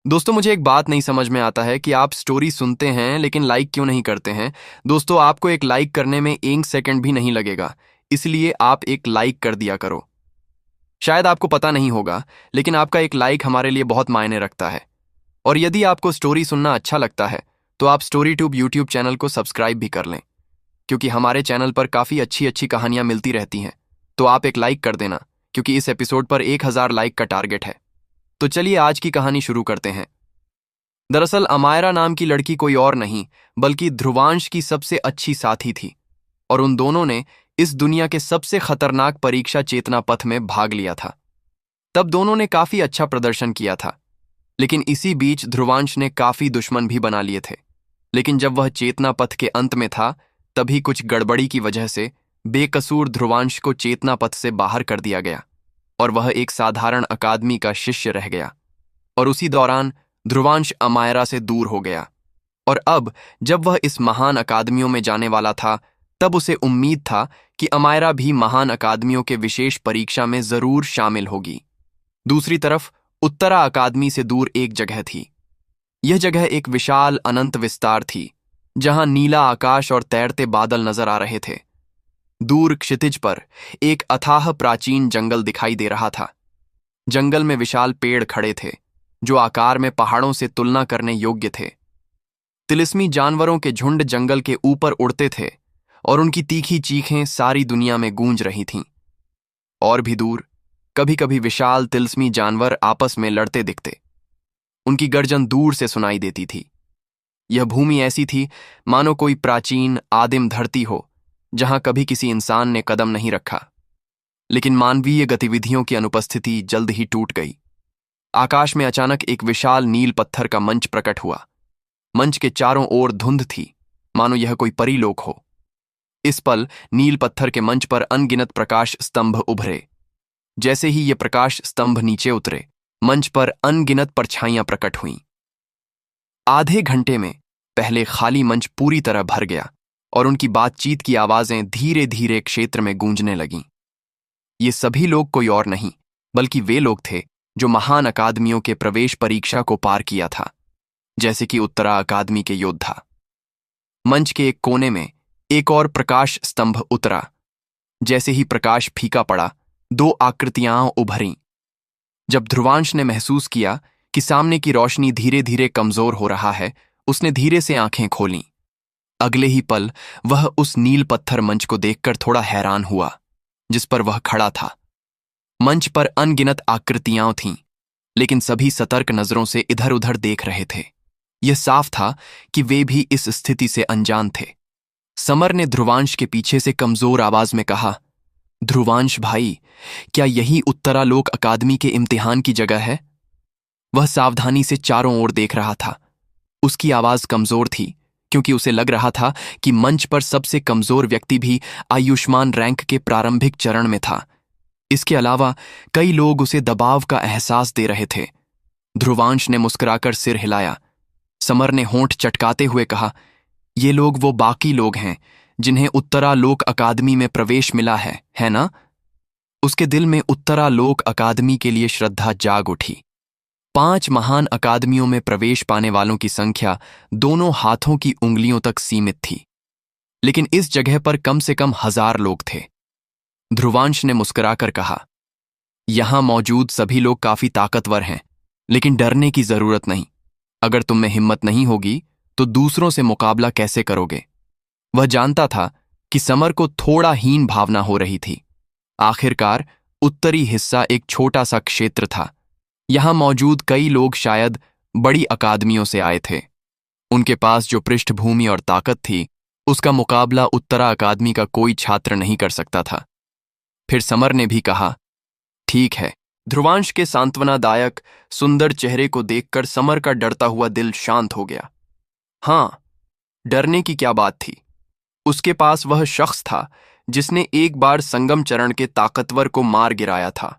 दोस्तों, मुझे एक बात नहीं समझ में आता है कि आप स्टोरी सुनते हैं लेकिन लाइक क्यों नहीं करते हैं। दोस्तों, आपको एक लाइक करने में 1 सेकंड भी नहीं लगेगा, इसलिए आप एक लाइक कर दिया करो। शायद आपको पता नहीं होगा, लेकिन आपका एक लाइक हमारे लिए बहुत मायने रखता है। और यदि आपको स्टोरी सुनना अच्छा लगता है तो आप स्टोरी ट्यूब यूट्यूब चैनल को सब्सक्राइब भी कर लें, क्योंकि हमारे चैनल पर काफ़ी अच्छी अच्छी कहानियां मिलती रहती हैं। तो आप एक लाइक कर देना, क्योंकि इस एपिसोड पर 1000 लाइक का टारगेट है। तो चलिए आज की कहानी शुरू करते हैं। दरअसल अमायरा नाम की लड़की कोई और नहीं बल्कि ध्रुवांश की सबसे अच्छी साथी थी, और उन दोनों ने इस दुनिया के सबसे खतरनाक परीक्षा चेतना पथ में भाग लिया था। तब दोनों ने काफी अच्छा प्रदर्शन किया था, लेकिन इसी बीच ध्रुवांश ने काफी दुश्मन भी बना लिए थे। लेकिन जब वह चेतना पथ के अंत में था, तभी कुछ गड़बड़ी की वजह से बेकसूर ध्रुवांश को चेतना पथ से बाहर कर दिया गया और वह एक साधारण अकादमी का शिष्य रह गया। और उसी दौरान ध्रुवांश अमायरा से दूर हो गया, और अब जब वह इस महान अकादमियों में जाने वाला था, तब उसे उम्मीद था कि अमायरा भी महान अकादमियों के विशेष परीक्षा में जरूर शामिल होगी। दूसरी तरफ उत्तरा अकादमी से दूर एक जगह थी। यह जगह एक विशाल अनंत विस्तार थी, जहां नीला आकाश और तैरते बादल नजर आ रहे थे। दूर क्षितिज पर एक अथाह प्राचीन जंगल दिखाई दे रहा था। जंगल में विशाल पेड़ खड़े थे, जो आकार में पहाड़ों से तुलना करने योग्य थे। तिलिस्मी जानवरों के झुंड जंगल के ऊपर उड़ते थे, और उनकी तीखी चीखें सारी दुनिया में गूंज रही थीं। और भी दूर कभी कभी विशाल तिलिस्मी जानवर आपस में लड़ते दिखते। उनकी गर्जन दूर से सुनाई देती थी। यह भूमि ऐसी थी मानो कोई प्राचीन आदिम धरती हो, जहां कभी किसी इंसान ने कदम नहीं रखा। लेकिन मानवीय गतिविधियों की अनुपस्थिति जल्द ही टूट गई। आकाश में अचानक एक विशाल नील पत्थर का मंच प्रकट हुआ। मंच के चारों ओर धुंध थी, मानो यह कोई परीलोक हो। इस पल नील पत्थर के मंच पर अनगिनत प्रकाश स्तंभ उभरे। जैसे ही ये प्रकाश स्तंभ नीचे उतरे, मंच पर अनगिनत परछाइयां प्रकट हुईं। आधे घंटे में पहले खाली मंच पूरी तरह भर गया, और उनकी बातचीत की आवाजें धीरे धीरे क्षेत्र में गूंजने लगीं। ये सभी लोग कोई और नहीं बल्कि वे लोग थे जो महान अकादमियों के प्रवेश परीक्षा को पार किया था, जैसे कि उत्तरा अकादमी के योद्धा। मंच के एक कोने में एक और प्रकाश स्तंभ उतरा। जैसे ही प्रकाश फीका पड़ा, दो आकृतियां उभरीं। जब ध्रुवांश ने महसूस किया कि सामने की रोशनी धीरे धीरे कमजोर हो रहा है, उसने धीरे से आंखें खोलीं। अगले ही पल वह उस नील पत्थर मंच को देखकर थोड़ा हैरान हुआ, जिस पर वह खड़ा था। मंच पर अनगिनत आकृतियां थीं, लेकिन सभी सतर्क नजरों से इधर उधर देख रहे थे। यह साफ था कि वे भी इस स्थिति से अनजान थे। समर ने ध्रुवांश के पीछे से कमजोर आवाज में कहा, ध्रुवांश भाई, क्या यही उत्तरालोक अकादमी के इम्तिहान की जगह है? वह सावधानी से चारों ओर देख रहा था। उसकी आवाज कमजोर थी, क्योंकि उसे लग रहा था कि मंच पर सबसे कमजोर व्यक्ति भी आयुष्मान रैंक के प्रारंभिक चरण में था। इसके अलावा कई लोग उसे दबाव का एहसास दे रहे थे। ध्रुवांश ने मुस्कुराकर सिर हिलाया। समर ने होंठ चटकाते हुए कहा, ये लोग वो बाकी लोग हैं जिन्हें उत्तरालोक अकादमी में प्रवेश मिला है ना? उसके दिल में उत्तरालोक अकादमी के लिए श्रद्धा जाग उठी। 5 महान अकादमियों में प्रवेश पाने वालों की संख्या दोनों हाथों की उंगलियों तक सीमित थी, लेकिन इस जगह पर कम से कम 1000 लोग थे। ध्रुवांश ने मुस्कुराकर कहा, यहां मौजूद सभी लोग काफी ताकतवर हैं, लेकिन डरने की जरूरत नहीं। अगर तुम में हिम्मत नहीं होगी तो दूसरों से मुकाबला कैसे करोगे? वह जानता था कि समर को थोड़ा हीन भावना हो रही थी। आखिरकार उत्तरी हिस्सा एक छोटा सा क्षेत्र था। यहां मौजूद कई लोग शायद बड़ी अकादमियों से आए थे। उनके पास जो पृष्ठभूमि और ताकत थी, उसका मुकाबला उत्तरा अकादमी का कोई छात्र नहीं कर सकता था। फिर समर ने भी कहा, ठीक है। ध्रुवांश के सांत्वनादायक सुंदर चेहरे को देखकर समर का डरता हुआ दिल शांत हो गया। हां, डरने की क्या बात थी? उसके पास वह शख्स था जिसने एक बार संगम चरण के ताकतवर को मार गिराया था।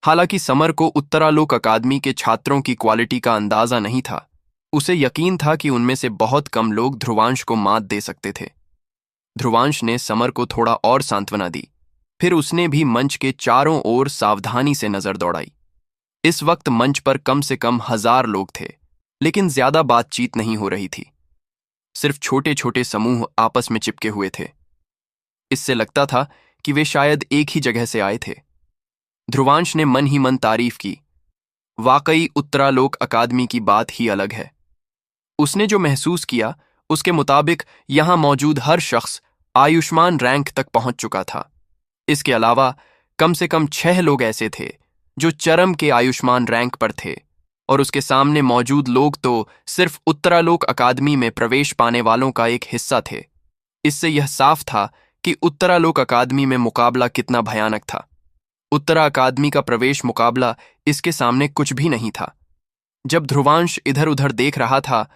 हालांकि समर को उत्तरालोक अकादमी के छात्रों की क्वालिटी का अंदाजा नहीं था, उसे यकीन था कि उनमें से बहुत कम लोग ध्रुवांश को मात दे सकते थे। ध्रुवांश ने समर को थोड़ा और सांत्वना दी। फिर उसने भी मंच के चारों ओर सावधानी से नजर दौड़ाई। इस वक्त मंच पर कम से कम 1000 लोग थे, लेकिन ज्यादा बातचीत नहीं हो रही थी। सिर्फ छोटे छोटे समूह आपस में चिपके हुए थे। इससे लगता था कि वे शायद एक ही जगह से आए थे। ध्रुवांश ने मन ही मन तारीफ की। वाकई उत्तरालोक अकादमी की बात ही अलग है। उसने जो महसूस किया उसके मुताबिक यहां मौजूद हर शख्स आयुष्मान रैंक तक पहुंच चुका था। इसके अलावा कम से कम 6 लोग ऐसे थे जो चरम के आयुष्मान रैंक पर थे, और उसके सामने मौजूद लोग तो सिर्फ उत्तरालोक अकादमी में प्रवेश पाने वालों का एक हिस्सा थे। इससे यह साफ था कि उत्तरालोक अकादमी में मुकाबला कितना भयानक था। उत्तरा अकादमी का प्रवेश मुकाबला इसके सामने कुछ भी नहीं था। जब ध्रुवांश इधर उधर देख रहा था,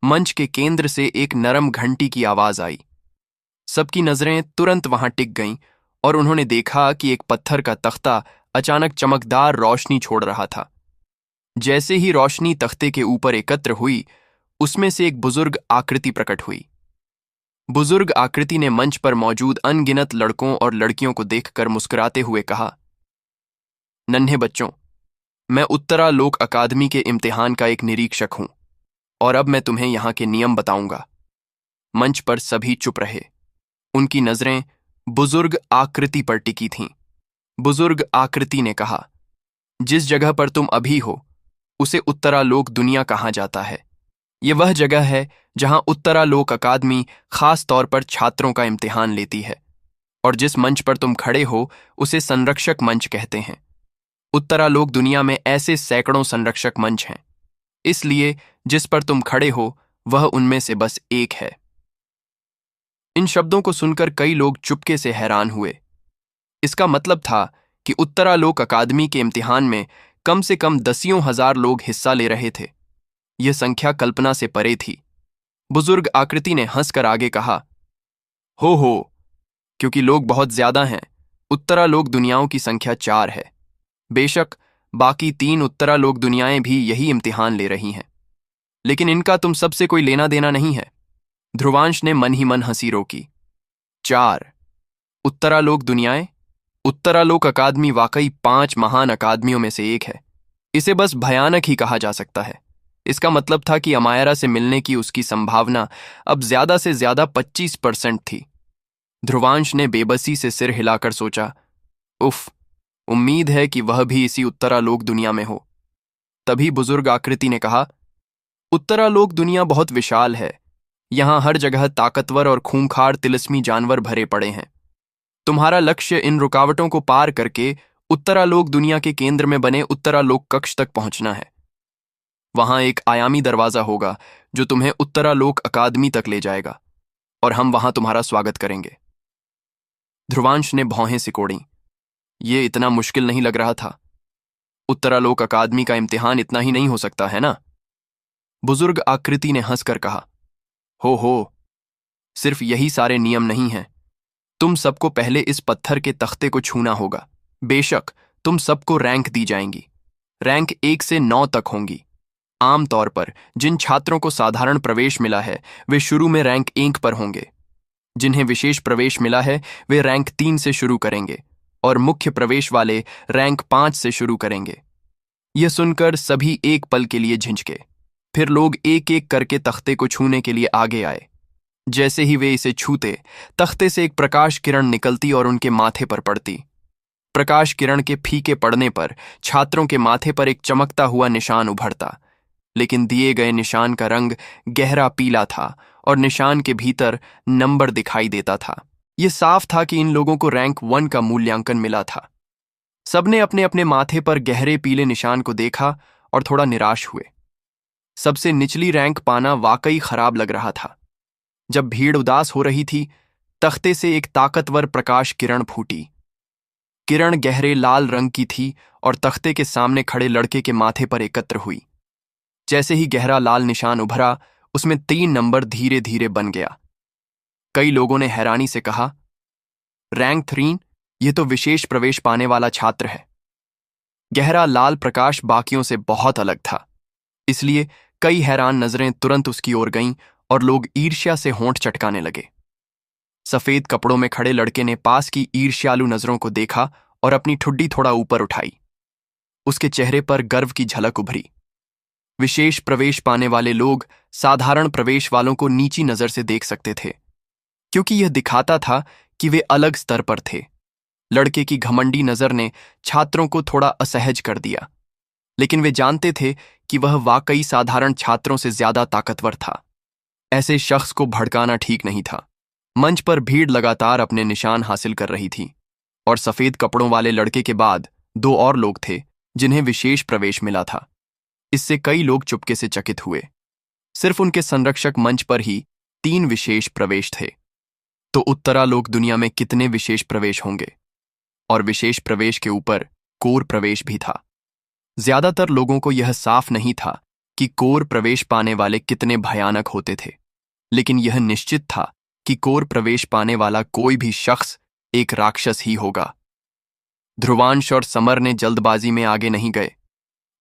मंच के केंद्र से एक नरम घंटी की आवाज आई। सबकी नजरें तुरंत वहां टिक गईं और उन्होंने देखा कि एक पत्थर का तख्ता अचानक चमकदार रोशनी छोड़ रहा था। जैसे ही रोशनी तख्ते के ऊपर एकत्र हुई, उसमें से एक बुजुर्ग आकृति प्रकट हुई। बुजुर्ग आकृति ने मंच पर मौजूद अनगिनत लड़कों और लड़कियों को देखकर मुस्कुराते हुए कहा, नन्हे बच्चों, मैं उत्तरालोक अकादमी के इम्तिहान का एक निरीक्षक हूं और अब मैं तुम्हें यहां के नियम बताऊंगा। मंच पर सभी चुप रहे। उनकी नजरें बुजुर्ग आकृति पर टिकी थीं। बुजुर्ग आकृति ने कहा, जिस जगह पर तुम अभी हो उसे उत्तरालोक दुनिया कहा जाता है। यह वह जगह है जहां उत्तरालोक अकादमी खास तौर पर छात्रों का इम्तिहान लेती है, और जिस मंच पर तुम खड़े हो उसे संरक्षक मंच कहते हैं। उत्तरालोक दुनिया में ऐसे सैकड़ों संरक्षक मंच हैं, इसलिए जिस पर तुम खड़े हो वह उनमें से बस एक है। इन शब्दों को सुनकर कई लोग चुपके से हैरान हुए। इसका मतलब था कि उत्तरालोक अकादमी के इम्तिहान में कम से कम दसियों हजार लोग हिस्सा ले रहे थे। यह संख्या कल्पना से परे थी। बुजुर्ग आकृति ने हंसकर आगे कहा, हो, क्योंकि लोग बहुत ज्यादा हैं, उत्तरालोक दुनियाओं की संख्या 4 है। बेशक बाकी 3 उत्तरालोक दुनियाएं भी यही इम्तिहान ले रही हैं, लेकिन इनका तुम सबसे कोई लेना देना नहीं है। ध्रुवांश ने मन ही मन हंसी रोकी। 4 उत्तरालोक दुनियाएं? उत्तरालोक अकादमी वाकई 5 महान अकादमियों में से एक है। इसे बस भयानक ही कहा जा सकता है। इसका मतलब था कि अमायरा से मिलने की उसकी संभावना अब ज्यादा से ज्यादा 25% थी। ध्रुवांश ने बेबसी से सिर हिलाकर सोचा, उफ, उम्मीद है कि वह भी इसी उत्तरालोक दुनिया में हो। तभी बुजुर्ग आकृति ने कहा, उत्तरालोक दुनिया बहुत विशाल है। यहां हर जगह ताकतवर और खूंखार तिलिस्मी जानवर भरे पड़े हैं। तुम्हारा लक्ष्य इन रुकावटों को पार करके उत्तरालोक दुनिया के केंद्र में बने उत्तरालोक कक्ष तक पहुंचना है। वहां एक आयामी दरवाजा होगा जो तुम्हें उत्तरालोक अकादमी तक ले जाएगा, और हम वहां तुम्हारा स्वागत करेंगे। ध्रुवांश ने भौहें सिकोड़ी। ये इतना मुश्किल नहीं लग रहा था। उत्तरालोक अकादमी का इम्तिहान इतना ही नहीं हो सकता है ना? बुजुर्ग आकृति ने हंसकर कहा, हो, सिर्फ यही सारे नियम नहीं हैं। तुम सबको पहले इस पत्थर के तख्ते को छूना होगा। बेशक तुम सबको रैंक दी जाएंगी। रैंक 1 से 9 तक होंगी। आमतौर पर जिन छात्रों को साधारण प्रवेश मिला है वे शुरू में रैंक 1 पर होंगे। जिन्हें विशेष प्रवेश मिला है वे रैंक 3 से शुरू करेंगे, और मुख्य प्रवेश वाले रैंक 5 से शुरू करेंगे। यह सुनकर सभी एक पल के लिए झिंझके। फिर लोग एक एक करके तख्ते को छूने के लिए आगे आए। जैसे ही वे इसे छूते, तख्ते से एक प्रकाश किरण निकलती और उनके माथे पर पड़ती। प्रकाश किरण के फीके पड़ने पर छात्रों के माथे पर एक चमकता हुआ निशान उभरता, लेकिन दिए गए निशान का रंग गहरा पीला था और निशान के भीतर नंबर दिखाई देता था। यह साफ था कि इन लोगों को रैंक 1 का मूल्यांकन मिला था। सबने अपने अपने माथे पर गहरे पीले निशान को देखा और थोड़ा निराश हुए। सबसे निचली रैंक पाना वाकई खराब लग रहा था। जब भीड़ उदास हो रही थी, तख्ते से एक ताकतवर प्रकाश किरण फूटी। किरण गहरे लाल रंग की थी और तख्ते के सामने खड़े लड़के के माथे पर एकत्र हुई। जैसे ही गहरा लाल निशान उभरा, उसमें 3 नंबर धीरे धीरे बन गया। कई लोगों ने हैरानी से कहा, रैंक 3? यह तो विशेष प्रवेश पाने वाला छात्र है। गहरा लाल प्रकाश बाकियों से बहुत अलग था, इसलिए कई हैरान नजरें तुरंत उसकी ओर गईं और लोग ईर्ष्या से होंठ चटकाने लगे। सफेद कपड़ों में खड़े लड़के ने पास की ईर्ष्यालु नजरों को देखा और अपनी ठुड्डी थोड़ा ऊपर उठाई। उसके चेहरे पर गर्व की झलक उभरी। विशेष प्रवेश पाने वाले लोग साधारण प्रवेश वालों को नीची नजर से देख सकते थे, क्योंकि यह दिखाता था कि वे अलग स्तर पर थे। लड़के की घमंडी नजर ने छात्रों को थोड़ा असहज कर दिया, लेकिन वे जानते थे कि वह वाकई साधारण छात्रों से ज्यादा ताकतवर था। ऐसे शख्स को भड़काना ठीक नहीं था। मंच पर भीड़ लगातार अपने निशान हासिल कर रही थी, और सफेद कपड़ों वाले लड़के के बाद दो और लोग थे जिन्हें विशेष प्रवेश मिला था। इससे कई लोग चुपके से चकित हुए। सिर्फ उनके संरक्षक मंच पर ही 3 विशेष प्रवेश थे। तो उत्तरालोक दुनिया में कितने विशेष प्रवेश होंगे? और विशेष प्रवेश के ऊपर कोर प्रवेश भी था। ज्यादातर लोगों को यह साफ नहीं था कि कोर प्रवेश पाने वाले कितने भयानक होते थे, लेकिन यह निश्चित था कि कोर प्रवेश पाने वाला कोई भी शख्स एक राक्षस ही होगा। ध्रुवांश और समर ने जल्दबाजी में आगे नहीं गए।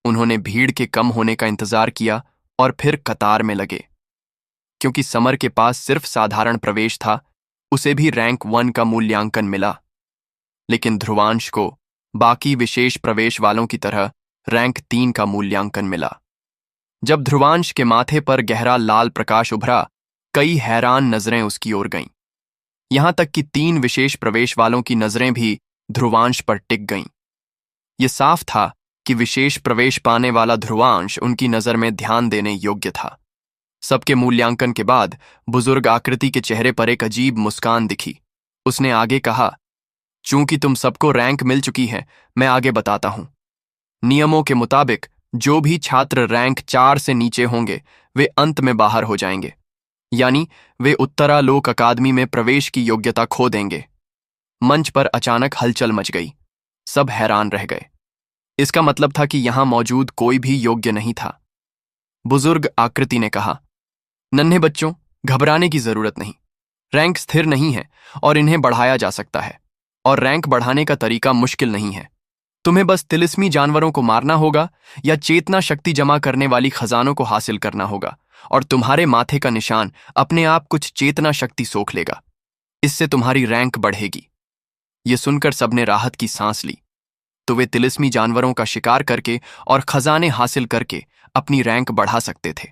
उन्होंने भीड़ के कम होने का इंतजार किया और फिर कतार में लगे। क्योंकि समर के पास सिर्फ साधारण प्रवेश था, उसे भी रैंक 1 का मूल्यांकन मिला, लेकिन ध्रुवांश को बाकी विशेष प्रवेश वालों की तरह रैंक 3 का मूल्यांकन मिला। जब ध्रुवांश के माथे पर गहरा लाल प्रकाश उभरा, कई हैरान नजरें उसकी ओर गईं। यहां तक कि 3 विशेष प्रवेश वालों की नजरें भी ध्रुवांश पर टिक गईं। यह साफ था कि विशेष प्रवेश पाने वाला ध्रुवांश उनकी नजर में ध्यान देने योग्य था। सबके मूल्यांकन के बाद बुजुर्ग आकृति के चेहरे पर एक अजीब मुस्कान दिखी। उसने आगे कहा, चूंकि तुम सबको रैंक मिल चुकी है, मैं आगे बताता हूं। नियमों के मुताबिक जो भी छात्र रैंक 4 से नीचे होंगे वे अंत में बाहर हो जाएंगे, यानी वे उत्तरालोक अकादमी में प्रवेश की योग्यता खो देंगे। मंच पर अचानक हलचल मच गई। सब हैरान रह गए। इसका मतलब था कि यहां मौजूद कोई भी योग्य नहीं था। बुजुर्ग आकृति ने कहा, नन्हे बच्चों, घबराने की जरूरत नहीं। रैंक स्थिर नहीं है और इन्हें बढ़ाया जा सकता है, और रैंक बढ़ाने का तरीका मुश्किल नहीं है। तुम्हें बस तिलिस्मी जानवरों को मारना होगा या चेतना शक्ति जमा करने वाली खजानों को हासिल करना होगा, और तुम्हारे माथे का निशान अपने आप कुछ चेतना शक्ति सोख लेगा। इससे तुम्हारी रैंक बढ़ेगी। यह सुनकर सबने राहत की सांस ली। तो वे तिलिस्मी जानवरों का शिकार करके और खजाने हासिल करके अपनी रैंक बढ़ा सकते थे।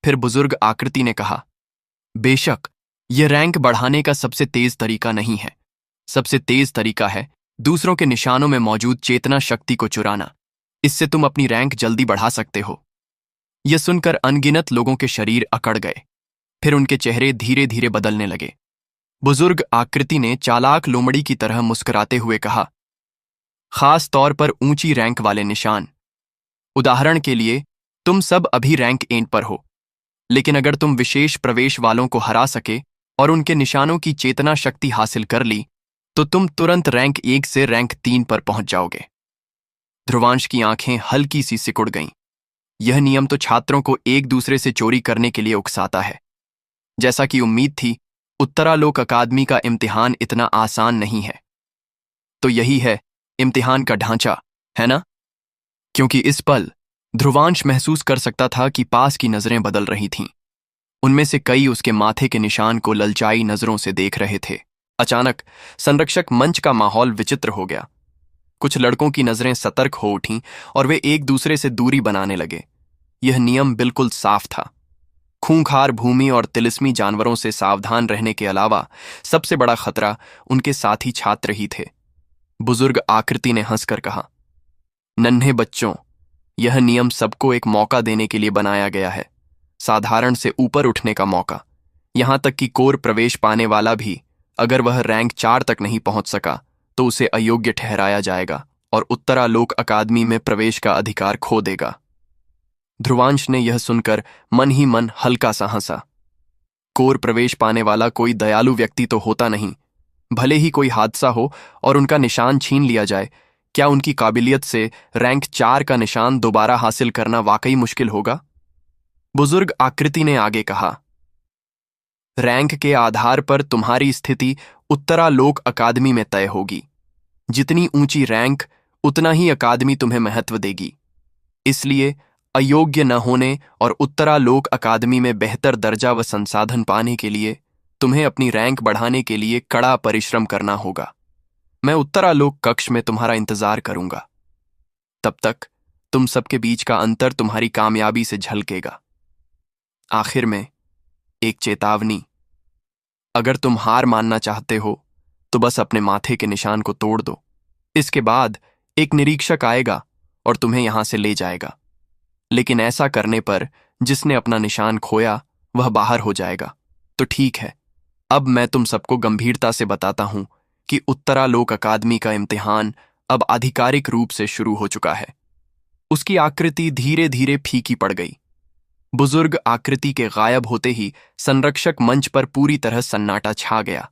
फिर बुजुर्ग आकृति ने कहा, बेशक यह रैंक बढ़ाने का सबसे तेज तरीका नहीं है। सबसे तेज तरीका है दूसरों के निशानों में मौजूद चेतना शक्ति को चुराना। इससे तुम अपनी रैंक जल्दी बढ़ा सकते हो। यह सुनकर अनगिनत लोगों के शरीर अकड़ गए। फिर उनके चेहरे धीरे धीरे बदलने लगे। बुजुर्ग आकृति ने चालाक लोमड़ी की तरह मुस्कुराते हुए कहा, खास तौर पर ऊंची रैंक वाले निशान। उदाहरण के लिए, तुम सब अभी रैंक 8 पर हो, लेकिन अगर तुम विशेष प्रवेश वालों को हरा सके और उनके निशानों की चेतना शक्ति हासिल कर ली, तो तुम तुरंत रैंक 1 से रैंक 3 पर पहुंच जाओगे। ध्रुवांश की आंखें हल्की सी सिकुड़ गईं। यह नियम तो छात्रों को एक दूसरे से चोरी करने के लिए उकसाता है। जैसा कि उम्मीद थी, उत्तरालोक अकादमी का इम्तिहान इतना आसान नहीं है। तो यही है इम्तिहान का ढांचा, है ना? क्योंकि इस पल ध्रुवांश महसूस कर सकता था कि पास की नजरें बदल रही थीं। उनमें से कई उसके माथे के निशान को ललचाई नजरों से देख रहे थे। अचानक संरक्षक मंच का माहौल विचित्र हो गया। कुछ लड़कों की नजरें सतर्क हो उठीं और वे एक दूसरे से दूरी बनाने लगे। यह नियम बिल्कुल साफ था। खूंखार भूमि और तिलिस्मी जानवरों से सावधान रहने के अलावा सबसे बड़ा खतरा उनके साथी छात्र ही थे। बुजुर्ग आकृति ने हंसकर कहा, नन्हे बच्चों, यह नियम सबको एक मौका देने के लिए बनाया गया है। साधारण से ऊपर उठने का मौका। यहां तक कि कोर प्रवेश पाने वाला भी, अगर वह रैंक 4 तक नहीं पहुंच सका तो उसे अयोग्य ठहराया जाएगा और उत्तरालोक अकादमी में प्रवेश का अधिकार खो देगा। ध्रुवांश ने यह सुनकर मन ही मन हल्का सा हंसा। कोर प्रवेश पाने वाला कोई दयालु व्यक्ति तो होता नहीं। भले ही कोई हादसा हो और उनका निशान छीन लिया जाए, क्या उनकी काबिलियत से रैंक 4 का निशान दोबारा हासिल करना वाकई मुश्किल होगा? बुजुर्ग आकृति ने आगे कहा, रैंक के आधार पर तुम्हारी स्थिति उत्तरालोक अकादमी में तय होगी। जितनी ऊंची रैंक, उतना ही अकादमी तुम्हें महत्व देगी। इसलिए अयोग्य न होने और उत्तरालोक अकादमी में बेहतर दर्जा व संसाधन पाने के लिए तुम्हें अपनी रैंक बढ़ाने के लिए कड़ा परिश्रम करना होगा। मैं उत्तरालोक कक्ष में तुम्हारा इंतजार करूंगा। तब तक तुम सबके बीच का अंतर तुम्हारी कामयाबी से झलकेगा। आखिर में एक चेतावनी, अगर तुम हार मानना चाहते हो तो बस अपने माथे के निशान को तोड़ दो। इसके बाद एक निरीक्षक आएगा और तुम्हें यहां से ले जाएगा, लेकिन ऐसा करने पर जिसने अपना निशान खोया वह बाहर हो जाएगा। तो ठीक है, अब मैं तुम सबको गंभीरता से बताता हूं कि उत्तरालोक अकादमी का इम्तिहान अब आधिकारिक रूप से शुरू हो चुका है। उसकी आकृति धीरे धीरे फीकी पड़ गई। बुजुर्ग आकृति के गायब होते ही संरक्षक मंच पर पूरी तरह सन्नाटा छा गया।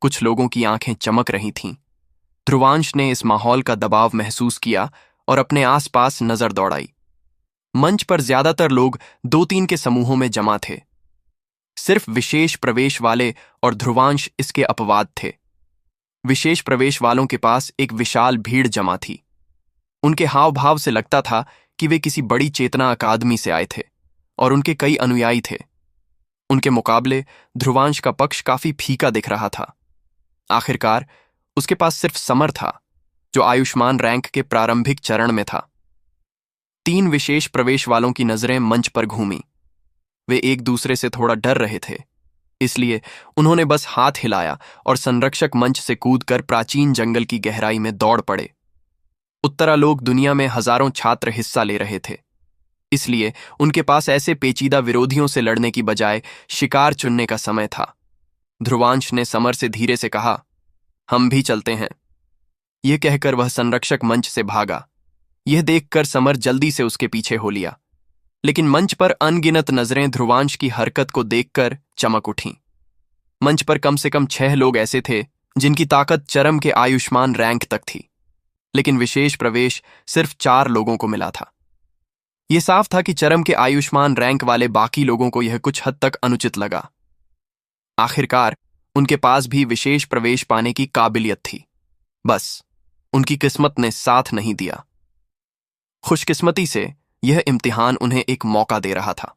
कुछ लोगों की आंखें चमक रही थीं। ध्रुवांश ने इस माहौल का दबाव महसूस किया और अपने आसपास नजर दौड़ाई। मंच पर ज्यादातर लोग 2-3 के समूहों में जमा थे। सिर्फ विशेष प्रवेश वाले और ध्रुवांश इसके अपवाद थे। विशेष प्रवेश वालों के पास एक विशाल भीड़ जमा थी। उनके हाव भाव से लगता था कि वे किसी बड़ी चेतना अकादमी से आए थे और उनके कई अनुयायी थे। उनके मुकाबले ध्रुवांश का पक्ष काफी फीका दिख रहा था। आखिरकार उसके पास सिर्फ समर था, जो आयुष्मान रैंक के प्रारंभिक चरण में था। 3 विशेष प्रवेश वालों की नजरें मंच पर घूमी। वे एक दूसरे से थोड़ा डर रहे थे, इसलिए उन्होंने बस हाथ हिलाया और संरक्षक मंच से कूदकर प्राचीन जंगल की गहराई में दौड़ पड़े। उत्तरालोक दुनिया में हजारों छात्र हिस्सा ले रहे थे, इसलिए उनके पास ऐसे पेचीदा विरोधियों से लड़ने की बजाय शिकार चुनने का समय था। ध्रुवांश ने समर से धीरे से कहा, हम भी चलते हैं। यह कहकर वह संरक्षक मंच से भागा। यह देखकर समर जल्दी से उसके पीछे हो लिया, लेकिन मंच पर अनगिनत नजरें ध्रुवांश की हरकत को देखकर चमक उठीं। मंच पर कम से कम 6 लोग ऐसे थे जिनकी ताकत चरम के आयुष्मान रैंक तक थी, लेकिन विशेष प्रवेश सिर्फ 4 लोगों को मिला था। यह साफ था कि चरम के आयुष्मान रैंक वाले बाकी लोगों को यह कुछ हद तक अनुचित लगा। आखिरकार उनके पास भी विशेष प्रवेश पाने की काबिलियत थी, बस उनकी किस्मत ने साथ नहीं दिया। खुशकिस्मती से यह इम्तिहान उन्हें एक मौका दे रहा था।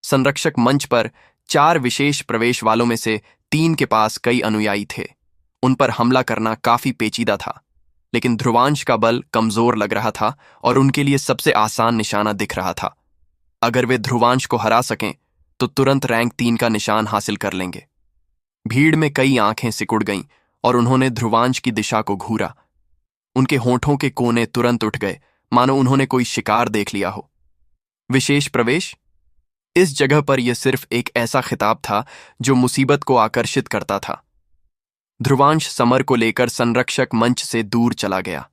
संरक्षक मंच पर 4 विशेष प्रवेश वालों में से 3 के पास कई अनुयायी थे। उन पर हमला करना काफी पेचीदा था, लेकिन ध्रुवांश का बल कमजोर लग रहा था और उनके लिए सबसे आसान निशाना दिख रहा था। अगर वे ध्रुवांश को हरा सकें तो तुरंत रैंक 3 का निशान हासिल कर लेंगे। भीड़ में कई आंखें सिकुड़ गईं और उन्होंने ध्रुवांश की दिशा को घूरा। उनके होठों के कोने तुरंत उठ गए, मानो उन्होंने कोई शिकार देख लिया हो। विशेष प्रवेश? इस जगह पर यह सिर्फ एक ऐसा खिताब था जो मुसीबत को आकर्षित करता था। ध्रुवांश समर को लेकर संरक्षक मंच से दूर चला गया।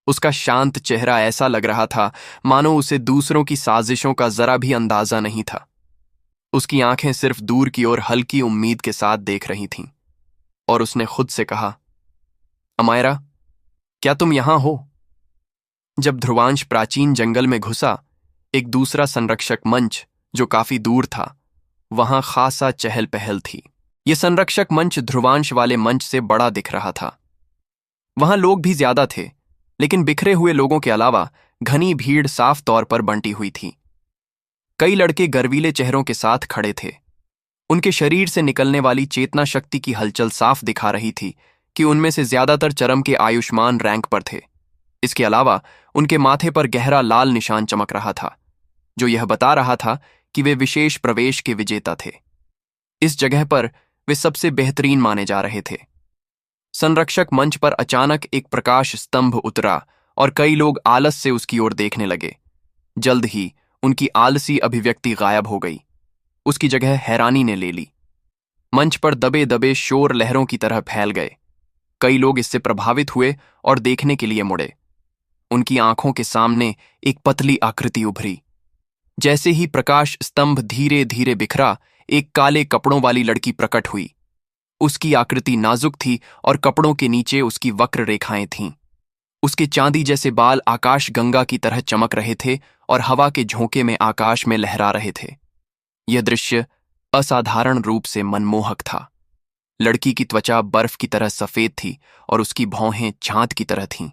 उसका शांत चेहरा ऐसा लग रहा था मानो उसे दूसरों की साजिशों का जरा भी अंदाजा नहीं था। उसकी आंखें सिर्फ दूर की ओर हल्की उम्मीद के साथ देख रही थीं, और उसने खुद से कहा, अमायरा, क्या तुम यहां हो? जब ध्रुवांश प्राचीन जंगल में घुसा, एक दूसरा संरक्षक मंच जो काफी दूर था, वहां खासा चहल पहल थी। यह संरक्षक मंच ध्रुवांश वाले मंच से बड़ा दिख रहा था। वहां लोग भी ज्यादा थे, लेकिन बिखरे हुए लोगों के अलावा घनी भीड़ साफ तौर पर बंटी हुई थी। कई लड़के गर्वीले चेहरों के साथ खड़े थे। उनके शरीर से निकलने वाली चेतना शक्ति की हलचल साफ दिखा रही थी कि उनमें से ज्यादातर चरम के आयुष्मान रैंक पर थे। इसके अलावा उनके माथे पर गहरा लाल निशान चमक रहा था, जो यह बता रहा था कि वे विशेष प्रवेश के विजेता थे। इस जगह पर वे सबसे बेहतरीन माने जा रहे थे। संरक्षक मंच पर अचानक एक प्रकाश स्तंभ उतरा और कई लोग आलस से उसकी ओर देखने लगे। जल्द ही उनकी आलसी अभिव्यक्ति गायब हो गई। उसकी जगह हैरानी ने ले ली। मंच पर दबे दबे शोर लहरों की तरह फैल गए। कई लोग इससे प्रभावित हुए और देखने के लिए मुड़े। उनकी आंखों के सामने एक पतली आकृति उभरी। जैसे ही प्रकाश स्तंभ धीरे धीरे बिखरा, एक काले कपड़ों वाली लड़की प्रकट हुई। उसकी आकृति नाजुक थी और कपड़ों के नीचे उसकी वक्र रेखाएं थीं। उसके चांदी जैसे बाल आकाश गंगा की तरह चमक रहे थे और हवा के झोंके में आकाश में लहरा रहे थे। यह दृश्य असाधारण रूप से मनमोहक था। लड़की की त्वचा बर्फ की तरह सफेद थी और उसकी भौहें चांद की तरह थीं।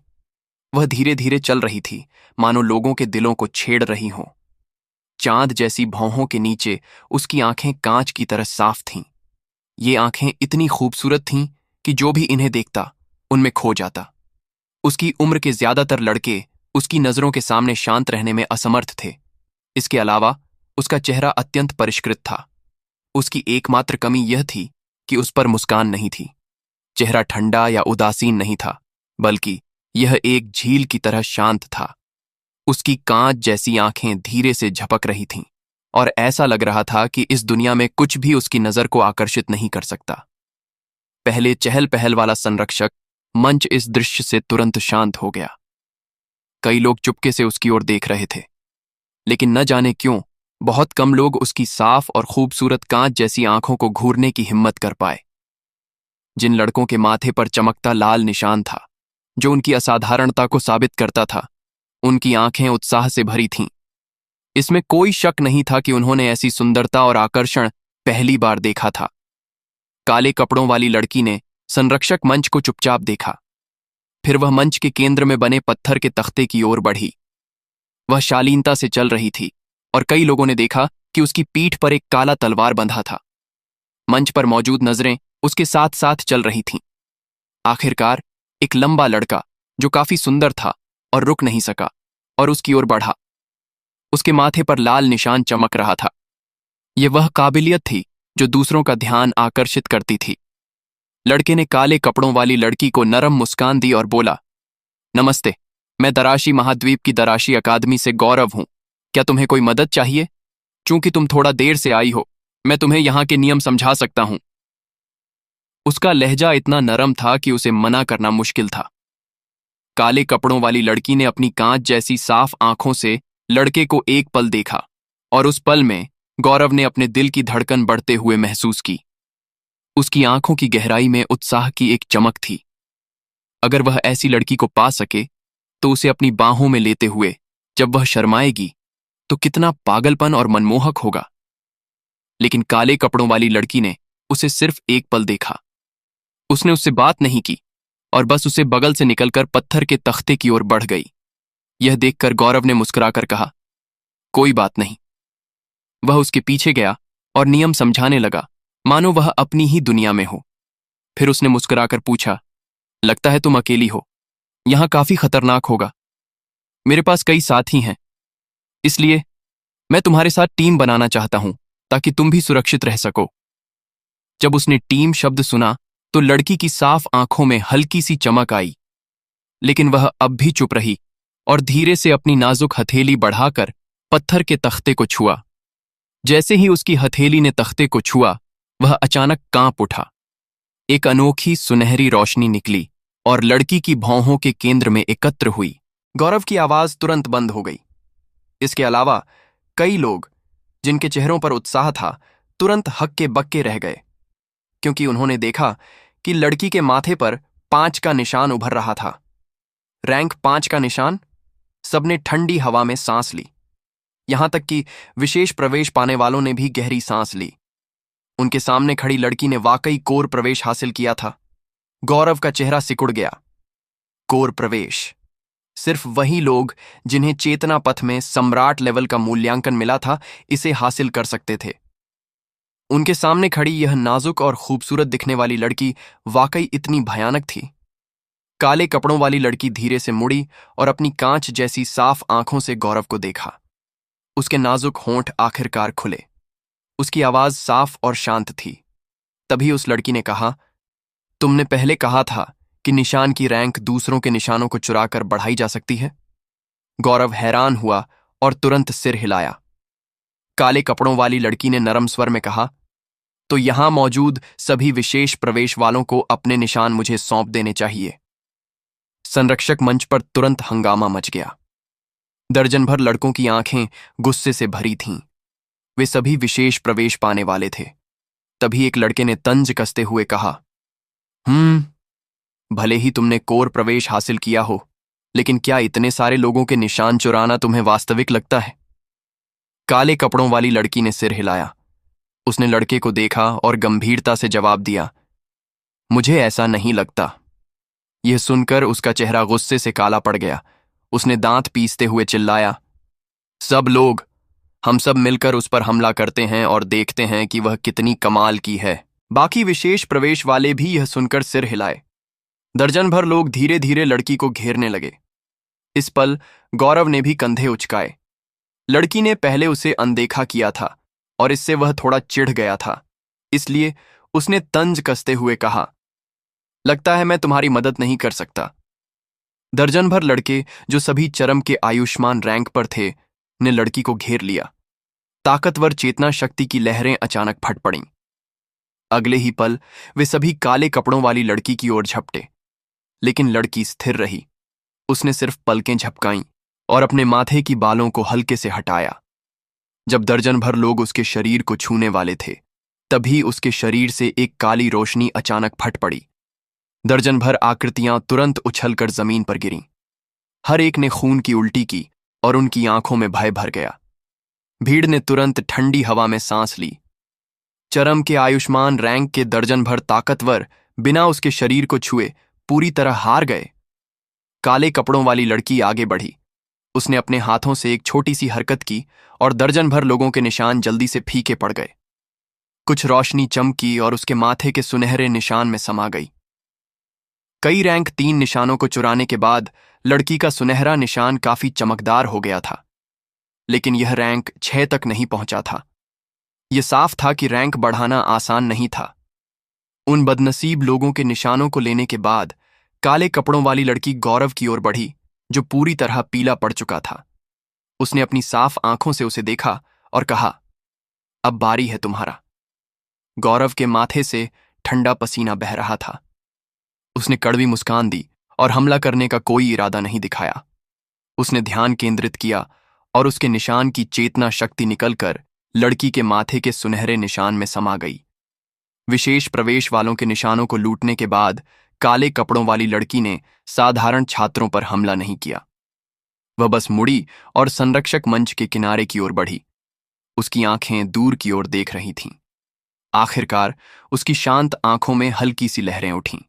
वह धीरे धीरे चल रही थी, मानो लोगों के दिलों को छेड़ रही हों। चांद जैसी भौहों के नीचे उसकी आंखें कांच की तरह साफ थीं। ये आंखें इतनी खूबसूरत थीं कि जो भी इन्हें देखता उनमें खो जाता। उसकी उम्र के ज्यादातर लड़के उसकी नजरों के सामने शांत रहने में असमर्थ थे। इसके अलावा उसका चेहरा अत्यंत परिष्कृत था। उसकी एकमात्र कमी यह थी कि उस पर मुस्कान नहीं थी। चेहरा ठंडा या उदासीन नहीं था, बल्कि यह एक झील की तरह शांत था। उसकी कांच जैसी आंखें धीरे से झपक रही थीं और ऐसा लग रहा था कि इस दुनिया में कुछ भी उसकी नजर को आकर्षित नहीं कर सकता। पहले चहल पहल वाला संरक्षक मंच इस दृश्य से तुरंत शांत हो गया। कई लोग चुपके से उसकी ओर देख रहे थे, लेकिन न जाने क्यों बहुत कम लोग उसकी साफ और खूबसूरत कांच जैसी आंखों को घूरने की हिम्मत कर पाए। जिन लड़कों के माथे पर चमकता लाल निशान था, जो उनकी असाधारणता को साबित करता था, उनकी आंखें उत्साह से भरी थीं। इसमें कोई शक नहीं था कि उन्होंने ऐसी सुंदरता और आकर्षण पहली बार देखा था। काले कपड़ों वाली लड़की ने संरक्षक मंच को चुपचाप देखा। फिर वह मंच के केंद्र में बने पत्थर के तख्ते की ओर बढ़ी। वह शालीनता से चल रही थी और कई लोगों ने देखा कि उसकी पीठ पर एक काला तलवार बंधा था। मंच पर मौजूद नजरें उसके साथ साथ चल रही थीं। आखिरकार एक लंबा लड़का, जो काफी सुंदर था और रुक नहीं सका, और उसकी ओर बढ़ा। उसके माथे पर लाल निशान चमक रहा था। यह वह काबिलियत थी जो दूसरों का ध्यान आकर्षित करती थी। लड़के ने काले कपड़ों वाली लड़की को नरम मुस्कान दी और बोला, नमस्ते, मैं दराशी महाद्वीप की दराशी अकादमी से गौरव हूं। क्या तुम्हें कोई मदद चाहिए? चूंकि तुम थोड़ा देर से आई हो, मैं तुम्हें यहां के नियम समझा सकता हूं। उसका लहजा इतना नरम था कि उसे मना करना मुश्किल था। काले कपड़ों वाली लड़की ने अपनी कांच जैसी साफ आंखों से लड़के को एक पल देखा, और उस पल में गौरव ने अपने दिल की धड़कन बढ़ते हुए महसूस की। उसकी आंखों की गहराई में उत्साह की एक चमक थी। अगर वह ऐसी लड़की को पा सके तो उसे अपनी बाहों में लेते हुए जब वह शर्माएगी तो कितना पागलपन और मनमोहक होगा। लेकिन काले कपड़ों वाली लड़की ने उसे सिर्फ एक पल देखा। उसने उससे बात नहीं की और बस उसे बगल से निकलकर पत्थर के तख्ते की ओर बढ़ गई। यह देखकर गौरव ने मुस्कुराकर कहा, कोई बात नहीं। वह उसके पीछे गया और नियम समझाने लगा, मानो वह अपनी ही दुनिया में हो। फिर उसने मुस्कुराकर पूछा, लगता है तुम अकेली हो। यहां काफी खतरनाक होगा। मेरे पास कई साथी हैं, इसलिए मैं तुम्हारे साथ टीम बनाना चाहता हूं ताकि तुम भी सुरक्षित रह सको। जब उसने टीम शब्द सुना तो लड़की की साफ आंखों में हल्की सी चमक आई, लेकिन वह अब भी चुप रही और धीरे से अपनी नाजुक हथेली बढ़ाकर पत्थर के तख्ते को छुआ। जैसे ही उसकी हथेली ने तख्ते को छुआ, वह अचानक कांप उठा। एक अनोखी सुनहरी रोशनी निकली और लड़की की भौहों के केंद्र में एकत्र हुई। गौरव की आवाज तुरंत बंद हो गई। इसके अलावा कई लोग, जिनके चेहरों पर उत्साह था, तुरंत हक्के बक्के रह गए, क्योंकि उन्होंने देखा कि लड़की के माथे पर 5 का निशान उभर रहा था। रैंक 5 का निशान। सबने ठंडी हवा में सांस ली। यहां तक कि विशेष प्रवेश पाने वालों ने भी गहरी सांस ली। उनके सामने खड़ी लड़की ने वाकई कोर प्रवेश हासिल किया था। गौरव का चेहरा सिकुड़ गया। कोर प्रवेश सिर्फ वही लोग जिन्हें चेतना पथ में सम्राट लेवल का मूल्यांकन मिला था, इसे हासिल कर सकते थे। उनके सामने खड़ी यह नाजुक और खूबसूरत दिखने वाली लड़की वाकई इतनी भयानक थी। काले कपड़ों वाली लड़की धीरे से मुड़ी और अपनी कांच जैसी साफ आंखों से गौरव को देखा। उसके नाजुक होंठ आखिरकार खुले। उसकी आवाज साफ और शांत थी। तभी उस लड़की ने कहा, तुमने पहले कहा था कि निशान की रैंक दूसरों के निशानों को चुराकर बढ़ाई जा सकती है। गौरव हैरान हुआ और तुरंत सिर हिलाया। काले कपड़ों वाली लड़की ने नरम स्वर में कहा, तो यहां मौजूद सभी विशेष प्रवेश वालों को अपने निशान मुझे सौंप देने चाहिए। संरक्षक मंच पर तुरंत हंगामा मच गया। दर्जन भर लड़कों की आंखें गुस्से से भरी थीं। वे सभी विशेष प्रवेश पाने वाले थे। तभी एक लड़के ने तंज कसते हुए कहा, भले ही तुमने कोर प्रवेश हासिल किया हो, लेकिन क्या इतने सारे लोगों के निशान चुराना तुम्हें वास्तविक लगता है? काले कपड़ों वाली लड़की ने सिर हिलाया। उसने लड़के को देखा और गंभीरता से जवाब दिया, मुझे ऐसा नहीं लगता। यह सुनकर उसका चेहरा गुस्से से काला पड़ गया। उसने दांत पीसते हुए चिल्लाया, सब लोग, हम सब मिलकर उस पर हमला करते हैं और देखते हैं कि वह कितनी कमाल की है। बाकी विशेष प्रवेश वाले भी यह सुनकर सिर हिलाए। दर्जन भर लोग धीरे धीरे लड़की को घेरने लगे। इस पल गौरव ने भी कंधे उचकाए। लड़की ने पहले उसे अनदेखा किया था और इससे वह थोड़ा चिढ़ गया था, इसलिए उसने तंज कसते हुए कहा, लगता है मैं तुम्हारी मदद नहीं कर सकता। दर्जन भर लड़के, जो सभी चरम के आयुष्मान रैंक पर थे, ने लड़की को घेर लिया। ताकतवर चेतना शक्ति की लहरें अचानक फट पड़ीं। अगले ही पल वे सभी काले कपड़ों वाली लड़की की ओर झपटे, लेकिन लड़की स्थिर रही। उसने सिर्फ पलकें झपकाईं और अपने माथे की बालों को हल्के से हटाया। जब दर्जन भर लोग उसके शरीर को छूने वाले थे, तभी उसके शरीर से एक काली रोशनी अचानक फट पड़ी। दर्जन भर आकृतियां तुरंत उछलकर जमीन पर गिरीं। हर एक ने खून की उल्टी की और उनकी आंखों में भय भर गया। भीड़ ने तुरंत ठंडी हवा में सांस ली। चरम के आयुष्मान रैंक के दर्जन भर ताकतवर बिना उसके शरीर को छुए पूरी तरह हार गए। काले कपड़ों वाली लड़की आगे बढ़ी। उसने अपने हाथों से एक छोटी सी हरकत की और दर्जन भर लोगों के निशान जल्दी से फीके पड़ गए। कुछ रोशनी चमकी और उसके माथे के सुनहरे निशान में समा गई। कई रैंक 3 निशानों को चुराने के बाद लड़की का सुनहरा निशान काफी चमकदार हो गया था, लेकिन यह रैंक 6 तक नहीं पहुंचा था। यह साफ था कि रैंक बढ़ाना आसान नहीं था। उन बदनसीब लोगों के निशानों को लेने के बाद काले कपड़ों वाली लड़की गौरव की ओर बढ़ी, जो पूरी तरह पीला पड़ चुका था। उसने अपनी साफ आंखों से उसे देखा और कहा, अब बारी है तुम्हारा। गौरव के माथे से ठंडा पसीना बह रहा था। उसने कड़वी मुस्कान दी और हमला करने का कोई इरादा नहीं दिखाया। उसने ध्यान केंद्रित किया और उसके निशान की चेतना शक्ति निकलकर लड़की के माथे के सुनहरे निशान में समा गई। विशेष प्रवेश वालों के निशानों को लूटने के बाद काले कपड़ों वाली लड़की ने साधारण छात्रों पर हमला नहीं किया। वह बस मुड़ी और संरक्षक मंच के किनारे की ओर बढ़ी। उसकी आंखें दूर की ओर देख रही थीं। आखिरकार उसकी शांत आंखों में हल्की सी लहरें उठीं।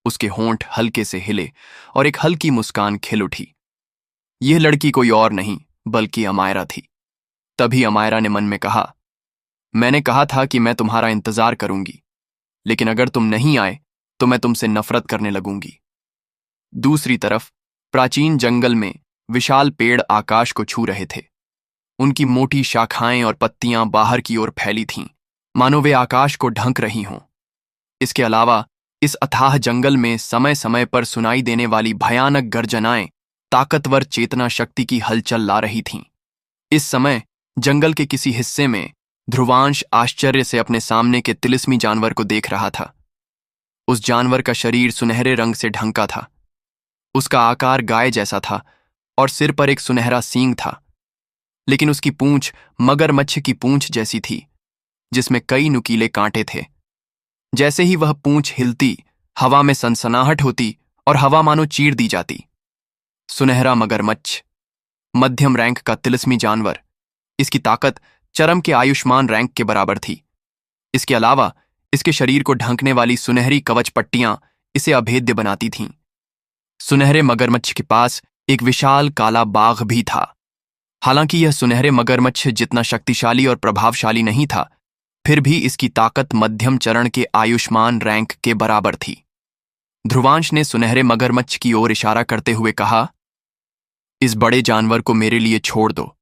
उसके होंठ हल्के से हिले और एक हल्की मुस्कान खिल उठी। यह लड़की कोई और नहीं बल्कि अमायरा थी। तभी अमायरा ने मन में कहा, मैंने कहा था कि मैं तुम्हारा इंतजार करूंगी, लेकिन अगर तुम नहीं आए तो मैं तुमसे नफरत करने लगूंगी। दूसरी तरफ प्राचीन जंगल में विशाल पेड़ आकाश को छू रहे थे। उनकी मोटी शाखाएं और पत्तियां बाहर की ओर फैली थीं, मानो वे आकाश को ढंक रही हों। इसके अलावा इस अथाह जंगल में समय समय पर सुनाई देने वाली भयानक गर्जनाएं ताकतवर चेतना शक्ति की हलचल ला रही थीं। इस समय जंगल के किसी हिस्से में ध्रुवांश आश्चर्य से अपने सामने के तिलिस्मी जानवर को देख रहा था। उस जानवर का शरीर सुनहरे रंग से ढंका था। उसका आकार गाय जैसा था और सिर पर एक सुनहरा सींग था, लेकिन उसकी पूंछ मगरमच्छ की पूंछ जैसी थी, जिसमें कई नुकीले कांटे थे। जैसे ही वह पूंछ हिलती, हवा में सनसनाहट होती और हवा मानो चीर दी जाती। सुनहरा मगरमच्छ, मध्यम रैंक का तिलिस्मी जानवर। इसकी ताकत चरम के आयुष्मान रैंक के बराबर थी। इसके अलावा इसके शरीर को ढंकने वाली सुनहरी कवच पट्टियां इसे अभेद्य बनाती थीं। सुनहरे मगरमच्छ के पास एक विशाल काला बाघ भी था। हालांकि यह सुनहरे मगरमच्छ जितना शक्तिशाली और प्रभावशाली नहीं था, फिर भी इसकी ताकत मध्यम चरण के आयुष्मान रैंक के बराबर थी। ध्रुवांश ने सुनहरे मगरमच्छ की ओर इशारा करते हुए कहा, इस बड़े जानवर को मेरे लिए छोड़ दो,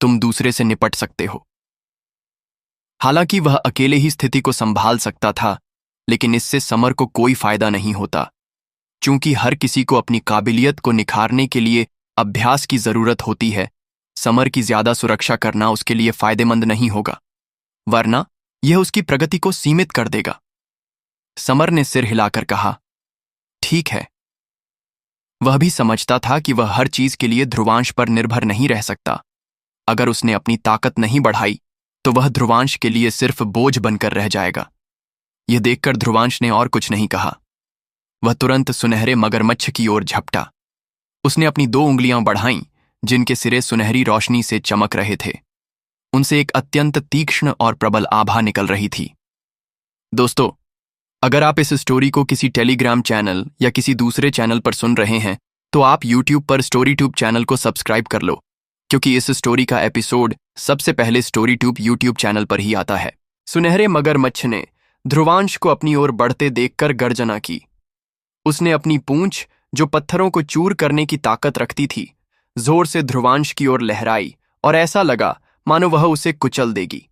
तुम दूसरे से निपट सकते हो। हालांकि वह अकेले ही स्थिति को संभाल सकता था, लेकिन इससे समर को कोई फायदा नहीं होता, चूंकि हर किसी को अपनी काबिलियत को निखारने के लिए अभ्यास की जरूरत होती है। समर की ज्यादा सुरक्षा करना उसके लिए फायदेमंद नहीं होगा, वरना यह उसकी प्रगति को सीमित कर देगा। समर ने सिर हिलाकर कहा, ठीक है। वह भी समझता था कि वह हर चीज के लिए ध्रुवांश पर निर्भर नहीं रह सकता। अगर उसने अपनी ताकत नहीं बढ़ाई तो वह ध्रुवांश के लिए सिर्फ बोझ बनकर रह जाएगा। यह देखकर ध्रुवांश ने और कुछ नहीं कहा। वह तुरंत सुनहरे मगरमच्छ की ओर झपटा। उसने अपनी 2 उंगलियां बढ़ाईं, जिनके सिरे सुनहरी रोशनी से चमक रहे थे। उनसे एक अत्यंत तीक्ष्ण और प्रबल आभा निकल रही थी। दोस्तों, अगर आप इस स्टोरी को किसी टेलीग्राम चैनल या किसी दूसरे चैनल पर सुन रहे हैं, तो आप यूट्यूब पर स्टोरीट्यूब चैनल को सब्सक्राइब कर लो, क्योंकि इस स्टोरी का एपिसोड सबसे पहले स्टोरीट्यूब यूट्यूब चैनल पर ही आता है। सुनहरे मगरमच्छ ने ध्रुवांश को अपनी ओर बढ़ते देखकर गर्जना की। उसने अपनी पूंछ जो पत्थरों को चूर करने की ताकत रखती थी, जोर से ध्रुवांश की ओर लहराई और ऐसा लगा मानो वह उसे कुचल देगी।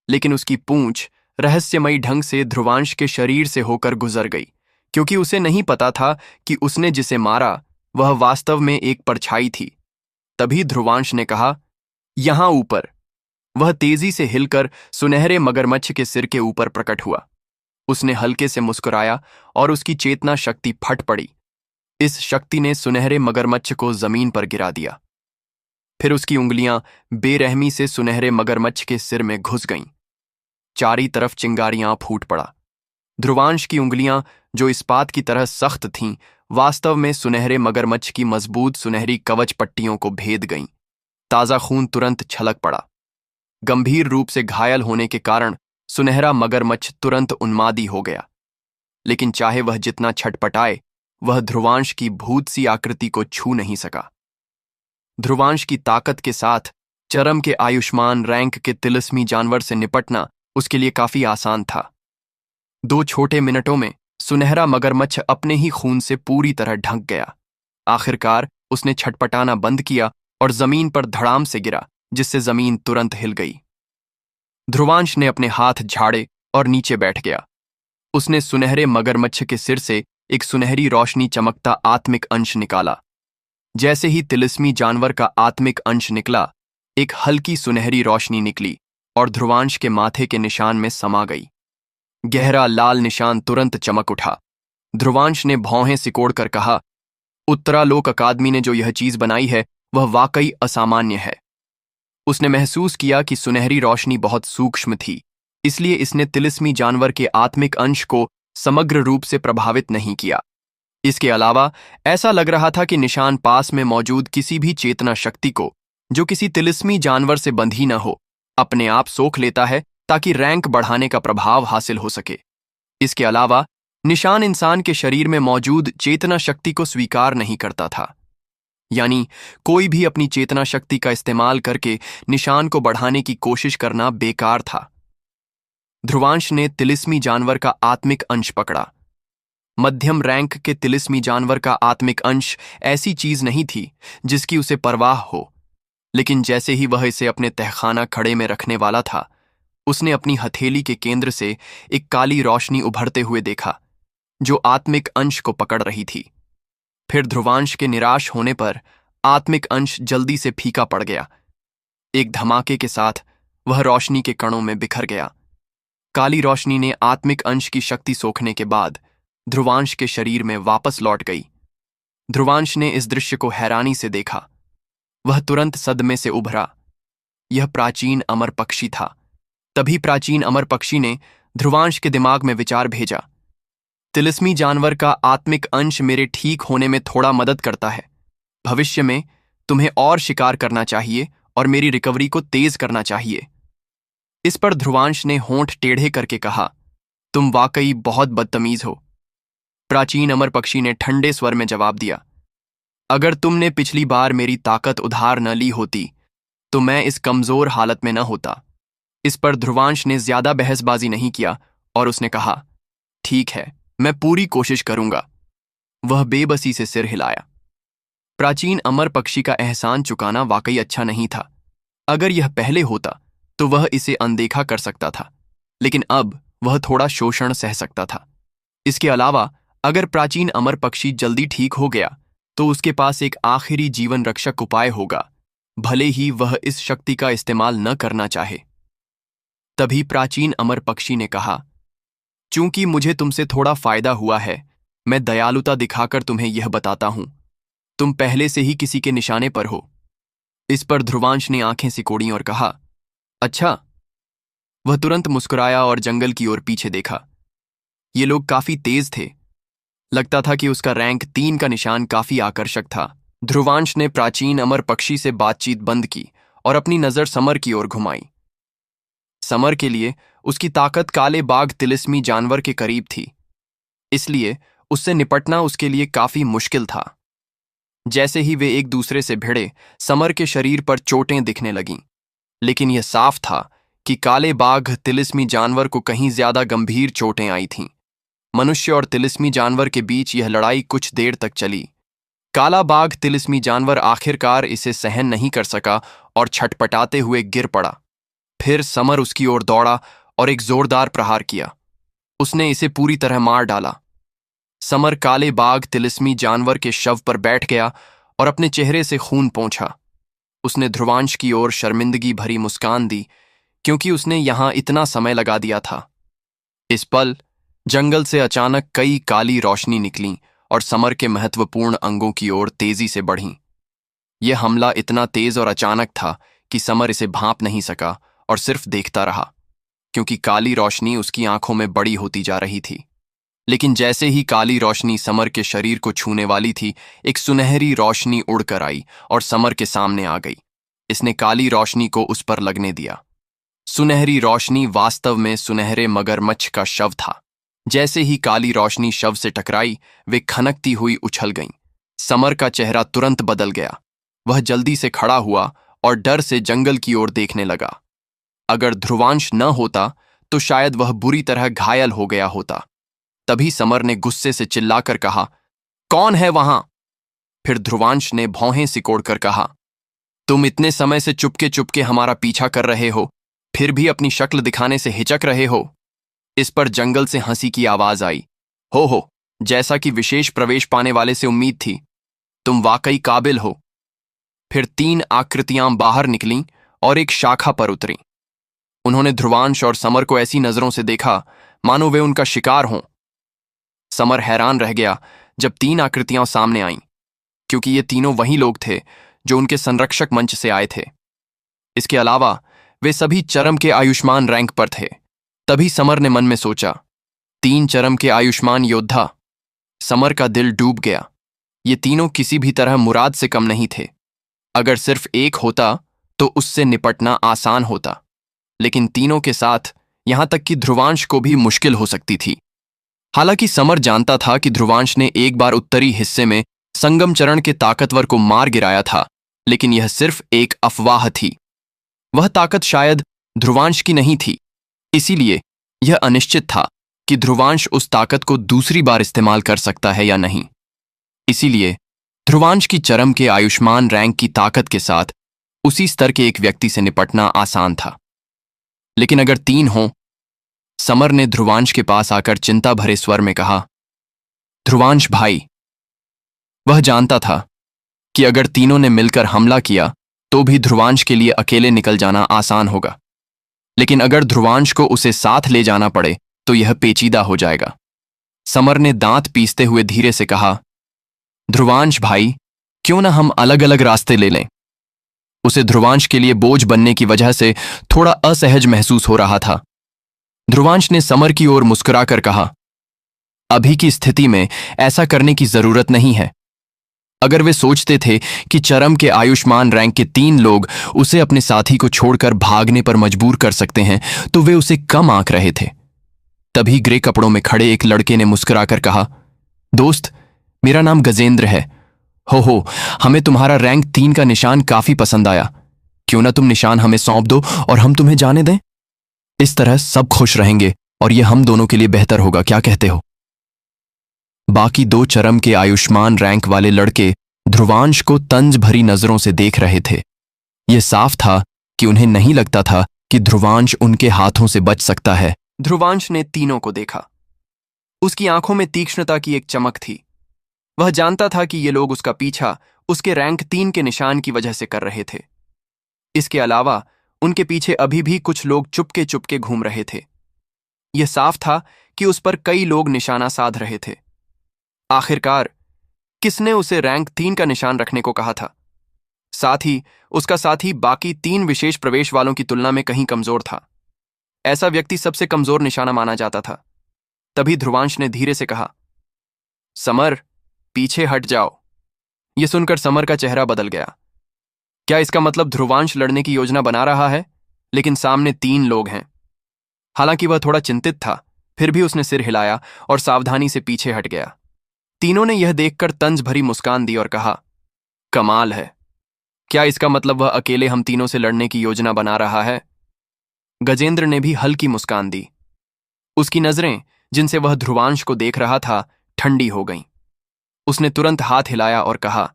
लेकिन उसकी पूंछ रहस्यमयी ढंग से ध्रुवांश के शरीर से होकर गुजर गई, क्योंकि उसे नहीं पता था कि उसने जिसे मारा वह वास्तव में एक परछाई थी। तभी ध्रुवांश ने कहा, यहां ऊपर। वह तेजी से हिलकर सुनहरे मगरमच्छ के सिर के ऊपर प्रकट हुआ। उसने हल्के से मुस्कुराया और उसकी चेतना शक्ति फट पड़ी। इस शक्ति ने सुनहरे मगरमच्छ को जमीन पर गिरा दिया। फिर उसकी उंगलियां बेरहमी से सुनहरे मगरमच्छ के सिर में घुस गईं। चारी तरफ चिंगारियां फूट पड़ा। ध्रुवांश की उंगलियां, जो इस्पात की तरह सख्त थीं, वास्तव में सुनहरे मगरमच्छ की मजबूत सुनहरी कवच पट्टियों को भेद गईं। ताजा खून तुरंत छलक पड़ा। गंभीर रूप से घायल होने के कारण सुनहरा मगरमच्छ तुरंत उन्मादी हो गया। लेकिन चाहे वह जितना छटपटाए, वह ध्रुवांश की भूत सी आकृति को छू नहीं सका। ध्रुवांश की ताकत के साथ चरम के आयुष्मान रैंक के तिलिस्मी जानवर से निपटना उसके लिए काफी आसान था। 2 छोटे मिनटों में सुनहरा मगरमच्छ अपने ही खून से पूरी तरह ढंक गया। आखिरकार उसने छटपटाना बंद किया और जमीन पर धड़ाम से गिरा, जिससे जमीन तुरंत हिल गई। ध्रुवांश ने अपने हाथ झाड़े और नीचे बैठ गया। उसने सुनहरे मगरमच्छ के सिर से एक सुनहरी रोशनी चमकता आत्मिक अंश निकाला। जैसे ही तिलिस्मी जानवर का आत्मिक अंश निकला, एक हल्की सुनहरी रोशनी निकली और ध्रुवांश के माथे के निशान में समा गई। गहरा लाल निशान तुरंत चमक उठा। ध्रुवांश ने भौहें सिकोड़कर कहा, उत्तरालोक अकादमी ने जो यह चीज बनाई है वह वाकई असामान्य है। उसने महसूस किया कि सुनहरी रोशनी बहुत सूक्ष्म थी, इसलिए इसने तिलिस्मी जानवर के आत्मिक अंश को समग्र रूप से प्रभावित नहीं किया। इसके अलावा ऐसा लग रहा था कि निशान पास में मौजूद किसी भी चेतना शक्ति को, जो किसी तिलिस्मी जानवर से बंधी न हो, अपने आप सोख लेता है ताकि रैंक बढ़ाने का प्रभाव हासिल हो सके। इसके अलावा निशान इंसान के शरीर में मौजूद चेतना शक्ति को स्वीकार नहीं करता था। यानी कोई भी अपनी चेतना शक्ति का इस्तेमाल करके निशान को बढ़ाने की कोशिश करना बेकार था। ध्रुवांश ने तिलिस्मी जानवर का आत्मिक अंश पकड़ा। मध्यम रैंक के तिलिस्मी जानवर का आत्मिक अंश ऐसी चीज नहीं थी जिसकी उसे परवाह हो, लेकिन जैसे ही वह इसे अपने तहखाना खड़े में रखने वाला था, उसने अपनी हथेली के केंद्र से एक काली रोशनी उभरते हुए देखा, जो आत्मिक अंश को पकड़ रही थी। फिर ध्रुवांश के निराश होने पर आत्मिक अंश जल्दी से फीका पड़ गया। एक धमाके के साथ वह रोशनी के कणों में बिखर गया। काली रोशनी ने आत्मिक अंश की शक्ति सोखने के बाद ध्रुवांश के शरीर में वापस लौट गई। ध्रुवांश ने इस दृश्य को हैरानी से देखा। वह तुरंत सदमे से उभरा। यह प्राचीन अमर पक्षी था। तभी प्राचीन अमर पक्षी ने ध्रुवांश के दिमाग में विचार भेजा, तिलिस्मी जानवर का आत्मिक अंश मेरे ठीक होने में थोड़ा मदद करता है। भविष्य में तुम्हें और शिकार करना चाहिए और मेरी रिकवरी को तेज करना चाहिए। इस पर ध्रुवांश ने होंठ टेढ़े करके कहा, तुम वाकई बहुत बदतमीज हो। प्राचीन अमर पक्षी ने ठंडे स्वर में जवाब दिया, अगर तुमने पिछली बार मेरी ताकत उधार न ली होती तो मैं इस कमजोर हालत में न होता। इस पर ध्रुवांश ने ज्यादा बहसबाजी नहीं किया और उसने कहा, ठीक है, मैं पूरी कोशिश करूंगा। वह बेबसी से सिर हिलाया। प्राचीन अमर पक्षी का एहसान चुकाना वाकई अच्छा नहीं था। अगर यह पहले होता तो वह इसे अनदेखा कर सकता था, लेकिन अब वह थोड़ा शोषण सह सकता था। इसके अलावा अगर प्राचीन अमर पक्षी जल्दी ठीक हो गया तो उसके पास एक आखिरी जीवन रक्षक उपाय होगा, भले ही वह इस शक्ति का इस्तेमाल न करना चाहे। तभी प्राचीन अमर पक्षी ने कहा, चूंकि मुझे तुमसे थोड़ा फायदा हुआ है, मैं दयालुता दिखाकर तुम्हें यह बताता हूं, तुम पहले से ही किसी के निशाने पर हो। इस पर ध्रुवांश ने आंखें सिकोड़ी और कहा, अच्छा। वह तुरंत मुस्कुराया और जंगल की ओर पीछे देखा। ये लोग काफी तेज थे। लगता था कि उसका रैंक 3 का निशान काफी आकर्षक था। ध्रुवांश ने प्राचीन अमर पक्षी से बातचीत बंद की और अपनी नजर समर की ओर घुमाई। समर के लिए उसकी ताकत काले बाघ तिलिस्मी जानवर के करीब थी, इसलिए उससे निपटना उसके लिए काफी मुश्किल था। जैसे ही वे एक दूसरे से भिड़े, समर के शरीर पर चोटें दिखने लगीं, लेकिन यह साफ था कि काले बाघ तिलिस्मी जानवर को कहीं ज्यादा गंभीर चोटें आई थीं। मनुष्य और तिलिस्मी जानवर के बीच यह लड़ाई कुछ देर तक चली, काला बाघ तिलिस्मी जानवर आखिरकार इसे सहन नहीं कर सका और छटपटाते हुए गिर पड़ा। फिर समर उसकी ओर दौड़ा और एक जोरदार प्रहार किया। उसने इसे पूरी तरह मार डाला। समर काले बाघ तिलिस्मी जानवर के शव पर बैठ गया और अपने चेहरे से खून पोंछा। उसने ध्रुवांश की ओर शर्मिंदगी भरी मुस्कान दी, क्योंकि उसने यहां इतना समय लगा दिया था। इस पल जंगल से अचानक कई काली रोशनी निकली और समर के महत्वपूर्ण अंगों की ओर तेजी से बढ़ीं। यह हमला इतना तेज और अचानक था कि समर इसे भांप नहीं सका और सिर्फ देखता रहा, क्योंकि काली रोशनी उसकी आंखों में बड़ी होती जा रही थी। लेकिन जैसे ही काली रोशनी समर के शरीर को छूने वाली थी, एक सुनहरी रोशनी उड़कर आई और समर के सामने आ गई। इसने काली रोशनी को उस पर लगने दिया। सुनहरी रोशनी वास्तव में सुनहरे मगरमच्छ का शव था। जैसे ही काली रोशनी शव से टकराई, वे खनकती हुई उछल गईं। समर का चेहरा तुरंत बदल गया। वह जल्दी से खड़ा हुआ और डर से जंगल की ओर देखने लगा। अगर ध्रुवांश न होता तो शायद वह बुरी तरह घायल हो गया होता। तभी समर ने गुस्से से चिल्लाकर कहा, कौन है वहां? फिर ध्रुवांश ने भौहें सिकोड़कर कहा, तुम इतने समय से चुपके चुपके हमारा पीछा कर रहे हो, फिर भी अपनी शक्ल दिखाने से हिचक रहे हो। इस पर जंगल से हंसी की आवाज आई। हो, जैसा कि विशेष प्रवेश पाने वाले से उम्मीद थी, तुम वाकई काबिल हो। फिर 3 आकृतियां बाहर निकलीं और एक शाखा पर उतरीं। उन्होंने ध्रुवांश और समर को ऐसी नजरों से देखा मानो वे उनका शिकार हों। समर हैरान रह गया जब 3 आकृतियां सामने आईं, क्योंकि ये तीनों वही लोग थे जो उनके संरक्षक मंच से आए थे। इसके अलावा वे सभी चरम के आयुष्मान रैंक पर थे। तभी समर ने मन में सोचा, 3 चरम के आयुष्मान योद्धा। समर का दिल डूब गया। ये तीनों किसी भी तरह मुराद से कम नहीं थे। अगर सिर्फ एक होता तो उससे निपटना आसान होता, लेकिन तीनों के साथ यहां तक कि ध्रुवांश को भी मुश्किल हो सकती थी। हालांकि समर जानता था कि ध्रुवांश ने एक बार उत्तरी हिस्से में संगम चरण के ताकतवर को मार गिराया था, लेकिन यह सिर्फ एक अफवाह थी। वह ताकत शायद ध्रुवांश की नहीं थी। इसीलिए यह अनिश्चित था कि ध्रुवांश उस ताकत को दूसरी बार इस्तेमाल कर सकता है या नहीं। इसीलिए ध्रुवांश की चरम के आयुष्मान रैंक की ताकत के साथ उसी स्तर के एक व्यक्ति से निपटना आसान था। लेकिन अगर 3 हों, समर ने ध्रुवांश के पास आकर चिंता भरे स्वर में कहा, ध्रुवांश भाई। वह जानता था कि अगर तीनों ने मिलकर हमला किया तो भी ध्रुवांश के लिए अकेले निकल जाना आसान होगा, लेकिन अगर ध्रुवांश को उसे साथ ले जाना पड़े तो यह पेचीदा हो जाएगा। समर ने दांत पीसते हुए धीरे से कहा, ध्रुवांश भाई, क्यों ना हम अलग अलग रास्ते ले लें। उसे ध्रुवांश के लिए बोझ बनने की वजह से थोड़ा असहज महसूस हो रहा था। ध्रुवांश ने समर की ओर मुस्कुराकर कहा, अभी की स्थिति में ऐसा करने की जरूरत नहीं है। अगर वे सोचते थे कि चरम के आयुष्मान रैंक के 3 लोग उसे अपने साथी को छोड़कर भागने पर मजबूर कर सकते हैं, तो वे उसे कम आंक रहे थे। तभी ग्रे कपड़ों में खड़े एक लड़के ने मुस्कुराकर कहा, दोस्त, मेरा नाम गजेंद्र है। हो, हमें तुम्हारा रैंक 3 का निशान काफी पसंद आया। क्यों ना तुम निशान हमें सौंप दो और हम तुम्हें जाने दें। इस तरह सब खुश रहेंगे और यह हम दोनों के लिए बेहतर होगा, क्या कहते हो? बाकी 2 चरम के आयुष्मान रैंक वाले लड़के ध्रुवांश को तंज भरी नजरों से देख रहे थे। यह साफ था कि उन्हें नहीं लगता था कि ध्रुवांश उनके हाथों से बच सकता है। ध्रुवांश ने तीनों को देखा। उसकी आंखों में तीक्ष्णता की एक चमक थी। वह जानता था कि ये लोग उसका पीछा उसके रैंक 3 के निशान की वजह से कर रहे थे। इसके अलावा उनके पीछे अभी भी कुछ लोग चुपके चुपके घूम रहे थे। यह साफ था कि उस पर कई लोग निशाना साध रहे थे। आखिरकार किसने उसे रैंक 3 का निशान रखने को कहा था? साथ ही उसका साथी बाकी 3 विशेष प्रवेश वालों की तुलना में कहीं कमजोर था। ऐसा व्यक्ति सबसे कमजोर निशाना माना जाता था। तभी ध्रुवांश ने धीरे से कहा, समर, पीछे हट जाओ। यह सुनकर समर का चेहरा बदल गया। क्या इसका मतलब ध्रुवांश लड़ने की योजना बना रहा है? लेकिन सामने 3 लोग हैं। हालांकि वह थोड़ा चिंतित था, फिर भी उसने सिर हिलाया और सावधानी से पीछे हट गया। तीनों ने यह देखकर तंज भरी मुस्कान दी और कहा, कमाल है। क्या इसका मतलब वह अकेले हम तीनों से लड़ने की योजना बना रहा है? गजेंद्र ने भी हल्की मुस्कान दी। उसकी नजरें, जिनसे वह ध्रुवांश को देख रहा था, ठंडी हो गईं। उसने तुरंत हाथ हिलाया और कहा,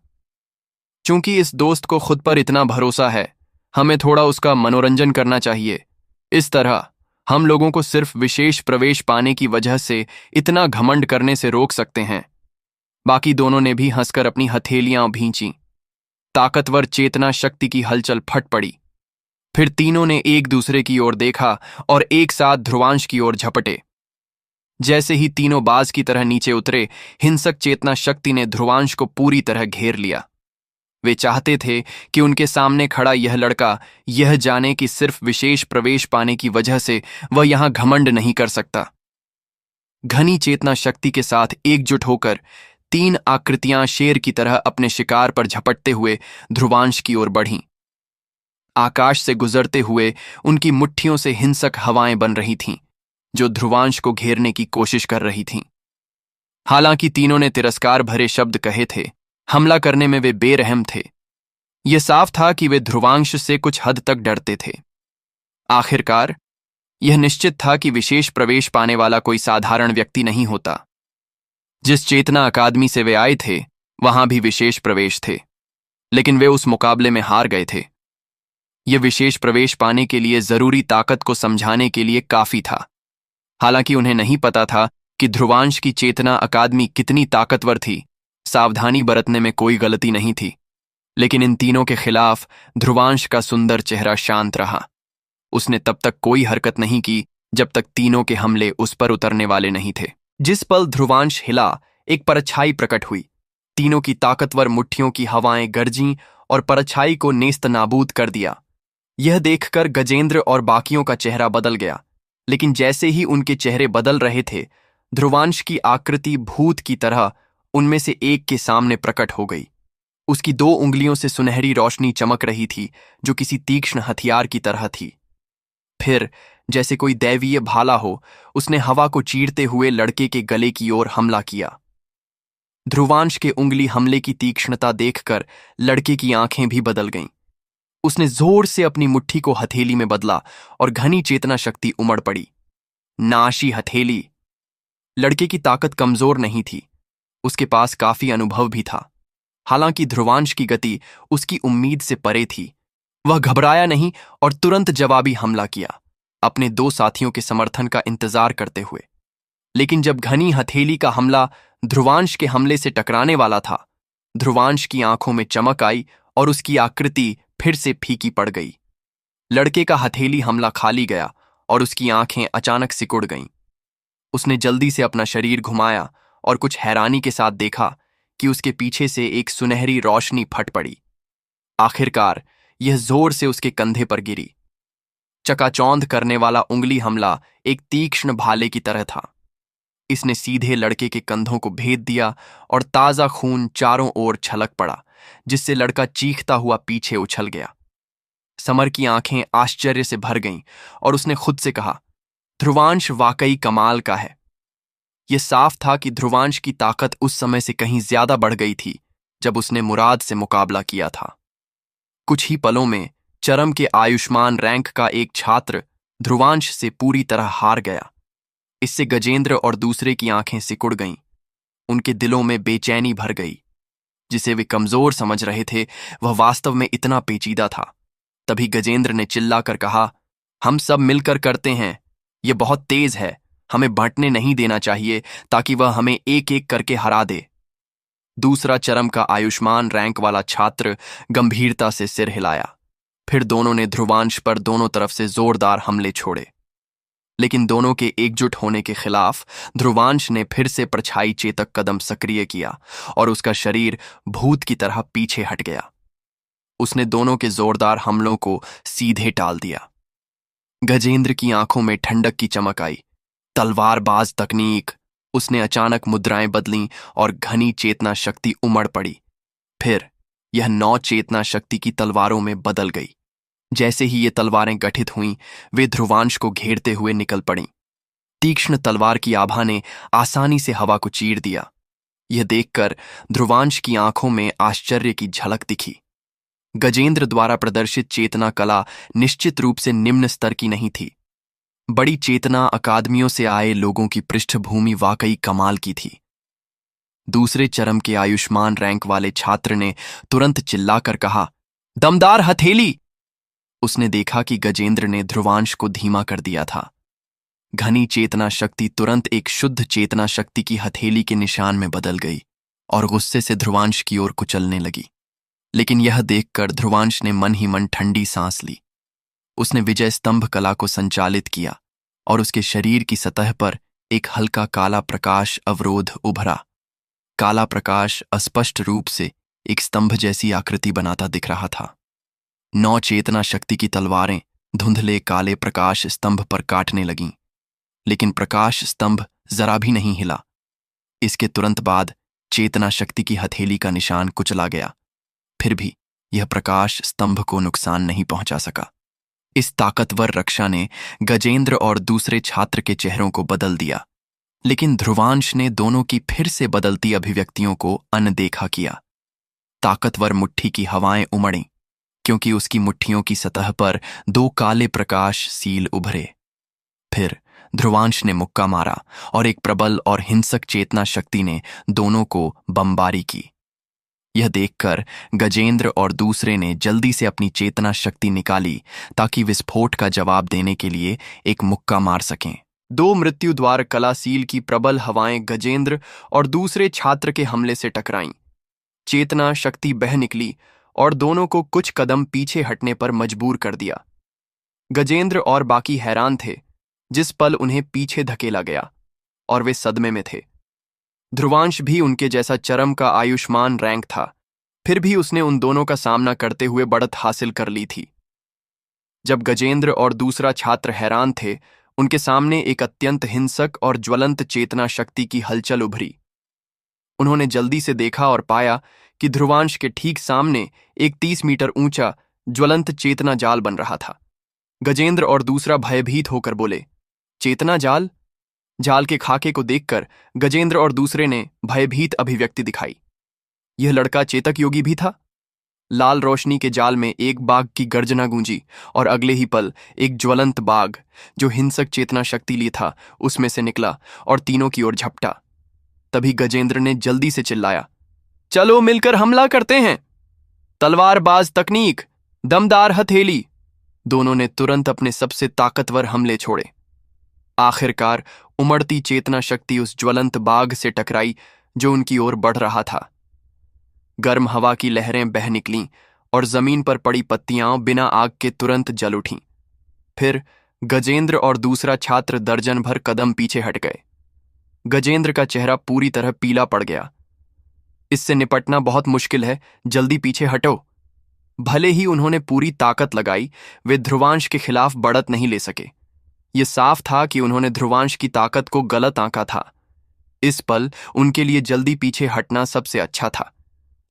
चूंकि इस दोस्त को खुद पर इतना भरोसा है, हमें थोड़ा उसका मनोरंजन करना चाहिए। इस तरह हम लोगों को सिर्फ विशेष प्रवेश पाने की वजह से इतना घमंड करने से रोक सकते हैं। बाकी दोनों ने भी हंसकर अपनी हथेलियां भींची। ताकतवर चेतना शक्ति की हलचल फट पड़ी। फिर तीनों ने एक दूसरे की ओर देखा और एक साथ ध्रुवांश की ओर झपटे। जैसे ही तीनों बाज की तरह नीचे उतरे, हिंसक चेतना शक्ति ने ध्रुवांश को पूरी तरह घेर लिया। वे चाहते थे कि उनके सामने खड़ा यह लड़का यह जाने कि सिर्फ विशेष प्रवेश पाने की वजह से वह यहां घमंड नहीं कर सकता। घनी चेतना शक्ति के साथ एकजुट होकर तीन आकृतियां शेर की तरह अपने शिकार पर झपटते हुए ध्रुवांश की ओर बढ़ीं। आकाश से गुजरते हुए उनकी मुट्ठियों से हिंसक हवाएं बन रही थीं, जो ध्रुवांश को घेरने की कोशिश कर रही थीं। हालांकि तीनों ने तिरस्कार भरे शब्द कहे थे, हमला करने में वे बेरहम थे। यह साफ था कि वे ध्रुवांश से कुछ हद तक डरते थे। आखिरकार यह निश्चित था कि विशेष प्रवेश पाने वाला कोई साधारण व्यक्ति नहीं होता। जिस चेतना अकादमी से वे आए थे, वहां भी विशेष प्रवेश थे, लेकिन वे उस मुकाबले में हार गए थे। यह विशेष प्रवेश पाने के लिए जरूरी ताकत को समझाने के लिए काफी था। हालांकि उन्हें नहीं पता था कि ध्रुवांश की चेतना अकादमी कितनी ताकतवर थी। सावधानी बरतने में कोई गलती नहीं थी, लेकिन इन तीनों के खिलाफ ध्रुवांश का सुंदर चेहरा शांत रहा। उसने तब तक कोई हरकत नहीं की जब तक तीनों के हमले उस पर उतरने वाले नहीं थे। जिस पल ध्रुवांश हिला, एक परछाई प्रकट हुई। तीनों की ताकतवर मुट्ठियों की हवाएं गरजीं और परछाई को नेस्त नाबूद कर दिया। यह देखकर गजेंद्र और बाकियों का चेहरा बदल गया, लेकिन जैसे ही उनके चेहरे बदल रहे थे, ध्रुवांश की आकृति भूत की तरह उनमें से एक के सामने प्रकट हो गई। उसकी 2 उंगलियों से सुनहरी रोशनी चमक रही थी, जो किसी तीक्ष्ण हथियार की तरह थी। फिर जैसे कोई दैवीय भाला हो, उसने हवा को चीरते हुए लड़के के गले की ओर हमला किया। ध्रुवांश के उंगली हमले की तीक्ष्णता देखकर लड़के की आंखें भी बदल गईं। उसने जोर से अपनी मुट्ठी को हथेली में बदला और घनी चेतना शक्ति उमड़ पड़ी। नाशी हथेली। लड़के की ताकत कमजोर नहीं थी, उसके पास काफी अनुभव भी था। हालांकि ध्रुवांश की गति उसकी उम्मीद से परे थी। वह घबराया नहीं और तुरंत जवाबी हमला किया, अपने 2 साथियों के समर्थन का इंतजार करते हुए। लेकिन जब घनी हथेली का हमला ध्रुवांश के हमले से टकराने वाला था, ध्रुवांश की आंखों में चमक आई और उसकी आकृति फिर से फीकी पड़ गई। लड़के का हथेली हमला खाली गया और उसकी आंखें अचानक सिकुड़ गईं। उसने जल्दी से अपना शरीर घुमाया और कुछ हैरानी के साथ देखा कि उसके पीछे से एक सुनहरी रोशनी फट पड़ी। आखिरकार यह जोर से उसके कंधे पर गिरी। चकाचौंध करने वाला उंगली हमला एक तीक्ष्ण भाले की तरह था। इसने सीधे लड़के के कंधों को भेद दिया और ताजा खून चारों ओर छलक पड़ा, जिससे लड़का चीखता हुआ पीछे उछल गया। समर की आंखें आश्चर्य से भर गईं और उसने खुद से कहा, ध्रुवांश वाकई कमाल का है। यह साफ था कि ध्रुवांश की ताकत उस समय से कहीं ज्यादा बढ़ गई थी जब उसने मुराद से मुकाबला किया था। कुछ ही पलों में चरम के आयुष्मान रैंक का एक छात्र ध्रुवांश से पूरी तरह हार गया। इससे गजेंद्र और दूसरे की आंखें सिकुड़ गईं। उनके दिलों में बेचैनी भर गई। जिसे वे कमजोर समझ रहे थे, वह वास्तव में इतना पेचीदा था। तभी गजेंद्र ने चिल्लाकर कहा, हम सब मिलकर करते हैं। यह बहुत तेज है, हमें बांटने नहीं देना चाहिए ताकि वह हमें एक एक करके हरा दे। दूसरा चरम का आयुष्मान रैंक वाला छात्र गंभीरता से सिर हिलाया। फिर दोनों ने ध्रुवांश पर दोनों तरफ से जोरदार हमले छोड़े, लेकिन दोनों के एकजुट होने के खिलाफ ध्रुवांश ने फिर से परछाई चेतक कदम सक्रिय किया और उसका शरीर भूत की तरह पीछे हट गया। उसने दोनों के जोरदार हमलों को सीधे टाल दिया। गजेंद्र की आंखों में ठंडक की चमक आई। तलवारबाज तकनीक। उसने अचानक मुद्राएं बदलीं और घनी चेतना शक्ति उमड़ पड़ी। फिर यह 9 चेतना शक्ति की तलवारों में बदल गई। जैसे ही ये तलवारें गठित हुईं, वे ध्रुवांश को घेरते हुए निकल पड़ीं। तीक्ष्ण तलवार की आभा ने आसानी से हवा को चीर दिया। यह देखकर ध्रुवांश की आंखों में आश्चर्य की झलक दिखी। गजेंद्र द्वारा प्रदर्शित चेतना कला निश्चित रूप से निम्न स्तर की नहीं थी। बड़ी चेतना अकादमियों से आए लोगों की पृष्ठभूमि वाकई कमाल की थी। दूसरे चरम के आयुष्मान रैंक वाले छात्र ने तुरंत चिल्लाकर कहा, दमदार हथेली। उसने देखा कि गजेंद्र ने ध्रुवांश को धीमा कर दिया था। घनी चेतना शक्ति तुरंत एक शुद्ध चेतना शक्ति की हथेली के निशान में बदल गई और गुस्से से ध्रुवांश की ओर कुचलने लगी। लेकिन यह देखकर ध्रुवांश ने मन ही मन ठंडी सांस ली। उसने विजय स्तंभ कला को संचालित किया और उसके शरीर की सतह पर एक हल्का काला प्रकाश अवरोध उभरा। काला प्रकाश अस्पष्ट रूप से एक स्तंभ जैसी आकृति बनाता दिख रहा था। 9 चेतना शक्ति की तलवारें धुंधले काले प्रकाश स्तंभ पर काटने लगीं, लेकिन प्रकाश स्तंभ जरा भी नहीं हिला। इसके तुरंत बाद चेतना शक्ति की हथेली का निशान कुचला गया। फिर भी यह प्रकाश स्तंभ को नुकसान नहीं पहुंचा सका। इस ताकतवर रक्षा ने गजेंद्र और दूसरे छात्र के चेहरों को बदल दिया, लेकिन ध्रुवांश ने दोनों की फिर से बदलती अभिव्यक्तियों को अनदेखा किया। ताकतवर मुट्ठी की हवाएं उमड़ी, क्योंकि उसकी मुट्ठियों की सतह पर 2 काले प्रकाश सील उभरे। फिर ध्रुवांश ने मुक्का मारा और एक प्रबल और हिंसक चेतना शक्ति ने दोनों को बमबारी की। यह देखकर गजेंद्र और दूसरे ने जल्दी से अपनी चेतना शक्ति निकाली ताकि विस्फोट का जवाब देने के लिए एक मुक्का मार सकें। 2 मृत्यु द्वार कला सील की प्रबल हवाएं गजेंद्र और दूसरे छात्र के हमले से टकराईं। चेतना शक्ति बह निकली और दोनों को कुछ कदम पीछे हटने पर मजबूर कर दिया। गजेंद्र और बाकी हैरान थे जिस पल उन्हें पीछे धकेला गया, और वे सदमे में थे। ध्रुवांश भी उनके जैसा चरम का आयुष्मान रैंक था, फिर भी उसने उन दोनों का सामना करते हुए बढ़त हासिल कर ली थी। जब गजेंद्र और दूसरा छात्र हैरान थे, उनके सामने एक अत्यंत हिंसक और ज्वलंत चेतना शक्ति की हलचल उभरी। उन्होंने जल्दी से देखा और पाया कि ध्रुवांश के ठीक सामने एक 30 मीटर ऊंचा ज्वलंत चेतना जाल बन रहा था। गजेंद्र और दूसरा भयभीत होकर बोले, चेतना जाल? जाल के खाके को देखकर गजेंद्र और दूसरे ने भयभीत अभिव्यक्ति दिखाई। यह लड़का चेतक योगी भी था। लाल रोशनी के जाल में एक बाघ की गर्जना गूंजी और अगले ही पल एक ज्वलंत बाघ, जो हिंसक चेतना शक्ति लिए था, उसमें से निकला और तीनों की ओर झपटा। तभी गजेंद्र ने जल्दी से चिल्लाया, चलो मिलकर हमला करते हैं। तलवारबाज तकनीक, दमदार हथेली। दोनों ने तुरंत अपने सबसे ताकतवर हमले छोड़े। आखिरकार उमड़ती चेतना शक्ति उस ज्वलंत बाघ से टकराई जो उनकी ओर बढ़ रहा था। गर्म हवा की लहरें बह निकलीं और जमीन पर पड़ी पत्तियां बिना आग के तुरंत जल उठीं। फिर गजेंद्र और दूसरा छात्र दर्जन भर कदम पीछे हट गए। गजेंद्र का चेहरा पूरी तरह पीला पड़ गया। इससे निपटना बहुत मुश्किल है, जल्दी पीछे हटो। भले ही उन्होंने पूरी ताकत लगाई, वे ध्रुवांश के खिलाफ बढ़त नहीं ले सके। ये साफ था कि उन्होंने ध्रुवांश की ताकत को गलत आंका था। इस पल उनके लिए जल्दी पीछे हटना सबसे अच्छा था।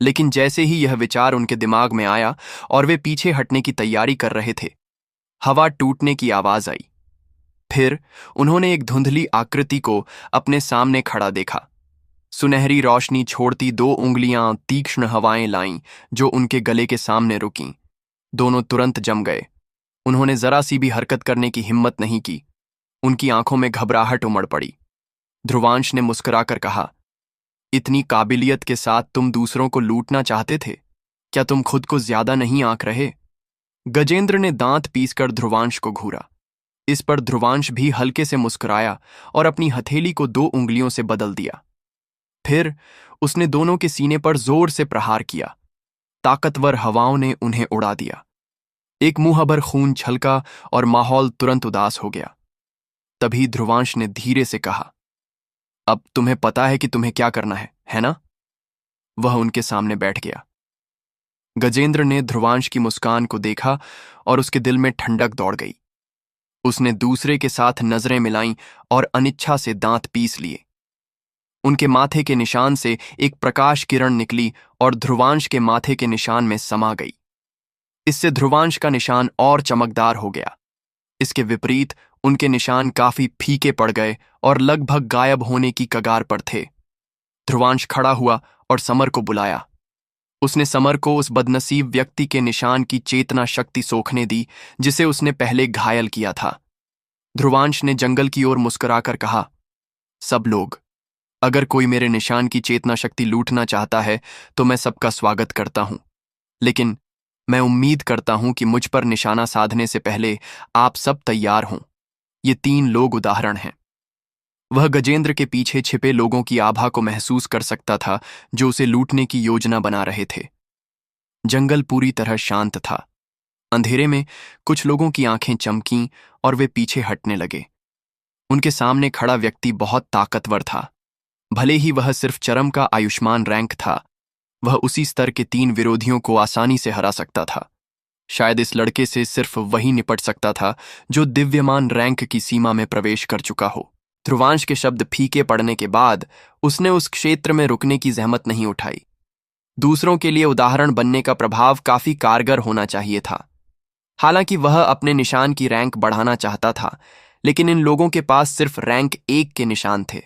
लेकिन जैसे ही यह विचार उनके दिमाग में आया और वे पीछे हटने की तैयारी कर रहे थे, हवा टूटने की आवाज आई। फिर उन्होंने एक धुंधली आकृति को अपने सामने खड़ा देखा। सुनहरी रोशनी छोड़ती 2 उंगलियां तीक्ष्ण हवाएं लाईं जो उनके गले के सामने रुकीं। दोनों तुरंत जम गए। उन्होंने जरा सी भी हरकत करने की हिम्मत नहीं की। उनकी आंखों में घबराहट उमड़ पड़ी। ध्रुवांश ने मुस्कुराकर कहा, इतनी काबिलियत के साथ तुम दूसरों को लूटना चाहते थे? क्या तुम खुद को ज्यादा नहीं आंक रहे? गजेंद्र ने दांत पीसकर ध्रुवांश को घूरा। इस पर ध्रुवांश भी हल्के से मुस्कुराया और अपनी हथेली को 2 उंगलियों से बदल दिया। फिर उसने दोनों के सीने पर जोर से प्रहार किया। ताकतवर हवाओं ने उन्हें उड़ा दिया। एक मुंह भर खून छलका और माहौल तुरंत उदास हो गया। तभी ध्रुवांश ने धीरे से कहा, अब तुम्हें पता है कि तुम्हें क्या करना है ना? वह उनके सामने बैठ गया। गजेंद्र ने ध्रुवांश की मुस्कान को देखा और उसके दिल में ठंडक दौड़ गई। उसने दूसरे के साथ नजरें मिलाईं और अनिच्छा से दांत पीस लिए। उनके माथे के निशान से एक प्रकाश किरण निकली और ध्रुवांश के माथे के निशान में समा गई। इससे ध्रुवांश का निशान और चमकदार हो गया। इसके विपरीत उनके निशान काफी फीके पड़ गए और लगभग गायब होने की कगार पर थे। ध्रुवांश खड़ा हुआ और समर को बुलाया। उसने समर को उस बदनसीब व्यक्ति के निशान की चेतना शक्ति सोखने दी जिसे उसने पहले घायल किया था। ध्रुवांश ने जंगल की ओर मुस्कुराकर कहा, सब लोग, अगर कोई मेरे निशान की चेतना शक्ति लूटना चाहता है तो मैं सबका स्वागत करता हूं, लेकिन मैं उम्मीद करता हूं कि मुझ पर निशाना साधने से पहले आप सब तैयार हों। ये 3 लोग उदाहरण हैं। वह गजेंद्र के पीछे छिपे लोगों की आभा को महसूस कर सकता था जो उसे लूटने की योजना बना रहे थे। जंगल पूरी तरह शांत था। अंधेरे में कुछ लोगों की आंखें चमकीं और वे पीछे हटने लगे। उनके सामने खड़ा व्यक्ति बहुत ताकतवर था। भले ही वह सिर्फ चरम का आयुष्मान रैंक था, वह उसी स्तर के 3 विरोधियों को आसानी से हरा सकता था। शायद इस लड़के से सिर्फ वही निपट सकता था जो दिव्यमान रैंक की सीमा में प्रवेश कर चुका हो। ध्रुवांश के शब्द फीके पड़ने के बाद उसने उस क्षेत्र में रुकने की जहमत नहीं उठाई। दूसरों के लिए उदाहरण बनने का प्रभाव काफी कारगर होना चाहिए था। हालांकि वह अपने निशान की रैंक बढ़ाना चाहता था, लेकिन इन लोगों के पास सिर्फ रैंक 1 के निशान थे।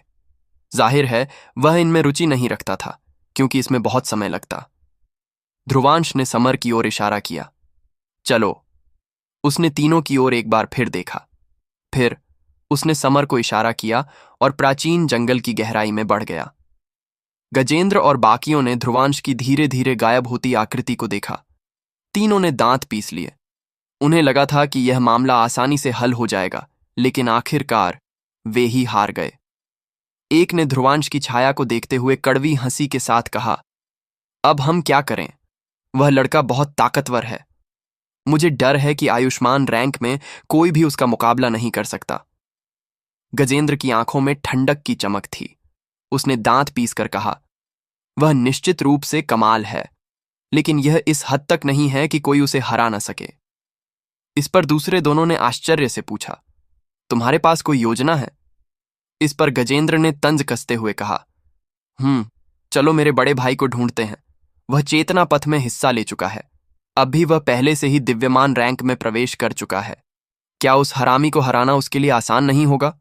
जाहिर है वह इनमें रुचि नहीं रखता था, क्योंकि इसमें बहुत समय लगता। ध्रुवांश ने समर की ओर इशारा किया। चलो। उसने तीनों की ओर एक बार फिर देखा। फिर उसने समर को इशारा किया और प्राचीन जंगल की गहराई में बढ़ गया। गजेंद्र और बाकियों ने ध्रुवांश की धीरे धीरे गायब होती आकृति को देखा। तीनों ने दांत पीस लिए। उन्हें लगा था कि यह मामला आसानी से हल हो जाएगा, लेकिन आखिरकार वे ही हार गए। एक ने ध्रुवांश की छाया को देखते हुए कड़वी हंसी के साथ कहा, अब हम क्या करें? वह लड़का बहुत ताकतवर है। मुझे डर है कि आयुष्मान रैंक में कोई भी उसका मुकाबला नहीं कर सकता। गजेंद्र की आंखों में ठंडक की चमक थी। उसने दांत पीसकर कहा, वह निश्चित रूप से कमाल है, लेकिन यह इस हद तक नहीं है कि कोई उसे हरा न सके। इस पर दूसरे दोनों ने आश्चर्य से पूछा, तुम्हारे पास कोई योजना है? इस पर गजेंद्र ने तंज कसते हुए कहा, चलो मेरे बड़े भाई को ढूंढते हैं। वह चेतना पथ में हिस्सा ले चुका है। अब भी वह पहले से ही दिव्यमान रैंक में प्रवेश कर चुका है। क्या उस हरामी को हराना उसके लिए आसान नहीं होगा?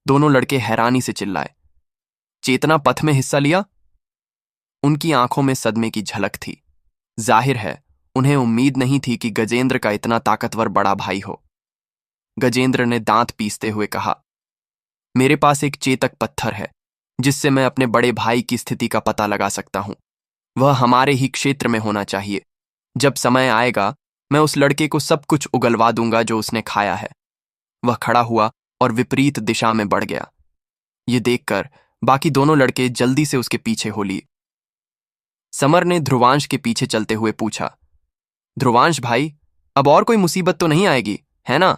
दोनों लड़के हैरानी से चिल्लाए, चेतना पथ में हिस्सा लिया? उनकी आंखों में सदमे की झलक थी। जाहिर है उन्हें उम्मीद नहीं थी कि गजेंद्र का इतना ताकतवर बड़ा भाई हो। गजेंद्र ने दांत पीसते हुए कहा, मेरे पास एक चेतक पत्थर है जिससे मैं अपने बड़े भाई की स्थिति का पता लगा सकता हूं। वह हमारे ही क्षेत्र में होना चाहिए। जब समय आएगा मैं उस लड़के को सब कुछ उगलवा दूंगा जो उसने खाया है। वह खड़ा हुआ और विपरीत दिशा में बढ़ गया। ये देखकर बाकी दोनों लड़के जल्दी से उसके पीछे हो लिए। समर ने ध्रुवांश के पीछे चलते हुए पूछा, ध्रुवांश भाई, अब और कोई मुसीबत तो नहीं आएगी, है ना?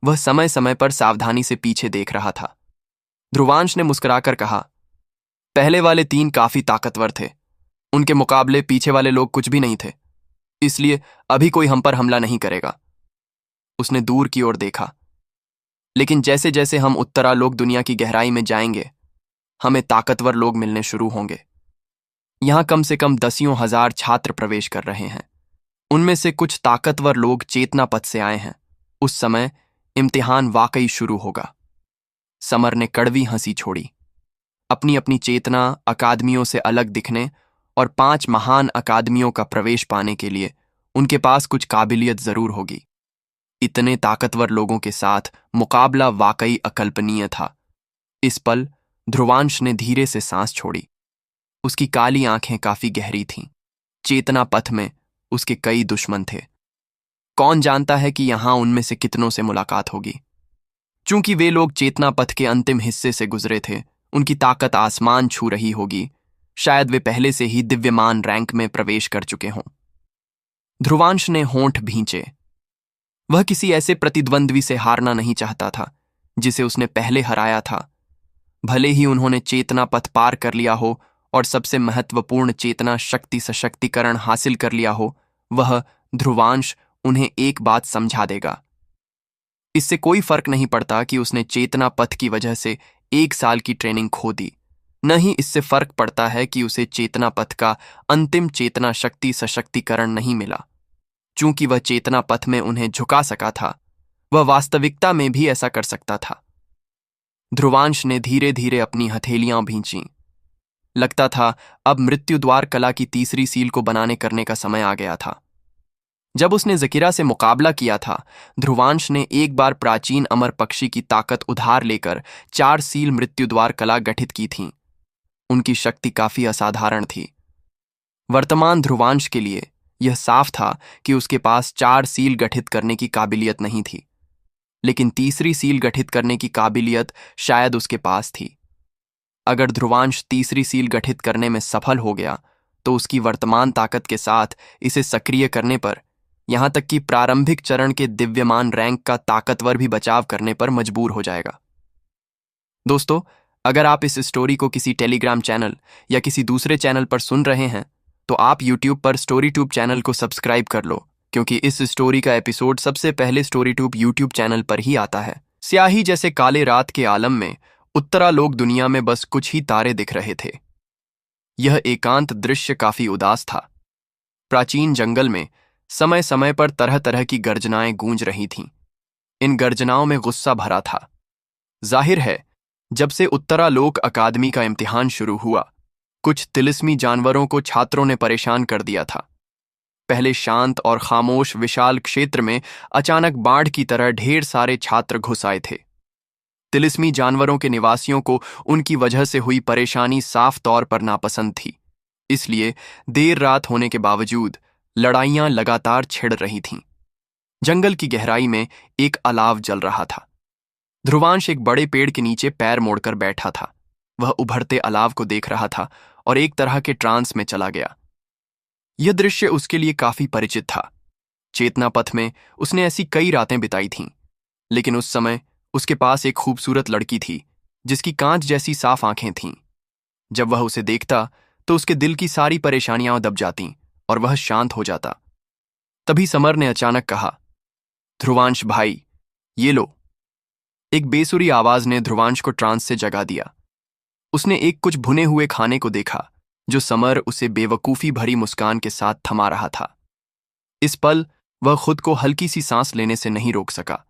वह समय समय पर सावधानी से पीछे देख रहा था। ध्रुवांश ने मुस्कुराकर कहा, पहले वाले 3 काफी ताकतवर थे। उनके मुकाबले पीछे वाले लोग कुछ भी नहीं थे, इसलिए अभी कोई हम पर हमला नहीं करेगा। उसने दूर की ओर देखा। लेकिन जैसे जैसे हम उत्तरालोक दुनिया की गहराई में जाएंगे, हमें ताकतवर लोग मिलने शुरू होंगे। यहां कम से कम 10 हजार छात्र प्रवेश कर रहे हैं। उनमें से कुछ ताकतवर लोग चेतना पथ से आए हैं। उस समय इम्तिहान वाकई शुरू होगा। समर ने कड़वी हंसी छोड़ी। अपनी अपनी चेतना अकादमियों से अलग दिखने और 5 महान अकादमियों का प्रवेश पाने के लिए उनके पास कुछ काबिलियत जरूर होगी। इतने ताकतवर लोगों के साथ मुकाबला वाकई अकल्पनीय था। इस पल ध्रुवांश ने धीरे से सांस छोड़ी। उसकी काली आंखें काफी गहरी थीं। चेतना पथ में उसके कई दुश्मन थे। कौन जानता है कि यहां उनमें से कितनों से मुलाकात होगी। चूंकि वे लोग चेतना पथ के अंतिम हिस्से से गुजरे थे, उनकी ताकत आसमान छू रही होगी। शायद वे पहले से ही दिव्यमान रैंक में प्रवेश कर चुके हों। ध्रुवांश ने होंठ भींचे। वह किसी ऐसे प्रतिद्वंद्वी से हारना नहीं चाहता था जिसे उसने पहले हराया था। भले ही उन्होंने चेतना पथ पार कर लिया हो और सबसे महत्वपूर्ण चेतना शक्ति सशक्तिकरण हासिल कर लिया हो, वह ध्रुवांश उन्हें एक बात समझा देगा। इससे कोई फर्क नहीं पड़ता कि उसने चेतना पथ की वजह से 1 साल की ट्रेनिंग खो दी। न ही इससे फर्क पड़ता है कि उसे चेतना पथ का अंतिम चेतना शक्ति सशक्तिकरण नहीं मिला। चूंकि वह चेतना पथ में उन्हें झुका सका था, वह वास्तविकता में भी ऐसा कर सकता था। ध्रुवांश ने धीरे धीरे अपनी हथेलियां भींचीं। लगता था अब मृत्यु द्वार कला की तीसरी सील को बनाने करने का समय आ गया था। जब उसने जकीरा से मुकाबला किया था, ध्रुवांश ने एक बार प्राचीन अमर पक्षी की ताकत उधार लेकर 4 सील मृत्युद्वार कला गठित की थीं। उनकी शक्ति काफी असाधारण थी। वर्तमान ध्रुवांश के लिए यह साफ था कि उसके पास 4 सील गठित करने की काबिलियत नहीं थी, लेकिन तीसरी सील गठित करने की काबिलियत शायद उसके पास थी। अगर ध्रुवांश तीसरी सील गठित करने में सफल हो गया तो उसकी वर्तमान ताकत के साथ इसे सक्रिय करने पर, यहां तक कि प्रारंभिक चरण के दिव्यमान रैंक का ताकतवर भी बचाव करने पर मजबूर हो जाएगा। दोस्तों, अगर आप इस स्टोरी को किसी टेलीग्राम चैनल या किसी दूसरे चैनल पर सुन रहे हैं तो आप यूट्यूब पर स्टोरीट्यूब चैनल को सब्सक्राइब कर लो, क्योंकि इस स्टोरी का एपिसोड सबसे पहले स्टोरीट्यूब यूट्यूब चैनल पर ही आता है। स्याही जैसे काले रात के आलम में उत्तरालोक दुनिया में बस कुछ ही तारे दिख रहे थे। यह एकांत दृश्य काफी उदास था। प्राचीन जंगल में समय समय पर तरह तरह की गर्जनाएं गूंज रही थीं। इन गर्जनाओं में गुस्सा भरा था। जाहिर है, जब से उत्तरालोक अकादमी का इम्तिहान शुरू हुआ, कुछ तिलिस्मी जानवरों को छात्रों ने परेशान कर दिया था। पहले शांत और खामोश विशाल क्षेत्र में अचानक बाढ़ की तरह ढेर सारे छात्र घुस आए थे। तिलिस्मी जानवरों के निवासियों को उनकी वजह से हुई परेशानी साफ तौर पर नापसंद थी। इसलिए देर रात होने के बावजूद लड़ाइयां लगातार छिड़ रही थीं। जंगल की गहराई में एक अलाव जल रहा था। ध्रुवांश एक बड़े पेड़ के नीचे पैर मोड़कर बैठा था। वह उभरते अलाव को देख रहा था और एक तरह के ट्रांस में चला गया। यह दृश्य उसके लिए काफी परिचित था। चेतना पथ में उसने ऐसी कई रातें बिताई थीं, लेकिन उस समय उसके पास एक खूबसूरत लड़की थी जिसकी कांच जैसी साफ आंखें थीं। जब वह उसे देखता तो उसके दिल की सारी परेशानियां दब जातीं और वह शांत हो जाता। तभी समर ने अचानक कहा, ध्रुवांश भाई, ये लो। एक बेसुरी आवाज ने ध्रुवांश को ट्रांस से जगा दिया। उसने एक कुछ भुने हुए खाने को देखा जो समर उसे बेवकूफी भरी मुस्कान के साथ थमा रहा था। इस पल वह खुद को हल्की सी सांस लेने से नहीं रोक सका।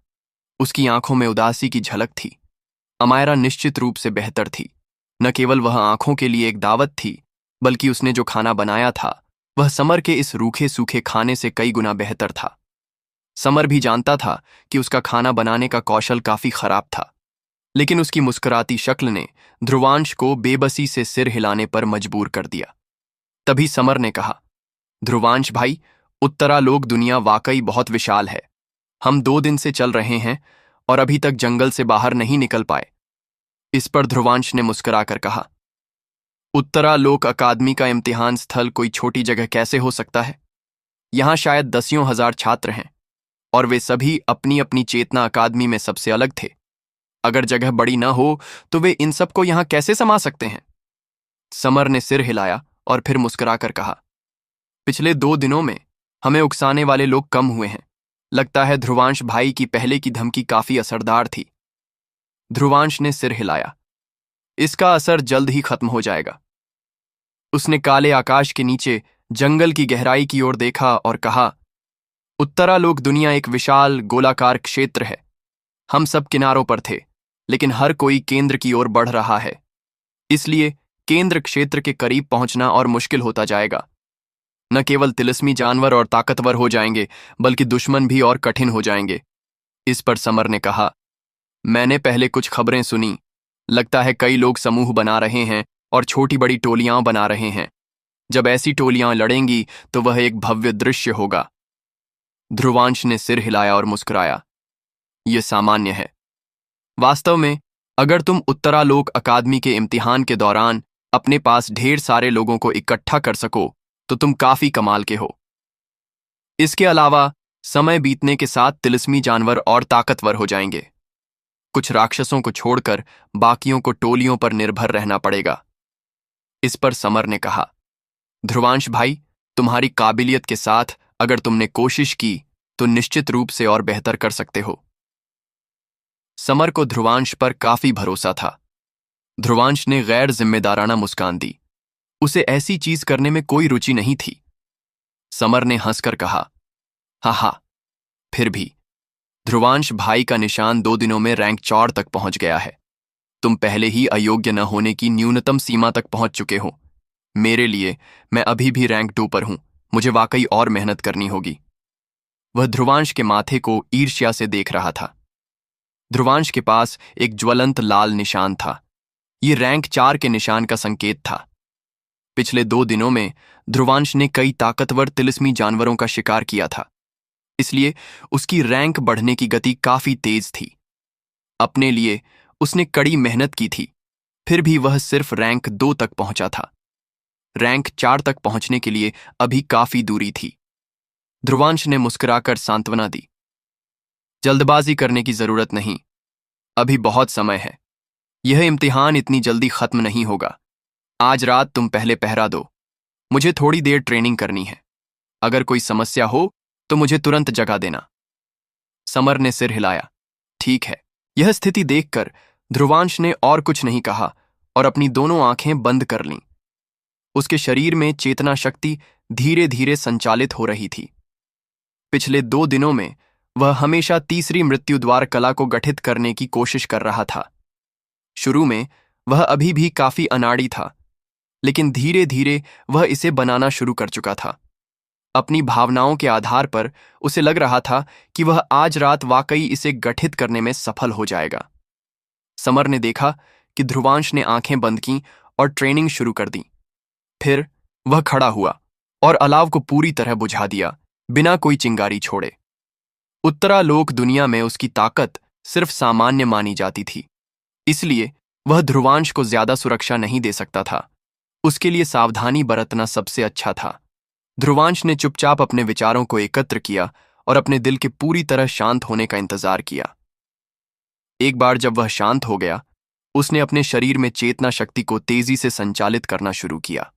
उसकी आंखों में उदासी की झलक थी। अमायरा निश्चित रूप से बेहतर थी। न केवल वह आंखों के लिए एक दावत थी, बल्कि उसने जो खाना बनाया था वह समर के इस रूखे सूखे खाने से कई गुना बेहतर था। समर भी जानता था कि उसका खाना बनाने का कौशल काफी खराब था, लेकिन उसकी मुस्कुराती शक्ल ने ध्रुवांश को बेबसी से सिर हिलाने पर मजबूर कर दिया। तभी समर ने कहा, ध्रुवांश भाई, उत्तरालोक दुनिया वाकई बहुत विशाल है। हम 2 दिन से चल रहे हैं और अभी तक जंगल से बाहर नहीं निकल पाए। इस पर ध्रुवांश ने मुस्कुराकर कहा, उत्तरालोक अकादमी का इम्तिहान स्थल कोई छोटी जगह कैसे हो सकता है? यहां शायद दसियों हजार छात्र हैं और वे सभी अपनी अपनी चेतना अकादमी में सबसे अलग थे। अगर जगह बड़ी न हो तो वे इन सबको यहां कैसे समा सकते हैं? समर ने सिर हिलाया और फिर मुस्कुराकर कहा, पिछले 2 दिनों में हमें उकसाने वाले लोग कम हुए हैं। लगता है ध्रुवांश भाई की पहले की धमकी काफी असरदार थी। ध्रुवांश ने सिर हिलाया। इसका असर जल्द ही खत्म हो जाएगा। उसने काले आकाश के नीचे जंगल की गहराई की ओर देखा और कहा, उत्तरालोक दुनिया एक विशाल गोलाकार क्षेत्र है। हम सब किनारों पर थे, लेकिन हर कोई केंद्र की ओर बढ़ रहा है। इसलिए केंद्र क्षेत्र के करीब पहुंचना और मुश्किल होता जाएगा। न केवल तिलिस्मी जानवर और ताकतवर हो जाएंगे, बल्कि दुश्मन भी और कठिन हो जाएंगे। इस पर समर ने कहा, मैंने पहले कुछ खबरें सुनी। लगता है कई लोग समूह बना रहे हैं और छोटी बड़ी टोलियां बना रहे हैं। जब ऐसी टोलियां लड़ेंगी तो वह एक भव्य दृश्य होगा। ध्रुवांश ने सिर हिलाया और मुस्कुराया, यह सामान्य है। वास्तव में अगर तुम उत्तरालोक अकादमी के इम्तिहान के दौरान अपने पास ढेर सारे लोगों को इकट्ठा कर सको तो तुम काफी कमाल के हो। इसके अलावा समय बीतने के साथ तिलिस्मी जानवर और ताकतवर हो जाएंगे। कुछ राक्षसों को छोड़कर बाकियों को टोलियों पर निर्भर रहना पड़ेगा। इस पर समर ने कहा, ध्रुवांश भाई, तुम्हारी काबिलियत के साथ अगर तुमने कोशिश की तो निश्चित रूप से और बेहतर कर सकते हो। समर को ध्रुवांश पर काफी भरोसा था। ध्रुवांश ने गैर जिम्मेदाराना मुस्कान दी। उसे ऐसी चीज करने में कोई रुचि नहीं थी। समर ने हंसकर कहा, हा, फिर भी ध्रुवांश भाई का निशान 2 दिनों में रैंक 4 तक पहुंच गया है। तुम पहले ही अयोग्य न होने की न्यूनतम सीमा तक पहुंच चुके हो। मेरे लिए मैं अभी भी रैंक 2 पर हूं। मुझे वाकई और मेहनत करनी होगी। वह ध्रुवांश के माथे को ईर्ष्या से देख रहा था। ध्रुवांश के पास एक ज्वलंत लाल निशान था। ये रैंक 4 के निशान का संकेत था। पिछले 2 दिनों में ध्रुवांश ने कई ताकतवर तिलिस्मी जानवरों का शिकार किया था, इसलिए उसकी रैंक बढ़ने की गति काफी तेज थी। अपने लिए उसने कड़ी मेहनत की थी, फिर भी वह सिर्फ रैंक 2 तक पहुंचा था। रैंक 4 तक पहुंचने के लिए अभी काफी दूरी थी। ध्रुवांश ने मुस्कुराकर सांत्वना दी। जल्दबाजी करने की जरूरत नहीं, अभी बहुत समय है। यह इम्तिहान इतनी जल्दी खत्म नहीं होगा। आज रात तुम पहले पहरा दो। मुझे थोड़ी देर ट्रेनिंग करनी है। अगर कोई समस्या हो तो मुझे तुरंत जगा देना। समर ने सिर हिलाया। ठीक है। यह स्थिति देखकर ध्रुवांश ने और कुछ नहीं कहा और अपनी दोनों आंखें बंद कर लीं। उसके शरीर में चेतना शक्ति धीरे धीरे संचालित हो रही थी। पिछले 2 दिनों में वह हमेशा तीसरी मृत्यु द्वार कला को गठित करने की कोशिश कर रहा था। शुरू में वह अभी भी काफी अनाड़ी था, लेकिन धीरे धीरे वह इसे बनाना शुरू कर चुका था। अपनी भावनाओं के आधार पर उसे लग रहा था कि वह आज रात वाकई इसे गठित करने में सफल हो जाएगा। समर ने देखा कि ध्रुवांश ने आंखें बंद कीं और ट्रेनिंग शुरू कर दी। फिर वह खड़ा हुआ और अलाव को पूरी तरह बुझा दिया, बिना कोई चिंगारी छोड़े। उत्तरालोक दुनिया में उसकी ताकत सिर्फ सामान्य मानी जाती थी, इसलिए वह ध्रुवांश को ज्यादा सुरक्षा नहीं दे सकता था। उसके लिए सावधानी बरतना सबसे अच्छा था। ध्रुवांश ने चुपचाप अपने विचारों को एकत्र किया और अपने दिल के पूरी तरह शांत होने का इंतजार किया। एक बार जब वह शांत हो गया, उसने अपने शरीर में चेतना शक्ति को तेजी से संचालित करना शुरू किया।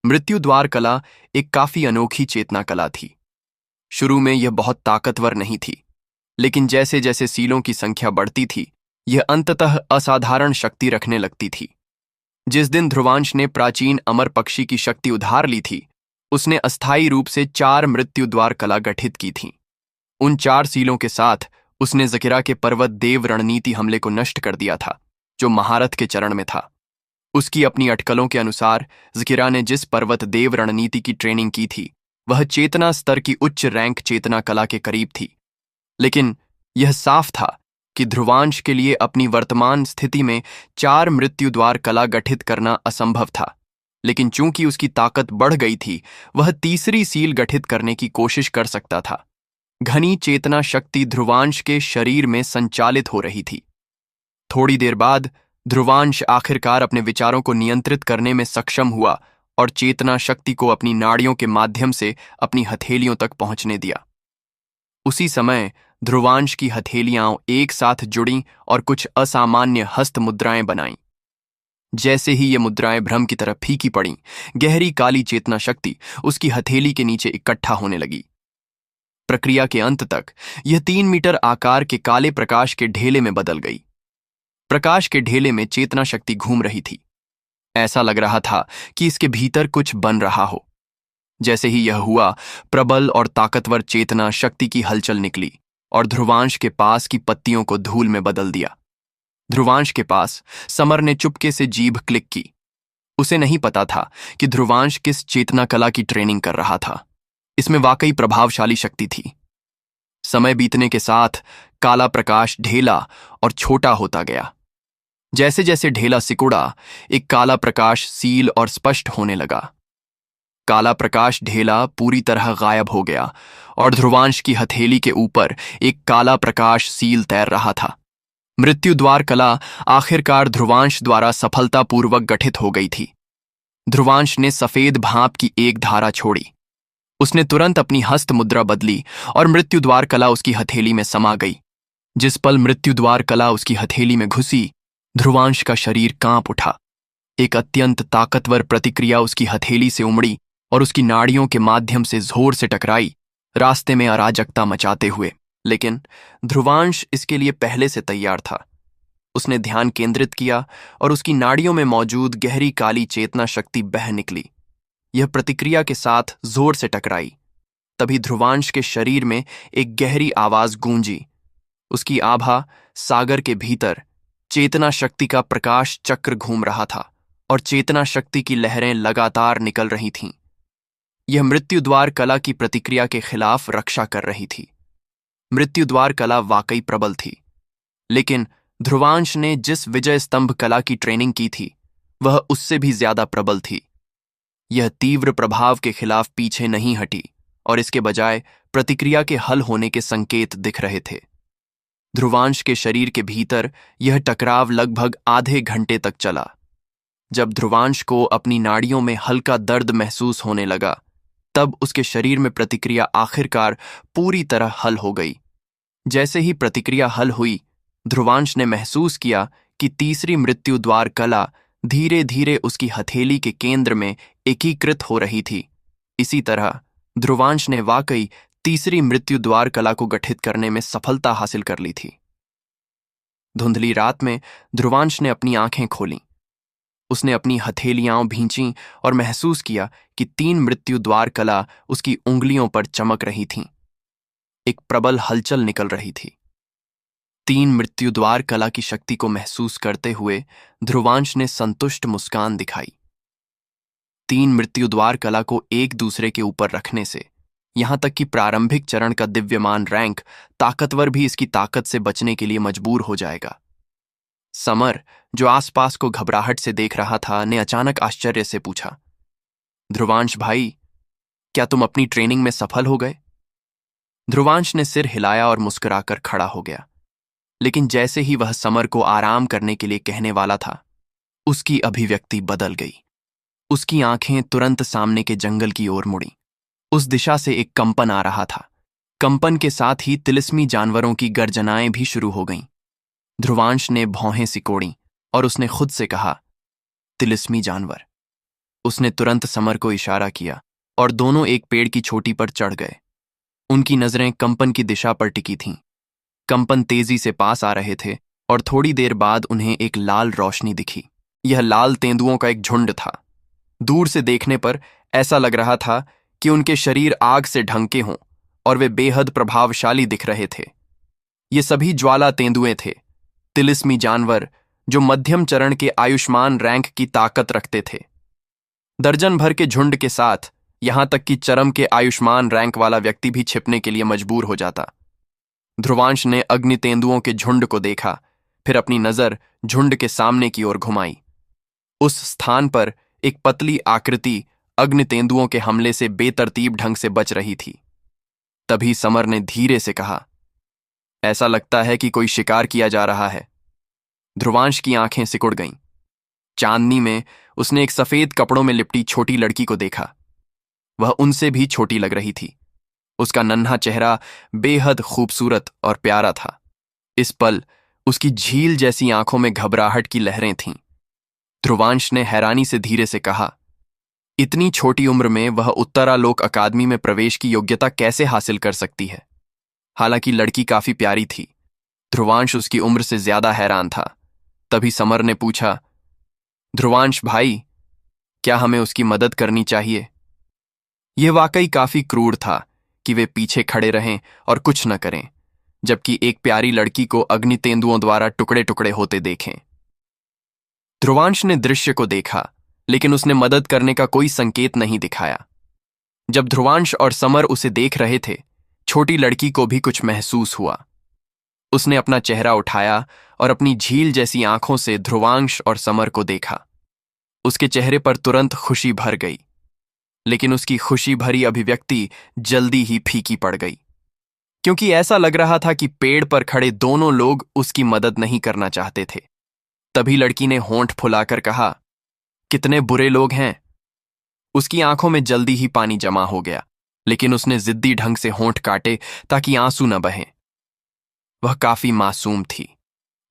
मृत्यु द्वार कला एक काफी अनोखी चेतना कला थी। शुरू में यह बहुत ताकतवर नहीं थी, लेकिन जैसे जैसे सीलों की संख्या बढ़ती थी, यह अंततः असाधारण शक्ति रखने लगती थी। जिस दिन ध्रुवांश ने प्राचीन अमर पक्षी की शक्ति उधार ली थी, उसने अस्थायी रूप से 4 मृत्यु द्वार कला गठित की थी। उन 4 सीलों के साथ उसने ज़कीरा के पर्वत देव रणनीति हमले को नष्ट कर दिया था, जो महारथ के चरण में था। उसकी अपनी अटकलों के अनुसार ज़कीरा ने जिस पर्वत देव रणनीति की ट्रेनिंग की थी, वह चेतना स्तर की उच्च रैंक चेतना कला के करीब थी। लेकिन यह साफ था कि ध्रुवांश के लिए अपनी वर्तमान स्थिति में 4 मृत्यु द्वार कला गठित करना असंभव था। लेकिन चूंकि उसकी ताकत बढ़ गई थी, वह तीसरी सील गठित करने की कोशिश कर सकता था। घनी चेतना शक्ति ध्रुवांश के शरीर में संचालित हो रही थी। थोड़ी देर बाद ध्रुवांश आखिरकार अपने विचारों को नियंत्रित करने में सक्षम हुआ और चेतना शक्ति को अपनी नाड़ियों के माध्यम से अपनी हथेलियों तक पहुंचने दिया। उसी समय ध्रुवांश की हथेलियां एक साथ जुड़ीं और कुछ असामान्य हस्त मुद्राएं बनाईं। जैसे ही ये मुद्राएं भ्रम की तरह फीकी पड़ीं, गहरी काली चेतना शक्ति उसकी हथेली के नीचे इकट्ठा होने लगी। प्रक्रिया के अंत तक यह 3 मीटर आकार के काले प्रकाश के ढेले में बदल गई। प्रकाश के ढेले में चेतना शक्ति घूम रही थी। ऐसा लग रहा था कि इसके भीतर कुछ बन रहा हो। जैसे ही यह हुआ, प्रबल और ताकतवर चेतना शक्ति की हलचल निकली और ध्रुवांश के पास की पत्तियों को धूल में बदल दिया। ध्रुवांश के पास समर ने चुपके से जीभ क्लिक की। उसे नहीं पता था कि ध्रुवांश किस चेतना कला की ट्रेनिंग कर रहा था। इसमें वाकई प्रभावशाली शक्ति थी। समय बीतने के साथ काला प्रकाश ढेला और छोटा होता गया। जैसे जैसे ढेला सिकुड़ा, एक काला प्रकाश सील और स्पष्ट होने लगा। काला प्रकाश ढेला पूरी तरह गायब हो गया और ध्रुवांश की हथेली के ऊपर एक काला प्रकाश सील तैर रहा था। मृत्यु द्वार कला आखिरकार ध्रुवांश द्वारा सफलतापूर्वक गठित हो गई थी। ध्रुवांश ने सफेद भाप की एक धारा छोड़ी। उसने तुरंत अपनी हस्त मुद्रा बदली और मृत्यु द्वार कला उसकी हथेली में समा गई। जिस पल मृत्यु द्वार कला उसकी हथेली में घुसी, ध्रुवांश का शरीर कांप उठा। एक अत्यंत ताकतवर प्रतिक्रिया उसकी हथेली से उमड़ी और उसकी नाड़ियों के माध्यम से जोर से टकराई, रास्ते में अराजकता मचाते हुए। लेकिन ध्रुवांश इसके लिए पहले से तैयार था। उसने ध्यान केंद्रित किया और उसकी नाड़ियों में मौजूद गहरी काली चेतना शक्ति बह निकली। यह प्रतिक्रिया के साथ जोर से टकराई। तभी ध्रुवांश के शरीर में एक गहरी आवाज गूंजी। उसकी आभा सागर के भीतर चेतना शक्ति का प्रकाश चक्र घूम रहा था और चेतना शक्ति की लहरें लगातार निकल रही थीं। यह मृत्युद्वार कला की प्रतिक्रिया के खिलाफ रक्षा कर रही थी। मृत्युद्वार कला वाकई प्रबल थी, लेकिन ध्रुवांश ने जिस विजय स्तंभ कला की ट्रेनिंग की थी वह उससे भी ज्यादा प्रबल थी। यह तीव्र प्रभाव के खिलाफ पीछे नहीं हटी और इसके बजाय प्रतिक्रिया के हल होने के संकेत दिख रहे थे। ध्रुवांश के शरीर के भीतर यह टकराव लगभग आधे घंटे तक चला। जब ध्रुवांश को अपनी नाड़ियों में हल्का दर्द महसूस होने लगा, तब उसके शरीर में प्रतिक्रिया आखिरकार पूरी तरह हल हो गई। जैसे ही प्रतिक्रिया हल हुई, ध्रुवांश ने महसूस किया कि तीसरी मृत्युद्वार कला धीरे धीरे उसकी हथेली के केंद्र में एकीकृत हो रही थी। इसी तरह ध्रुवांश ने वाकई तीसरी मृत्युद्वार कला को गठित करने में सफलता हासिल कर ली थी। धुंधली रात में ध्रुवांश ने अपनी आंखें खोलीं। उसने अपनी हथेलियां भींची और महसूस किया कि 3 मृत्युद्वार कला उसकी उंगलियों पर चमक रही थीं। एक प्रबल हलचल निकल रही थी। 3 मृत्युद्वार कला की शक्ति को महसूस करते हुए ध्रुवांश ने संतुष्ट मुस्कान दिखाई। 3 मृत्युद्वार कला को एक दूसरे के ऊपर रखने से यहां तक कि प्रारंभिक चरण का दिव्यमान रैंक ताकतवर भी इसकी ताकत से बचने के लिए मजबूर हो जाएगा। समर, जो आसपास को घबराहट से देख रहा था, ने अचानक आश्चर्य से पूछा, ध्रुवांश भाई, क्या तुम अपनी ट्रेनिंग में सफल हो गए? ध्रुवांश ने सिर हिलाया और मुस्कुराकर खड़ा हो गया, लेकिन जैसे ही वह समर को आराम करने के लिए कहने वाला था, उसकी अभिव्यक्ति बदल गई। उसकी आंखें तुरंत सामने के जंगल की ओर मुड़ी। उस दिशा से एक कंपन आ रहा था। कंपन के साथ ही तिलिस्मी जानवरों की गर्जनाएं भी शुरू हो गईं। ध्रुवांश ने भौहें सिकोड़ी और उसने खुद से कहा, तिलिस्मी जानवर। उसने तुरंत समर को इशारा किया और दोनों एक पेड़ की चोटी पर चढ़ गए। उनकी नजरें कंपन की दिशा पर टिकी थीं। कंपन तेजी से पास आ रहे थे और थोड़ी देर बाद उन्हें एक लाल रोशनी दिखी। यह लाल तेंदुओं का एक झुंड था। दूर से देखने पर ऐसा लग रहा था कि उनके शरीर आग से ढंके हों और वे बेहद प्रभावशाली दिख रहे थे। ये सभी ज्वाला तेंदुए थे, तिलिस्मी जानवर जो मध्यम चरण के आयुष्मान रैंक की ताकत रखते थे। दर्जन भर के झुंड के साथ यहां तक कि चरम के आयुष्मान रैंक वाला व्यक्ति भी छिपने के लिए मजबूर हो जाता। ध्रुवांश ने अग्नि तेंदुओं के झुंड को देखा, फिर अपनी नजर झुंड के सामने की ओर घुमाई। उस स्थान पर एक पतली आकृति अग्नि तेंदुओं के हमले से बेतरतीब ढंग से बच रही थी। तभी समर ने धीरे से कहा, ऐसा लगता है कि कोई शिकार किया जा रहा है। ध्रुवांश की आंखें सिकुड़ गईं। चांदनी में उसने एक सफेद कपड़ों में लिपटी छोटी लड़की को देखा। वह उनसे भी छोटी लग रही थी। उसका नन्हा चेहरा बेहद खूबसूरत और प्यारा था। इस पल उसकी झील जैसी आंखों में घबराहट की लहरें थीं। ध्रुवांश ने हैरानी से धीरे से कहा, इतनी छोटी उम्र में वह उत्तरालोक अकादमी में प्रवेश की योग्यता कैसे हासिल कर सकती है? हालांकि लड़की काफी प्यारी थी, ध्रुवांश उसकी उम्र से ज्यादा हैरान था। तभी समर ने पूछा, ध्रुवांश भाई, क्या हमें उसकी मदद करनी चाहिए? यह वाकई काफी क्रूर था कि वे पीछे खड़े रहें और कुछ न करें, जबकि एक प्यारी लड़की को अग्नि तेंदुओं द्वारा टुकड़े टुकड़े होते देखें। ध्रुवांश ने दृश्य को देखा, लेकिन उसने मदद करने का कोई संकेत नहीं दिखाया। जब ध्रुवांश और समर उसे देख रहे थे, छोटी लड़की को भी कुछ महसूस हुआ। उसने अपना चेहरा उठाया और अपनी झील जैसी आंखों से ध्रुवांश और समर को देखा। उसके चेहरे पर तुरंत खुशी भर गई, लेकिन उसकी खुशी भरी अभिव्यक्ति जल्दी ही फीकी पड़ गई, क्योंकि ऐसा लग रहा था कि पेड़ पर खड़े दोनों लोग उसकी मदद नहीं करना चाहते थे। तभी लड़की ने होंठ फुलाकर कहा, कितने बुरे लोग हैं। उसकी आंखों में जल्दी ही पानी जमा हो गया, लेकिन उसने जिद्दी ढंग से होंठ काटे ताकि आंसू न बहें। वह काफी मासूम थी,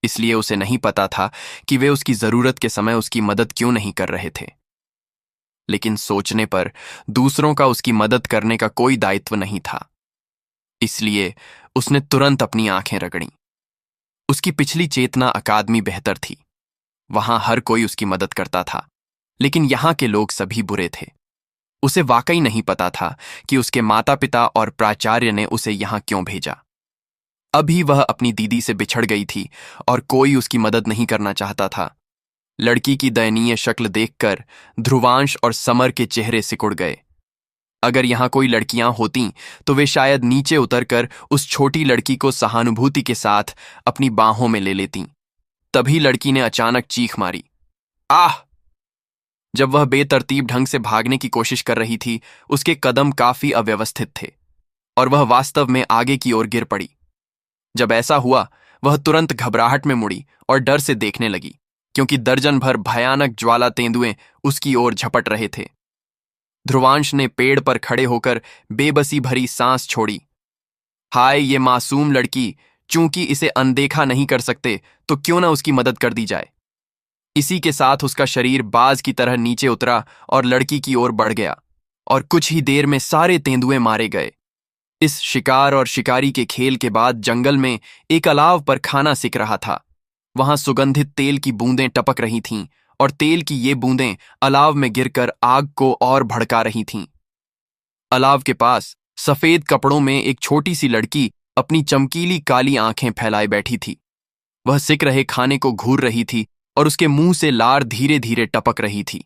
इसलिए उसे नहीं पता था कि वे उसकी जरूरत के समय उसकी मदद क्यों नहीं कर रहे थे। लेकिन सोचने पर दूसरों का उसकी मदद करने का कोई दायित्व नहीं था, इसलिए उसने तुरंत अपनी आंखें रगड़ीं। उसकी पिछली चेतना अकादमी बेहतर थी। वहां हर कोई उसकी मदद करता था, लेकिन यहां के लोग सभी बुरे थे। उसे वाकई नहीं पता था कि उसके माता पिता और प्राचार्य ने उसे यहां क्यों भेजा। अभी वह अपनी दीदी से बिछड़ गई थी और कोई उसकी मदद नहीं करना चाहता था। लड़की की दयनीय शक्ल देखकर ध्रुवांश और समर के चेहरे सिकुड़ गए। अगर यहाँ कोई लड़कियां होतीं तो वे शायद नीचे उतरकर उस छोटी लड़की को सहानुभूति के साथ अपनी बाहों में ले लेतीं। तभी लड़की ने अचानक चीख मारी, आह! जब वह बेतरतीब ढंग से भागने की कोशिश कर रही थी, उसके कदम काफी अव्यवस्थित थे और वह वास्तव में आगे की ओर गिर पड़ी। जब ऐसा हुआ, वह तुरंत घबराहट में मुड़ी और डर से देखने लगी, क्योंकि दर्जन भर भयानक ज्वाला तेंदुए उसकी ओर झपट रहे थे। ध्रुवांश ने पेड़ पर खड़े होकर बेबसी भरी सांस छोड़ी। हाय, ये मासूम लड़की, चूंकि इसे अनदेखा नहीं कर सकते तो क्यों ना उसकी मदद कर दी जाए। इसी के साथ उसका शरीर बाज की तरह नीचे उतरा और लड़की की ओर बढ़ गया, और कुछ ही देर में सारे तेंदुए मारे गए। इस शिकार और शिकारी के खेल के बाद जंगल में एक अलाव पर खाना सिक रहा था। वहां सुगंधित तेल की बूंदें टपक रही थीं और तेल की ये बूंदें अलाव में गिरकर आग को और भड़का रही थीं। अलाव के पास सफेद कपड़ों में एक छोटी सी लड़की अपनी चमकीली काली आंखें फैलाए बैठी थी। वह सिक रहे खाने को घूर रही थी और उसके मुंह से लार धीरे धीरे टपक रही थी।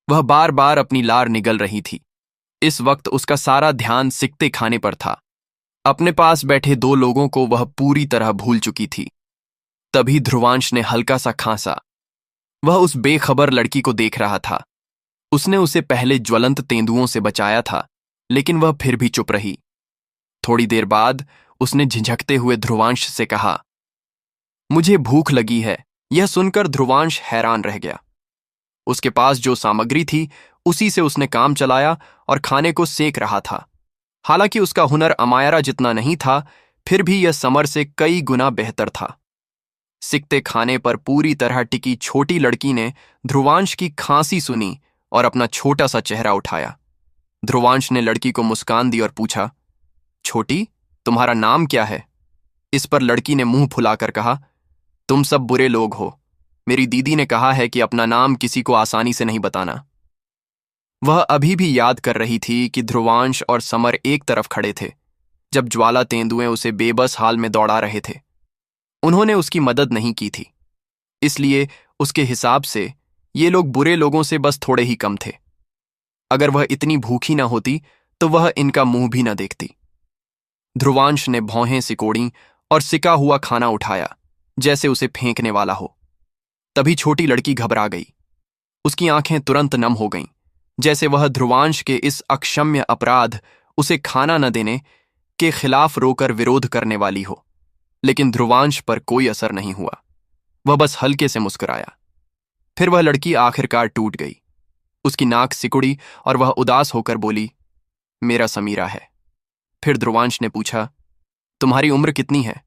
वह बार बार अपनी लार निगल रही थी। इस वक्त उसका सारा ध्यान सिकते खाने पर था। अपने पास बैठे दो लोगों को वह पूरी तरह भूल चुकी थी। तभी ध्रुवांश ने हल्का सा खांसा। वह उस बेखबर लड़की को देख रहा था। उसने उसे पहले ज्वलंत तेंदुओं से बचाया था, लेकिन वह फिर भी चुप रही। थोड़ी देर बाद उसने झिझकते हुए ध्रुवांश से कहा, मुझे भूख लगी है। यह सुनकर ध्रुवांश हैरान रह गया। उसके पास जो सामग्री थी उसी से उसने काम चलाया और खाने को सेक रहा था। हालांकि उसका हुनर अमायरा जितना नहीं था, फिर भी यह समर से कई गुना बेहतर था। सिकते खाने पर पूरी तरह टिकी छोटी लड़की ने ध्रुवांश की खांसी सुनी और अपना छोटा सा चेहरा उठाया। ध्रुवांश ने लड़की को मुस्कान दी और पूछा, छोटी, तुम्हारा नाम क्या है? इस पर लड़की ने मुंह फुलाकर कहा, तुम सब बुरे लोग हो। मेरी दीदी ने कहा है कि अपना नाम किसी को आसानी से नहीं बताना। वह अभी भी याद कर रही थी कि ध्रुवांश और समर एक तरफ खड़े थे जब ज्वाला तेंदुए उसे बेबस हाल में दौड़ा रहे थे। उन्होंने उसकी मदद नहीं की थी, इसलिए उसके हिसाब से ये लोग बुरे लोगों से बस थोड़े ही कम थे। अगर वह इतनी भूखी न होती तो वह इनका मुंह भी न देखती। ध्रुवांश ने भौहें सिकोड़ी और सिका हुआ खाना उठाया, जैसे उसे फेंकने वाला हो। तभी छोटी लड़की घबरा गई। उसकी आंखें तुरंत नम हो गईं, जैसे वह ध्रुवांश के इस अक्षम्य अपराध, उसे खाना न देने के खिलाफ रोकर विरोध करने वाली हो। लेकिन ध्रुवांश पर कोई असर नहीं हुआ। वह बस हल्के से मुस्कुराया। फिर वह लड़की आखिरकार टूट गई। उसकी नाक सिकुड़ी और वह उदास होकर बोली, मेरा समीरा है। फिर ध्रुवांश ने पूछा, तुम्हारी उम्र कितनी है?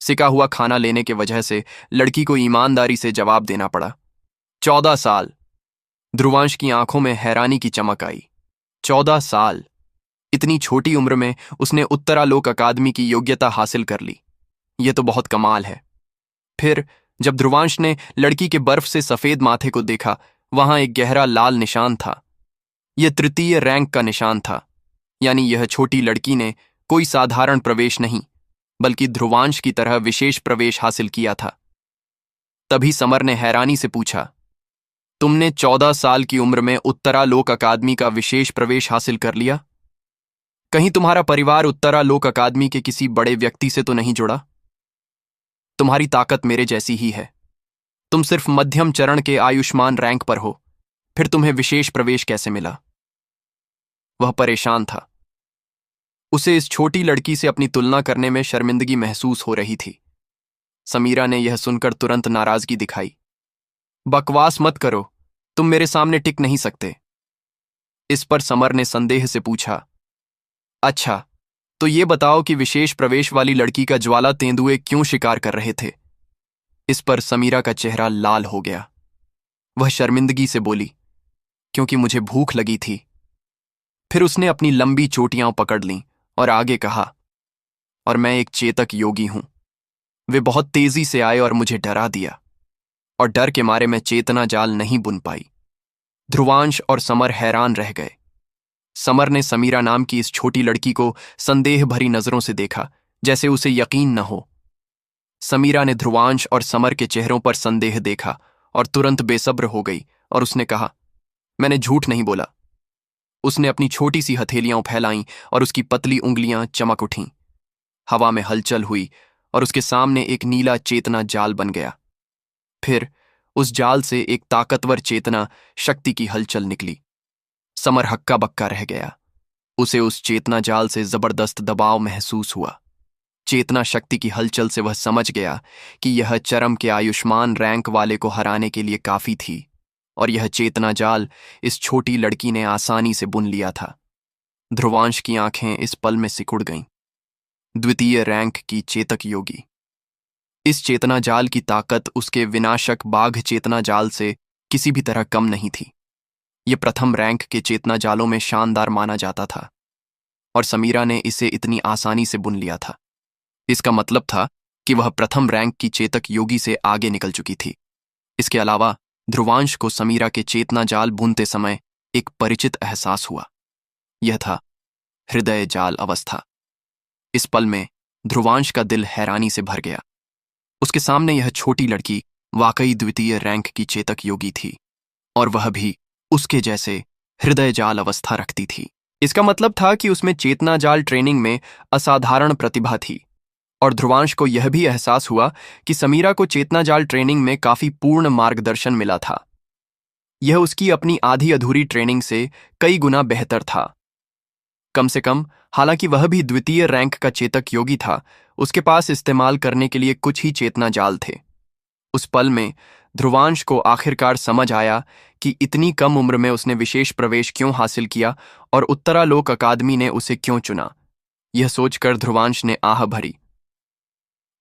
सिका हुआ खाना लेने के वजह से लड़की को ईमानदारी से जवाब देना पड़ा। 14 साल। ध्रुवांश की आंखों में हैरानी की चमक आई। 14 साल! इतनी छोटी उम्र में उसने उत्तरालोक अकादमी की योग्यता हासिल कर ली। यह तो बहुत कमाल है। फिर जब ध्रुवांश ने लड़की के बर्फ से सफेद माथे को देखा, वहां एक गहरा लाल निशान था। यह तृतीय रैंक का निशान था, यानी यह छोटी लड़की ने कोई साधारण प्रवेश नहीं, बल्कि ध्रुवांश की तरह विशेष प्रवेश हासिल किया था। तभी समर ने हैरानी से पूछा, तुमने 14 साल की उम्र में उत्तरालोक अकादमी का विशेष प्रवेश हासिल कर लिया? कहीं तुम्हारा परिवार उत्तरालोक अकादमी के किसी बड़े व्यक्ति से तो नहीं जुड़ा? तुम्हारी ताकत मेरे जैसी ही है। तुम सिर्फ मध्यम चरण के आयुष्मान रैंक पर हो, फिर तुम्हें विशेष प्रवेश कैसे मिला? वह परेशान था। उसे इस छोटी लड़की से अपनी तुलना करने में शर्मिंदगी महसूस हो रही थी। समीरा ने यह सुनकर तुरंत नाराजगी दिखाई। बकवास मत करो, तुम मेरे सामने टिक नहीं सकते। इस पर समर ने संदेह से पूछा, अच्छा, तो ये बताओ कि विशेष प्रवेश वाली लड़की का ज्वाला तेंदुए क्यों शिकार कर रहे थे? इस पर समीरा का चेहरा लाल हो गया। वह शर्मिंदगी से बोली, क्योंकि मुझे भूख लगी थी। फिर उसने अपनी लंबी चोटियां पकड़ लीं और आगे कहा, और मैं एक चेतक योगी हूं। वे बहुत तेजी से आए और मुझे डरा दिया, और डर के मारे मैं चेतना जाल नहीं बुन पाई। ध्रुवांश और समर हैरान रह गए। समर ने समीरा नाम की इस छोटी लड़की को संदेह भरी नजरों से देखा, जैसे उसे यकीन न हो। समीरा ने ध्रुवांश और समर के चेहरों पर संदेह देखा और तुरंत बेसब्र हो गई और उसने कहा, मैंने झूठ नहीं बोला। उसने अपनी छोटी सी हथेलियां फैलाईं और उसकी पतली उंगलियां चमक उठीं। हवा में हलचल हुई और उसके सामने एक नीला चेतना जाल बन गया। फिर उस जाल से एक ताकतवर चेतना शक्ति की हलचल निकली। समर हक्का बक्का रह गया। उसे उस चेतना जाल से जबरदस्त दबाव महसूस हुआ। चेतना शक्ति की हलचल से वह समझ गया कि यह चरम के आयुष्मान रैंक वाले को हराने के लिए काफी थी, और यह चेतना जाल इस छोटी लड़की ने आसानी से बुन लिया था। ध्रुवांश की आंखें इस पल में सिकुड़ गईं। द्वितीय रैंक की चेतक योगी। इस चेतना जाल की ताकत उसके विनाशक बाघ चेतना जाल से किसी भी तरह कम नहीं थी। यह प्रथम रैंक के चेतना जालों में शानदार माना जाता था, और समीरा ने इसे इतनी आसानी से बुन लिया था। इसका मतलब था कि वह प्रथम रैंक की चेतक योगी से आगे निकल चुकी थी। इसके अलावा ध्रुवांश को समीरा के चेतना जाल बुनते समय एक परिचित एहसास हुआ। यह था हृदय जाल अवस्था। इस पल में ध्रुवांश का दिल हैरानी से भर गया। उसके सामने यह छोटी लड़की वाकई द्वितीय रैंक की चेतक योगी थी, और वह भी उसके जैसे हृदय जाल अवस्था रखती थी। इसका मतलब था कि उसमें चेतना जाल ट्रेनिंग में असाधारण प्रतिभा थी, और ध्रुवांश को यह भी एहसास हुआ कि समीरा को चेतना जाल ट्रेनिंग में काफी पूर्ण मार्गदर्शन मिला था। यह उसकी अपनी आधी अधूरी ट्रेनिंग से कई गुना बेहतर था। कम से कम, हालांकि वह भी द्वितीय रैंक का चेतक योगी था, उसके पास इस्तेमाल करने के लिए कुछ ही चेतना जाल थे। उस पल में ध्रुवांश को आखिरकार समझ आया कि इतनी कम उम्र में उसने विशेष प्रवेश क्यों हासिल किया और उत्तरालोक अकादमी ने उसे क्यों चुना। यह सोचकर ध्रुवांश ने आह भरी।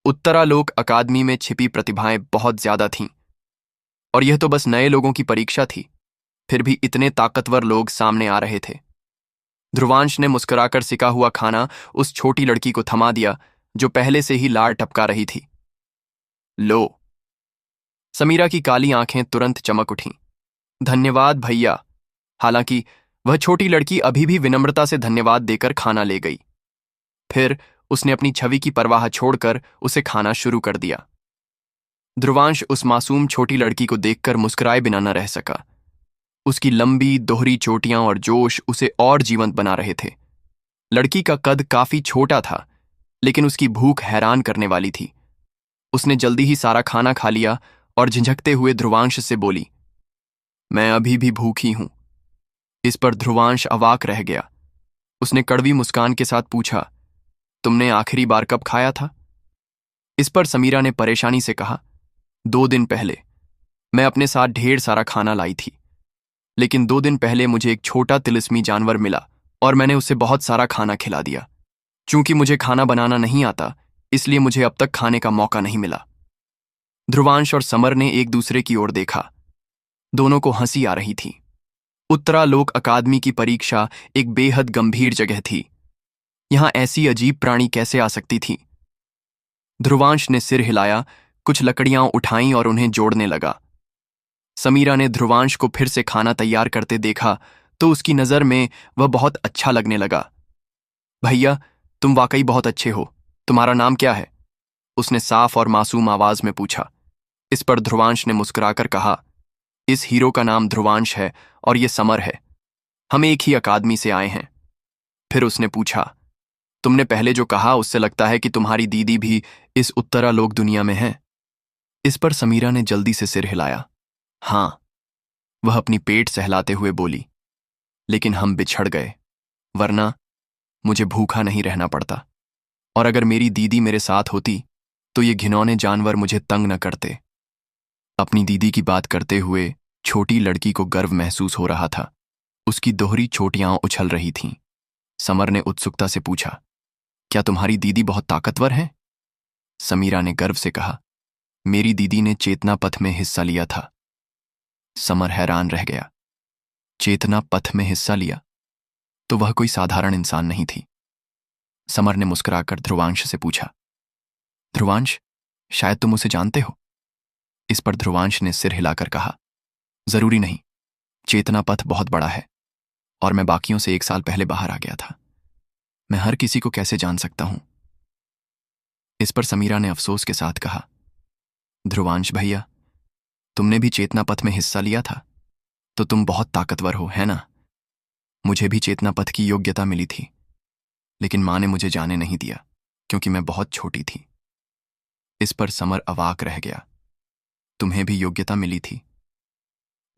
उत्तरालोक अकादमी में छिपी प्रतिभाएं बहुत ज्यादा थीं, और यह तो बस नए लोगों की परीक्षा थी। फिर भी इतने ताकतवर लोग सामने आ रहे थे। ध्रुवांश ने मुस्कुराकर सिका हुआ खाना उस छोटी लड़की को थमा दिया, जो पहले से ही लार टपका रही थी। लो। समीरा की काली आंखें तुरंत चमक उठीं। धन्यवाद भैया। हालांकि वह छोटी लड़की अभी भी विनम्रता से धन्यवाद देकर खाना ले गई। फिर उसने अपनी छवि की परवाह छोड़कर उसे खाना शुरू कर दिया। ध्रुवांश उस मासूम छोटी लड़की को देखकर मुस्कुराए बिना न रह सका। उसकी लंबी दोहरी चोटियां और जोश उसे और जीवंत बना रहे थे। लड़की का कद काफी छोटा था, लेकिन उसकी भूख हैरान करने वाली थी। उसने जल्दी ही सारा खाना खा लिया और झिझकते हुए ध्रुवांश से बोली, मैं अभी भी भूखी हूं। इस पर ध्रुवांश अवाक रह गया। उसने कड़वी मुस्कान के साथ पूछा, तुमने आखिरी बार कब खाया था? इस पर समीरा ने परेशानी से कहा, 2 दिन पहले। मैं अपने साथ ढेर सारा खाना लाई थी, लेकिन 2 दिन पहले मुझे एक छोटा तिलिस्मी जानवर मिला और मैंने उसे बहुत सारा खाना खिला दिया। चूंकि मुझे खाना बनाना नहीं आता, इसलिए मुझे अब तक खाने का मौका नहीं मिला। ध्रुवांश और समर ने एक दूसरे की ओर देखा। दोनों को हंसी आ रही थी। उत्तरालोक अकादमी की परीक्षा एक बेहद गंभीर जगह थी। यहां ऐसी अजीब प्राणी कैसे आ सकती थी? ध्रुवांश ने सिर हिलाया, कुछ लकड़ियां उठाईं और उन्हें जोड़ने लगा। समीरा ने ध्रुवांश को फिर से खाना तैयार करते देखा तो उसकी नजर में वह बहुत अच्छा लगने लगा। भैया, तुम वाकई बहुत अच्छे हो। तुम्हारा नाम क्या है? उसने साफ और मासूम आवाज में पूछा। इस पर ध्रुवांश ने मुस्कुराकर कहा, इस हीरो का नाम ध्रुवांश है और ये समर है। हम एक ही अकादमी से आए हैं। फिर उसने पूछा, तुमने पहले जो कहा उससे लगता है कि तुम्हारी दीदी भी इस उत्तरालोक दुनिया में है। इस पर समीरा ने जल्दी से सिर हिलाया। हां, वह अपनी पेट सहलाते हुए बोली, लेकिन हम बिछड़ गए, वरना मुझे भूखा नहीं रहना पड़ता, और अगर मेरी दीदी मेरे साथ होती तो ये घिनौने जानवर मुझे तंग न करते। अपनी दीदी की बात करते हुए छोटी लड़की को गर्व महसूस हो रहा था। उसकी दोहरी चोटियां उछल रही थीं। समर ने उत्सुकता से पूछा, क्या तुम्हारी दीदी बहुत ताकतवर है? समीरा ने गर्व से कहा, मेरी दीदी ने चेतना पथ में हिस्सा लिया था। समर हैरान रह गया। चेतना पथ में हिस्सा लिया? तो वह कोई साधारण इंसान नहीं थी। समर ने मुस्कुराकर ध्रुवांश से पूछा, ध्रुवांश, शायद तुम उसे जानते हो? इस पर ध्रुवांश ने सिर हिलाकर कहा, जरूरी नहीं। चेतना पथ बहुत बड़ा है और मैं बाकियों से 1 साल पहले बाहर आ गया था। मैं हर किसी को कैसे जान सकता हूं? इस पर समीरा ने अफसोस के साथ कहा, ध्रुवांश भैया, तुमने भी चेतना पथ में हिस्सा लिया था, तो तुम बहुत ताकतवर हो, है ना? मुझे भी चेतना पथ की योग्यता मिली थी, लेकिन मां ने मुझे जाने नहीं दिया क्योंकि मैं बहुत छोटी थी। इस पर समर अवाक रह गया। तुम्हें भी योग्यता मिली थी?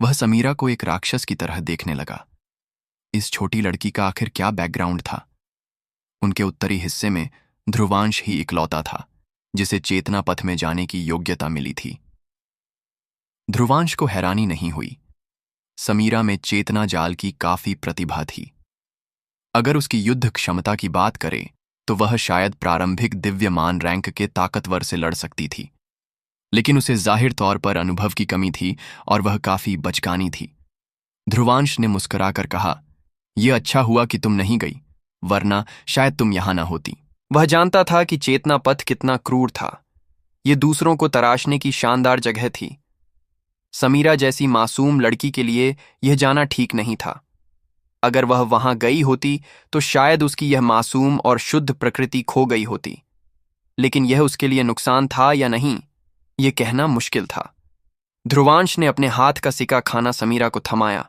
वह समीरा को एक राक्षस की तरह देखने लगा। इस छोटी लड़की का आखिर क्या बैकग्राउंड था? उनके उत्तरी हिस्से में ध्रुवांश ही इकलौता था जिसे चेतना पथ में जाने की योग्यता मिली थी। ध्रुवांश को हैरानी नहीं हुई। समीरा में चेतना जाल की काफी प्रतिभा थी। अगर उसकी युद्ध क्षमता की बात करें तो वह शायद प्रारंभिक दिव्यमान रैंक के ताकतवर से लड़ सकती थी, लेकिन उसे जाहिर तौर पर अनुभव की कमी थी और वह काफी बचकानी थी। ध्रुवांश ने मुस्कुराकर कहा, यह अच्छा हुआ कि तुम नहीं गई, वरना शायद तुम यहां ना होती। वह जानता था कि चेतना पथ कितना क्रूर था। ये दूसरों को तराशने की शानदार जगह थी। समीरा जैसी मासूम लड़की के लिए यह जाना ठीक नहीं था। अगर वह वहां गई होती तो शायद उसकी यह मासूम और शुद्ध प्रकृति खो गई होती, लेकिन यह उसके लिए नुकसान था या नहीं, यह कहना मुश्किल था। ध्रुवांश ने अपने हाथ का सिक्का खाना समीरा को थमाया।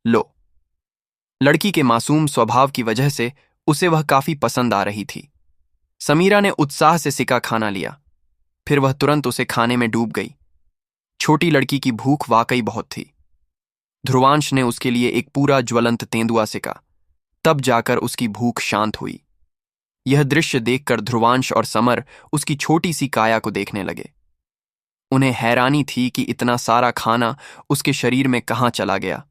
लो। लड़की के मासूम स्वभाव की वजह से उसे वह काफी पसंद आ रही थी। समीरा ने उत्साह से सिक्का खाना लिया, फिर वह तुरंत उसे खाने में डूब गई। छोटी लड़की की भूख वाकई बहुत थी। ध्रुवांश ने उसके लिए एक पूरा ज्वलंत तेंदुआ सेका, तब जाकर उसकी भूख शांत हुई। यह दृश्य देखकर ध्रुवांश और समर उसकी छोटी सी काया को देखने लगे। उन्हें हैरानी थी कि इतना सारा खाना उसके शरीर में कहां चला गया।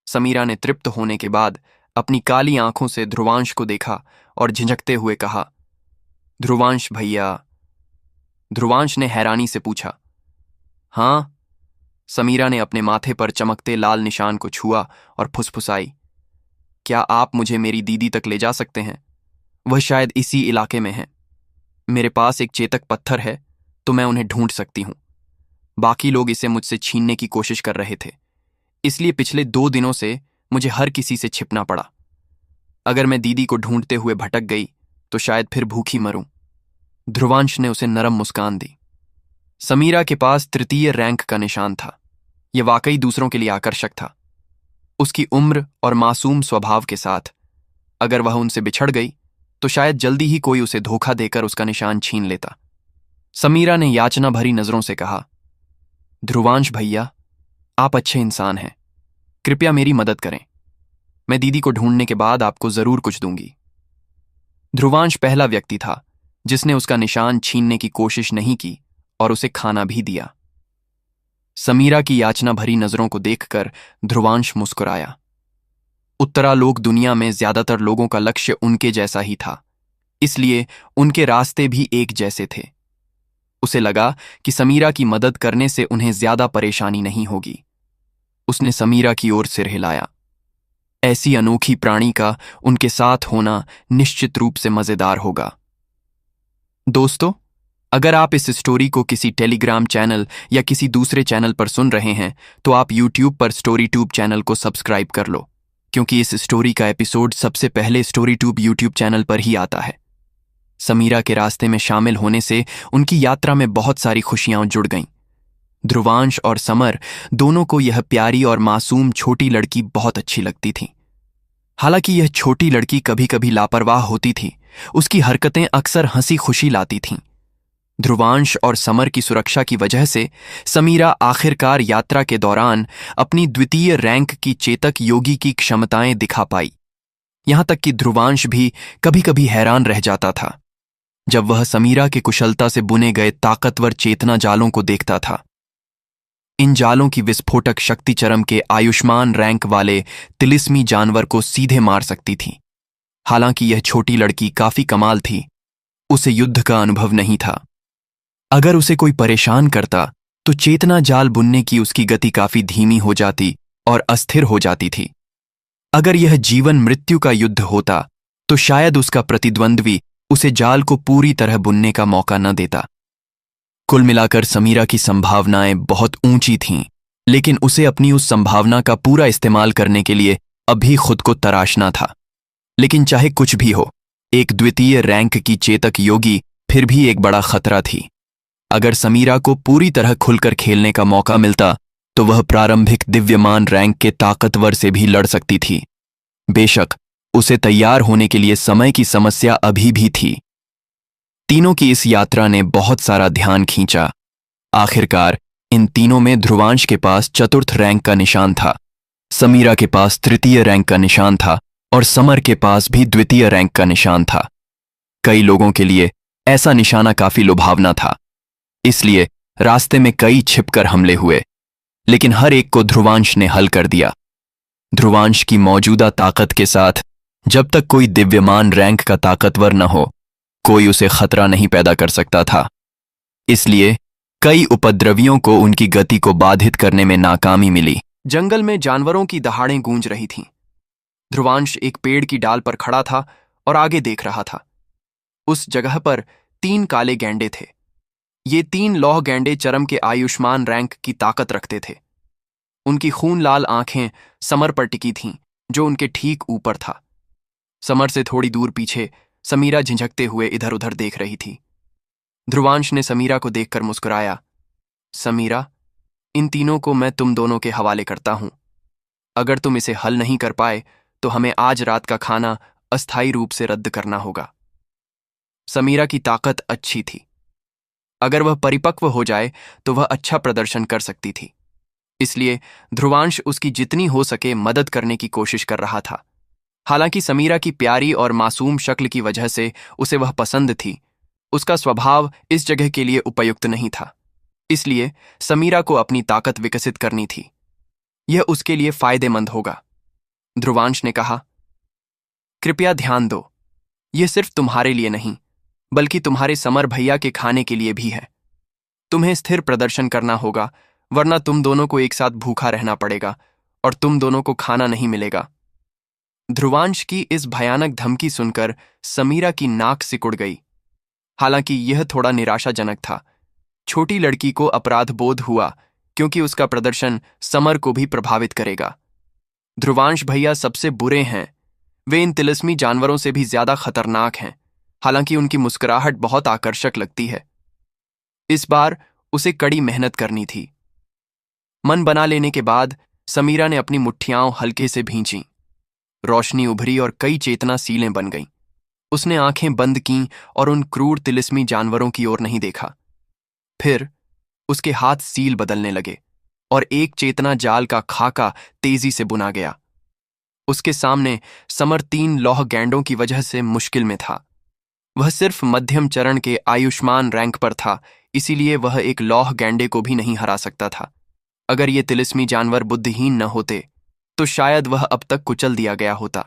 समीरा ने तृप्त होने के बाद अपनी काली आंखों से ध्रुवांश को देखा और झिझकते हुए कहा, ध्रुवांश भैया। ध्रुवांश ने हैरानी से पूछा, हाँ? समीरा ने अपने माथे पर चमकते लाल निशान को छुआ और फुसफुसाई, क्या आप मुझे मेरी दीदी तक ले जा सकते हैं? वह शायद इसी इलाके में है। मेरे पास एक चेतक पत्थर है तो मैं उन्हें ढूंढ सकती हूं। बाकी लोग इसे मुझसे छीनने की कोशिश कर रहे थे, इसलिए पिछले 2 दिनों से मुझे हर किसी से छिपना पड़ा। अगर मैं दीदी को ढूंढते हुए भटक गई तो शायद फिर भूखी मरूं। ध्रुवांश ने उसे नरम मुस्कान दी। समीरा के पास तृतीय रैंक का निशान था। यह वाकई दूसरों के लिए आकर्षक था। उसकी उम्र और मासूम स्वभाव के साथ अगर वह उनसे बिछड़ गई तो शायद जल्दी ही कोई उसे धोखा देकर उसका निशान छीन लेता। समीरा ने याचना भरी नजरों से कहा, ध्रुवांश भैया, आप अच्छे इंसान हैं, कृपया मेरी मदद करें। मैं दीदी को ढूंढने के बाद आपको जरूर कुछ दूंगी। ध्रुवांश पहला व्यक्ति था जिसने उसका निशान छीनने की कोशिश नहीं की और उसे खाना भी दिया। समीरा की याचना भरी नजरों को देखकर ध्रुवांश मुस्कुराया। उत्तरालोक दुनिया में ज्यादातर लोगों का लक्ष्य उनके जैसा ही था, इसलिए उनके रास्ते भी एक जैसे थे। उसे लगा कि समीरा की मदद करने से उन्हें ज्यादा परेशानी नहीं होगी। उसने समीरा की ओर सिर हिलाया। ऐसी अनोखी प्राणी का उनके साथ होना निश्चित रूप से मजेदार होगा। दोस्तों, अगर आप इस स्टोरी को किसी टेलीग्राम चैनल या किसी दूसरे चैनल पर सुन रहे हैं तो आप यूट्यूब पर स्टोरी ट्यूब चैनल को सब्सक्राइब कर लो, क्योंकि इस स्टोरी का एपिसोड सबसे पहले स्टोरी ट्यूब यूट्यूब चैनल पर ही आता है। समीरा के रास्ते में शामिल होने से उनकी यात्रा में बहुत सारी खुशियां जुड़ गईं। ध्रुवांश और समर दोनों को यह प्यारी और मासूम छोटी लड़की बहुत अच्छी लगती थी। हालांकि यह छोटी लड़की कभी कभी लापरवाह होती थी, उसकी हरकतें अक्सर हंसी खुशी लाती थीं। ध्रुवांश और समर की सुरक्षा की वजह से समीरा आखिरकार यात्रा के दौरान अपनी द्वितीय रैंक की चेतक योगी की क्षमताएं दिखा पाई। यहां तक कि ध्रुवांश भी कभी कभी हैरान रह जाता था जब वह समीरा के कुशलता से बुने गए ताकतवर चेतना जालों को देखता था। इन जालों की विस्फोटक शक्ति चरम के आयुष्मान रैंक वाले तिलिस्मी जानवर को सीधे मार सकती थी। हालांकि यह छोटी लड़की काफी कमाल थी, उसे युद्ध का अनुभव नहीं था। अगर उसे कोई परेशान करता तो चेतना जाल बुनने की उसकी गति काफी धीमी हो जाती और अस्थिर हो जाती थी। अगर यह जीवन मृत्यु का युद्ध होता तो शायद उसका प्रतिद्वंद्वी उसे जाल को पूरी तरह बुनने का मौका न देता। कुल मिलाकर समीरा की संभावनाएं बहुत ऊंची थीं, लेकिन उसे अपनी उस संभावना का पूरा इस्तेमाल करने के लिए अभी खुद को तराशना था। लेकिन चाहे कुछ भी हो, एक द्वितीय रैंक की चेतक योगी फिर भी एक बड़ा खतरा थी। अगर समीरा को पूरी तरह खुलकर खेलने का मौका मिलता तो वह प्रारंभिक दिव्यमान रैंक के ताकतवर से भी लड़ सकती थी। बेशक उसे तैयार होने के लिए समय की समस्या अभी भी थी। तीनों की इस यात्रा ने बहुत सारा ध्यान खींचा। आखिरकार इन तीनों में ध्रुवांश के पास चतुर्थ रैंक का निशान था, समीरा के पास तृतीय रैंक का निशान था और समर के पास भी द्वितीय रैंक का निशान था। कई लोगों के लिए ऐसा निशाना काफी लुभावना था, इसलिए रास्ते में कई छिपकर हमले हुए, लेकिन हर एक को ध्रुवांश ने हल कर दिया। ध्रुवांश की मौजूदा ताकत के साथ जब तक कोई दिव्यमान रैंक का ताकतवर न हो, कोई उसे खतरा नहीं पैदा कर सकता था। इसलिए कई उपद्रवियों को उनकी गति को बाधित करने में नाकामी मिली। जंगल में जानवरों की दहाड़ें गूंज रही थीं। ध्रुवांश एक पेड़ की डाल पर खड़ा था और आगे देख रहा था। उस जगह पर 3 काले गैंडे थे। ये 3 लौह गैंडे चरम के आयुष्मान रैंक की ताकत रखते थे। उनकी खून लाल आंखें समर पर टिकी थीं, जो उनके ठीक ऊपर था। समर से थोड़ी दूर पीछे समीरा झिझकते हुए इधर उधर देख रही थी। ध्रुवांश ने समीरा को देखकर मुस्कुराया। समीरा, इन तीनों को मैं तुम दोनों के हवाले करता हूं। अगर तुम इसे हल नहीं कर पाए तो हमें आज रात का खाना अस्थायी रूप से रद्द करना होगा। समीरा की ताकत अच्छी थी। अगर वह परिपक्व हो जाए तो वह अच्छा प्रदर्शन कर सकती थी। इसलिए ध्रुवांश उसकी जितनी हो सके मदद करने की कोशिश कर रहा था। हालांकि समीरा की प्यारी और मासूम शक्ल की वजह से उसे वह पसंद थी, उसका स्वभाव इस जगह के लिए उपयुक्त नहीं था। इसलिए समीरा को अपनी ताकत विकसित करनी थी। यह उसके लिए फायदेमंद होगा। ध्रुवांश ने कहा, कृपया ध्यान दो, यह सिर्फ तुम्हारे लिए नहीं बल्कि तुम्हारे समर भैया के खाने के लिए भी है। तुम्हें स्थिर प्रदर्शन करना होगा, वरना तुम दोनों को एक साथ भूखा रहना पड़ेगा और तुम दोनों को खाना नहीं मिलेगा। ध्रुवांश की इस भयानक धमकी सुनकर समीरा की नाक सिकुड़ गई। हालांकि यह थोड़ा निराशाजनक था। छोटी लड़की को अपराध बोध हुआ क्योंकि उसका प्रदर्शन समर को भी प्रभावित करेगा। ध्रुवांश भैया सबसे बुरे हैं। वे इन तिलिस्मी जानवरों से भी ज्यादा खतरनाक हैं। हालांकि उनकी मुस्कुराहट बहुत आकर्षक लगती है। इस बार उसे कड़ी मेहनत करनी थी। मन बना लेने के बाद समीरा ने अपनी मुट्ठियां हल्के से भींची। रोशनी उभरी और कई चेतना सीलें बन गईं। उसने आंखें बंद कीं और उन क्रूर तिलिस्मी जानवरों की ओर नहीं देखा। फिर उसके हाथ सील बदलने लगे और एक चेतना जाल का खाका तेजी से बुना गया। उसके सामने समर 3 लौह गैंडों की वजह से मुश्किल में था। वह सिर्फ मध्यम चरण के आयुष्मान रैंक पर था, इसीलिए वह एक लौह गैंडे को भी नहीं हरा सकता था। अगर ये तिलिस्मी जानवर बुद्धिहीन न होते तो शायद वह अब तक कुचल दिया गया होता,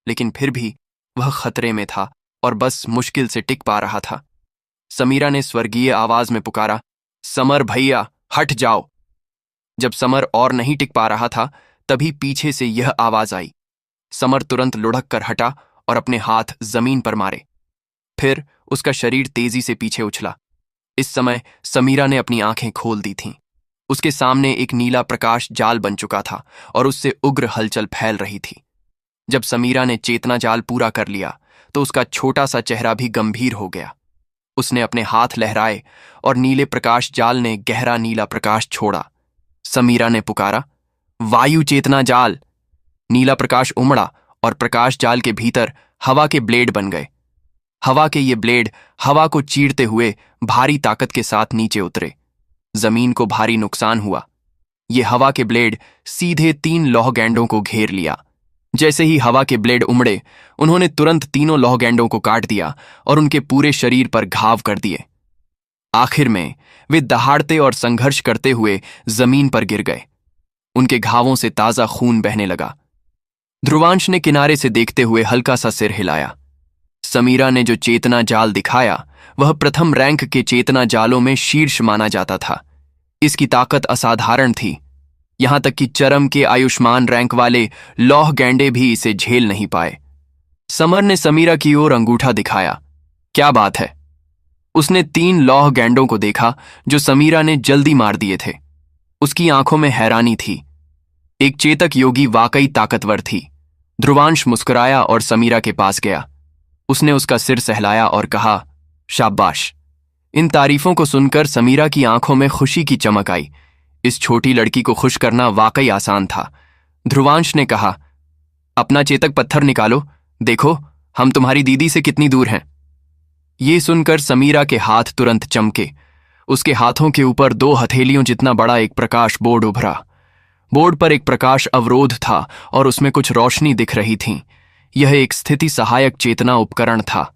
लेकिन फिर भी वह खतरे में था और बस मुश्किल से टिक पा रहा था। समीरा ने स्वर्गीय आवाज में पुकारा, समर भैया हट जाओ। जब समर और नहीं टिक पा रहा था तभी पीछे से यह आवाज आई। समर तुरंत लुढ़क कर हटा और अपने हाथ जमीन पर मारे। फिर उसका शरीर तेजी से पीछे उछला। इस समय समीरा ने अपनी आंखें खोल दी थीं। उसके सामने एक नीला प्रकाश जाल बन चुका था और उससे उग्र हलचल फैल रही थी। जब समीरा ने चेतना जाल पूरा कर लिया तो उसका छोटा सा चेहरा भी गंभीर हो गया। उसने अपने हाथ लहराए और नीले प्रकाश जाल ने गहरा नीला प्रकाश छोड़ा। समीरा ने पुकारा, वायु चेतना जाल। नीला प्रकाश उमड़ा और प्रकाश जाल के भीतर हवा के ब्लेड बन गए। हवा के ये ब्लेड हवा को चीरते हुए भारी ताकत के साथ नीचे उतरे। जमीन को भारी नुकसान हुआ। ये हवा के ब्लेड सीधे 3 लौह गैंडों को घेर लिया। जैसे ही हवा के ब्लेड उमड़े, उन्होंने तुरंत तीनों लौह गैंडों को काट दिया और उनके पूरे शरीर पर घाव कर दिए। आखिर में वे दहाड़ते और संघर्ष करते हुए जमीन पर गिर गए। उनके घावों से ताजा खून बहने लगा। ध्रुवांश ने किनारे से देखते हुए हल्का सा सिर हिलाया। समीरा ने जो चेतना जाल दिखाया वह प्रथम रैंक के चेतना जालों में शीर्ष माना जाता था। इसकी ताकत असाधारण थी। यहां तक कि चरम के आयुष्मान रैंक वाले लौह गैंडे भी इसे झेल नहीं पाए। समर ने समीरा की ओर अंगूठा दिखाया। क्या बात है? उसने 3 लौह गैंडों को देखा जो समीरा ने जल्दी मार दिए थे। उसकी आंखों में हैरानी थी। एक चेतक योगी वाकई ताकतवर थी। ध्रुवांश मुस्कुराया और समीरा के पास गया। उसने उसका सिर सहलाया और कहा, शाबाश। इन तारीफों को सुनकर समीरा की आंखों में खुशी की चमक आई। इस छोटी लड़की को खुश करना वाकई आसान था। ध्रुवांश ने कहा, अपना चेतक पत्थर निकालो, देखो हम तुम्हारी दीदी से कितनी दूर हैं। ये सुनकर समीरा के हाथ तुरंत चमके। उसके हाथों के ऊपर 2 हथेलियों जितना बड़ा एक प्रकाश बोर्ड उभरा। बोर्ड पर एक प्रकाश अवरोध था और उसमें कुछ रोशनी दिख रही थी। यह एक स्थिति सहायक चेतना उपकरण था।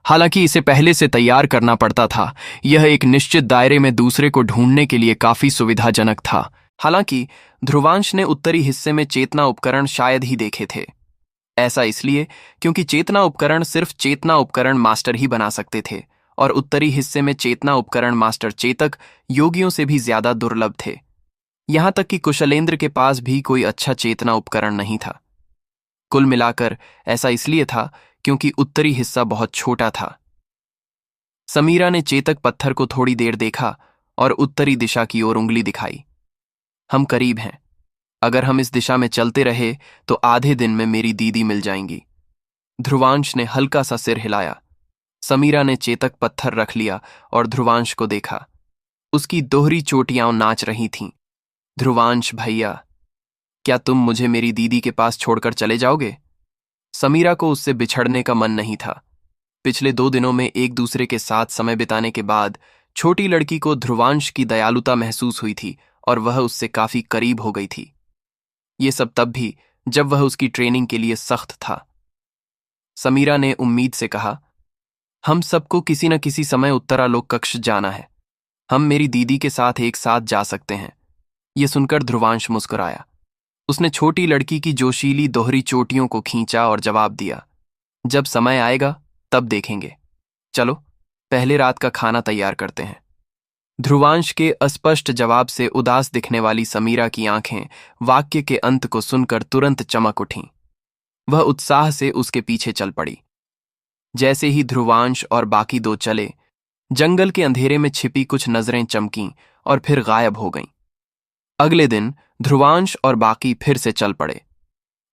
हालांकि इसे पहले से तैयार करना पड़ता था, यह एक निश्चित दायरे में दूसरे को ढूंढने के लिए काफी सुविधाजनक था। हालांकि ध्रुवांश ने उत्तरी हिस्से में चेतना उपकरण शायद ही देखे थे। ऐसा इसलिए क्योंकि चेतना उपकरण सिर्फ चेतना उपकरण मास्टर ही बना सकते थे और उत्तरी हिस्से में चेतना उपकरण मास्टर चेतक योगियों से भी ज्यादा दुर्लभ थे। यहां तक कि कुशलेंद्र के पास भी कोई अच्छा चेतना उपकरण नहीं था। कुल मिलाकर ऐसा इसलिए था क्योंकि उत्तरी हिस्सा बहुत छोटा था। समीरा ने चेतक पत्थर को थोड़ी देर देखा और उत्तरी दिशा की ओर उंगली दिखाई। हम करीब हैं। अगर हम इस दिशा में चलते रहे तो आधे दिन में मेरी दीदी मिल जाएंगी। ध्रुवांश ने हल्का सा सिर हिलाया। समीरा ने चेतक पत्थर रख लिया और ध्रुवांश को देखा। उसकी दोहरी चोटियां नाच रही थीं। ध्रुवांश भैया, क्या तुम मुझे मेरी दीदी के पास छोड़कर चले जाओगे? समीरा को उससे बिछड़ने का मन नहीं था। पिछले 2 दिनों में एक दूसरे के साथ समय बिताने के बाद छोटी लड़की को ध्रुवांश की दयालुता महसूस हुई थी और वह उससे काफी करीब हो गई थी। ये सब तब भी जब वह उसकी ट्रेनिंग के लिए सख्त था। समीरा ने उम्मीद से कहा, हम सबको किसी न किसी समय उत्तरालोक कक्ष जाना है। हम मेरी दीदी के साथ एक साथ जा सकते हैं। यह सुनकर ध्रुवांश मुस्कुराया। उसने छोटी लड़की की जोशीली दोहरी चोटियों को खींचा और जवाब दिया, जब समय आएगा तब देखेंगे। चलो पहले रात का खाना तैयार करते हैं। ध्रुवांश के अस्पष्ट जवाब से उदास दिखने वाली समीरा की आंखें वाक्य के अंत को सुनकर तुरंत चमक उठीं। वह उत्साह से उसके पीछे चल पड़ी। जैसे ही ध्रुवांश और बाकी 2 चले, जंगल के अंधेरे में छिपी कुछ नजरें चमकीं और फिर गायब हो गईं। अगले दिन ध्रुवांश और बाकी फिर से चल पड़े।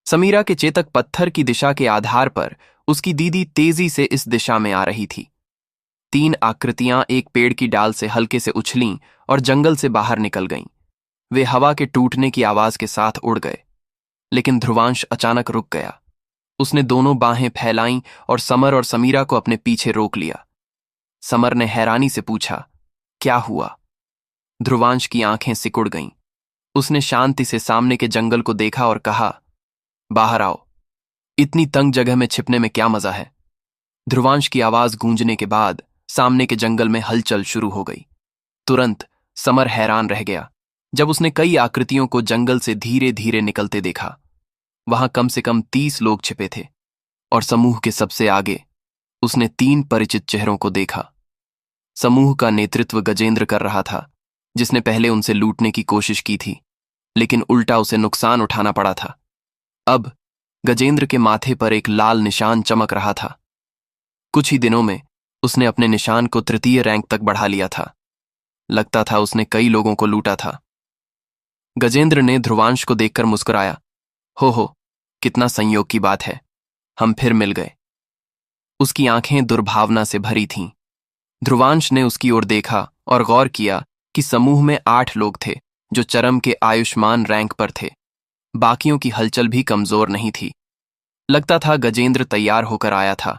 समीरा के चेतक पत्थर की दिशा के आधार पर उसकी दीदी तेजी से इस दिशा में आ रही थी। 3 आकृतियां एक पेड़ की डाल से हल्के से उछलीं और जंगल से बाहर निकल गईं। वे हवा के टूटने की आवाज के साथ उड़ गए। लेकिन ध्रुवांश अचानक रुक गया। उसने दोनों बाहें फैलाईं और समर और समीरा को अपने पीछे रोक लिया। समर ने हैरानी से पूछा, क्या हुआ? ध्रुवांश की आंखें सिकुड़ गईं। उसने शांति से सामने के जंगल को देखा और कहा, बाहर आओ। इतनी तंग जगह में छिपने में क्या मजा है? ध्रुवांश की आवाज गूंजने के बाद सामने के जंगल में हलचल शुरू हो गई। तुरंत समर हैरान रह गया जब उसने कई आकृतियों को जंगल से धीरे धीरे निकलते देखा। वहां कम से कम 30 लोग छिपे थे और समूह के सबसे आगे उसने 3 परिचित चेहरों को देखा। समूह का नेतृत्व गजेंद्र कर रहा था, जिसने पहले उनसे लूटने की कोशिश की थी, लेकिन उल्टा उसे नुकसान उठाना पड़ा था। अब गजेंद्र के माथे पर एक लाल निशान चमक रहा था। कुछ ही दिनों में उसने अपने निशान को 3य रैंक तक बढ़ा लिया था। लगता था उसने कई लोगों को लूटा था। गजेंद्र ने ध्रुवांश को देखकर मुस्कुराया। हो, कितना संयोग की बात है, हम फिर मिल गए। उसकी आंखें दुर्भावना से भरी थीं। ध्रुवांश ने उसकी ओर देखा और गौर किया कि समूह में 8 लोग थे जो चरम के आयुष्मान रैंक पर थे। बाकियों की हलचल भी कमजोर नहीं थी। लगता था गजेंद्र तैयार होकर आया था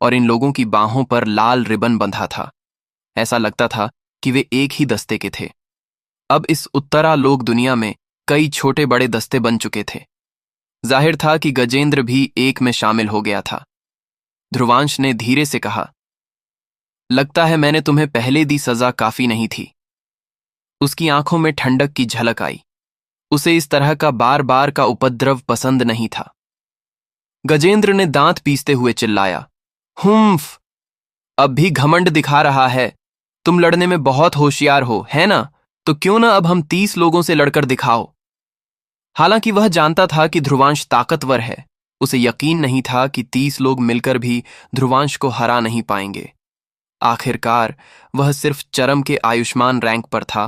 और इन लोगों की बाहों पर लाल रिबन बंधा था। ऐसा लगता था कि वे एक ही दस्ते के थे। अब इस उत्तरालोक दुनिया में कई छोटे बड़े दस्ते बन चुके थे। जाहिर था कि गजेंद्र भी एक में शामिल हो गया था। ध्रुवांश ने धीरे से कहा, लगता है मैंने तुम्हें पहले दी सजा काफी नहीं थी। उसकी आंखों में ठंडक की झलक आई। उसे इस तरह का बार बार का उपद्रव पसंद नहीं था। गजेंद्र ने दांत पीसते हुए चिल्लाया, हुम्फ, अब भी घमंड दिखा रहा है। तुम लड़ने में बहुत होशियार हो, है ना? तो क्यों ना अब हम 30 लोगों से लड़कर दिखाओ। हालांकि वह जानता था कि ध्रुवांश ताकतवर है, उसे यकीन नहीं था कि 30 लोग मिलकर भी ध्रुवांश को हरा नहीं पाएंगे। आखिरकार वह सिर्फ चरम के आयुष्मान रैंक पर था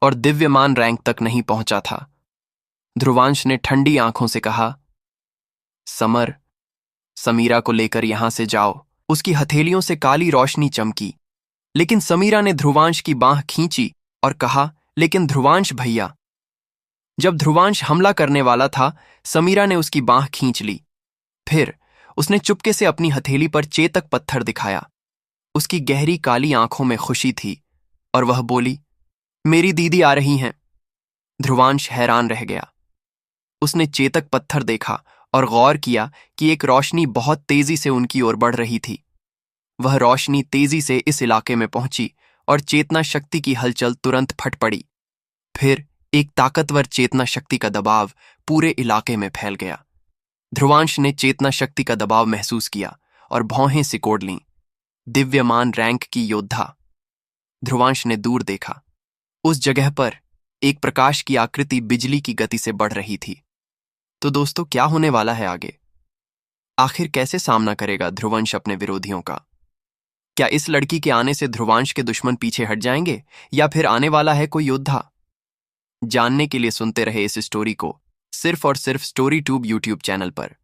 और दिव्यमान रैंक तक नहीं पहुंचा था। ध्रुवांश ने ठंडी आंखों से कहा, समर, समीरा को लेकर यहां से जाओ। उसकी हथेलियों से काली रोशनी चमकी, लेकिन समीरा ने ध्रुवांश की बांह खींची और कहा, लेकिन ध्रुवांश भैया। जब ध्रुवांश हमला करने वाला था, समीरा ने उसकी बांह खींच ली। फिर उसने चुपके से अपनी हथेली पर चेतक पत्थर दिखाया। उसकी गहरी काली आंखों में खुशी थी और वह बोली, मेरी दीदी आ रही हैं। ध्रुवांश हैरान रह गया। उसने चेतक पत्थर देखा और गौर किया कि एक रोशनी बहुत तेजी से उनकी ओर बढ़ रही थी। वह रोशनी तेजी से इस इलाके में पहुंची और चेतना शक्ति की हलचल तुरंत फट पड़ी। फिर एक ताकतवर चेतना शक्ति का दबाव पूरे इलाके में फैल गया। ध्रुवांश ने चेतना शक्ति का दबाव महसूस किया और भौहें सिकोड़ लीं। दिव्यमान रैंक की योद्धा। ध्रुवांश ने दूर देखा। उस जगह पर एक प्रकाश की आकृति बिजली की गति से बढ़ रही थी। तो दोस्तों, क्या होने वाला है आगे? आखिर कैसे सामना करेगा ध्रुवंश अपने विरोधियों का? क्या इस लड़की के आने से ध्रुवांश के दुश्मन पीछे हट जाएंगे या फिर आने वाला है कोई योद्धा? जानने के लिए सुनते रहे इस स्टोरी को सिर्फ और सिर्फ स्टोरी ट्यूब यूट्यूब चैनल पर।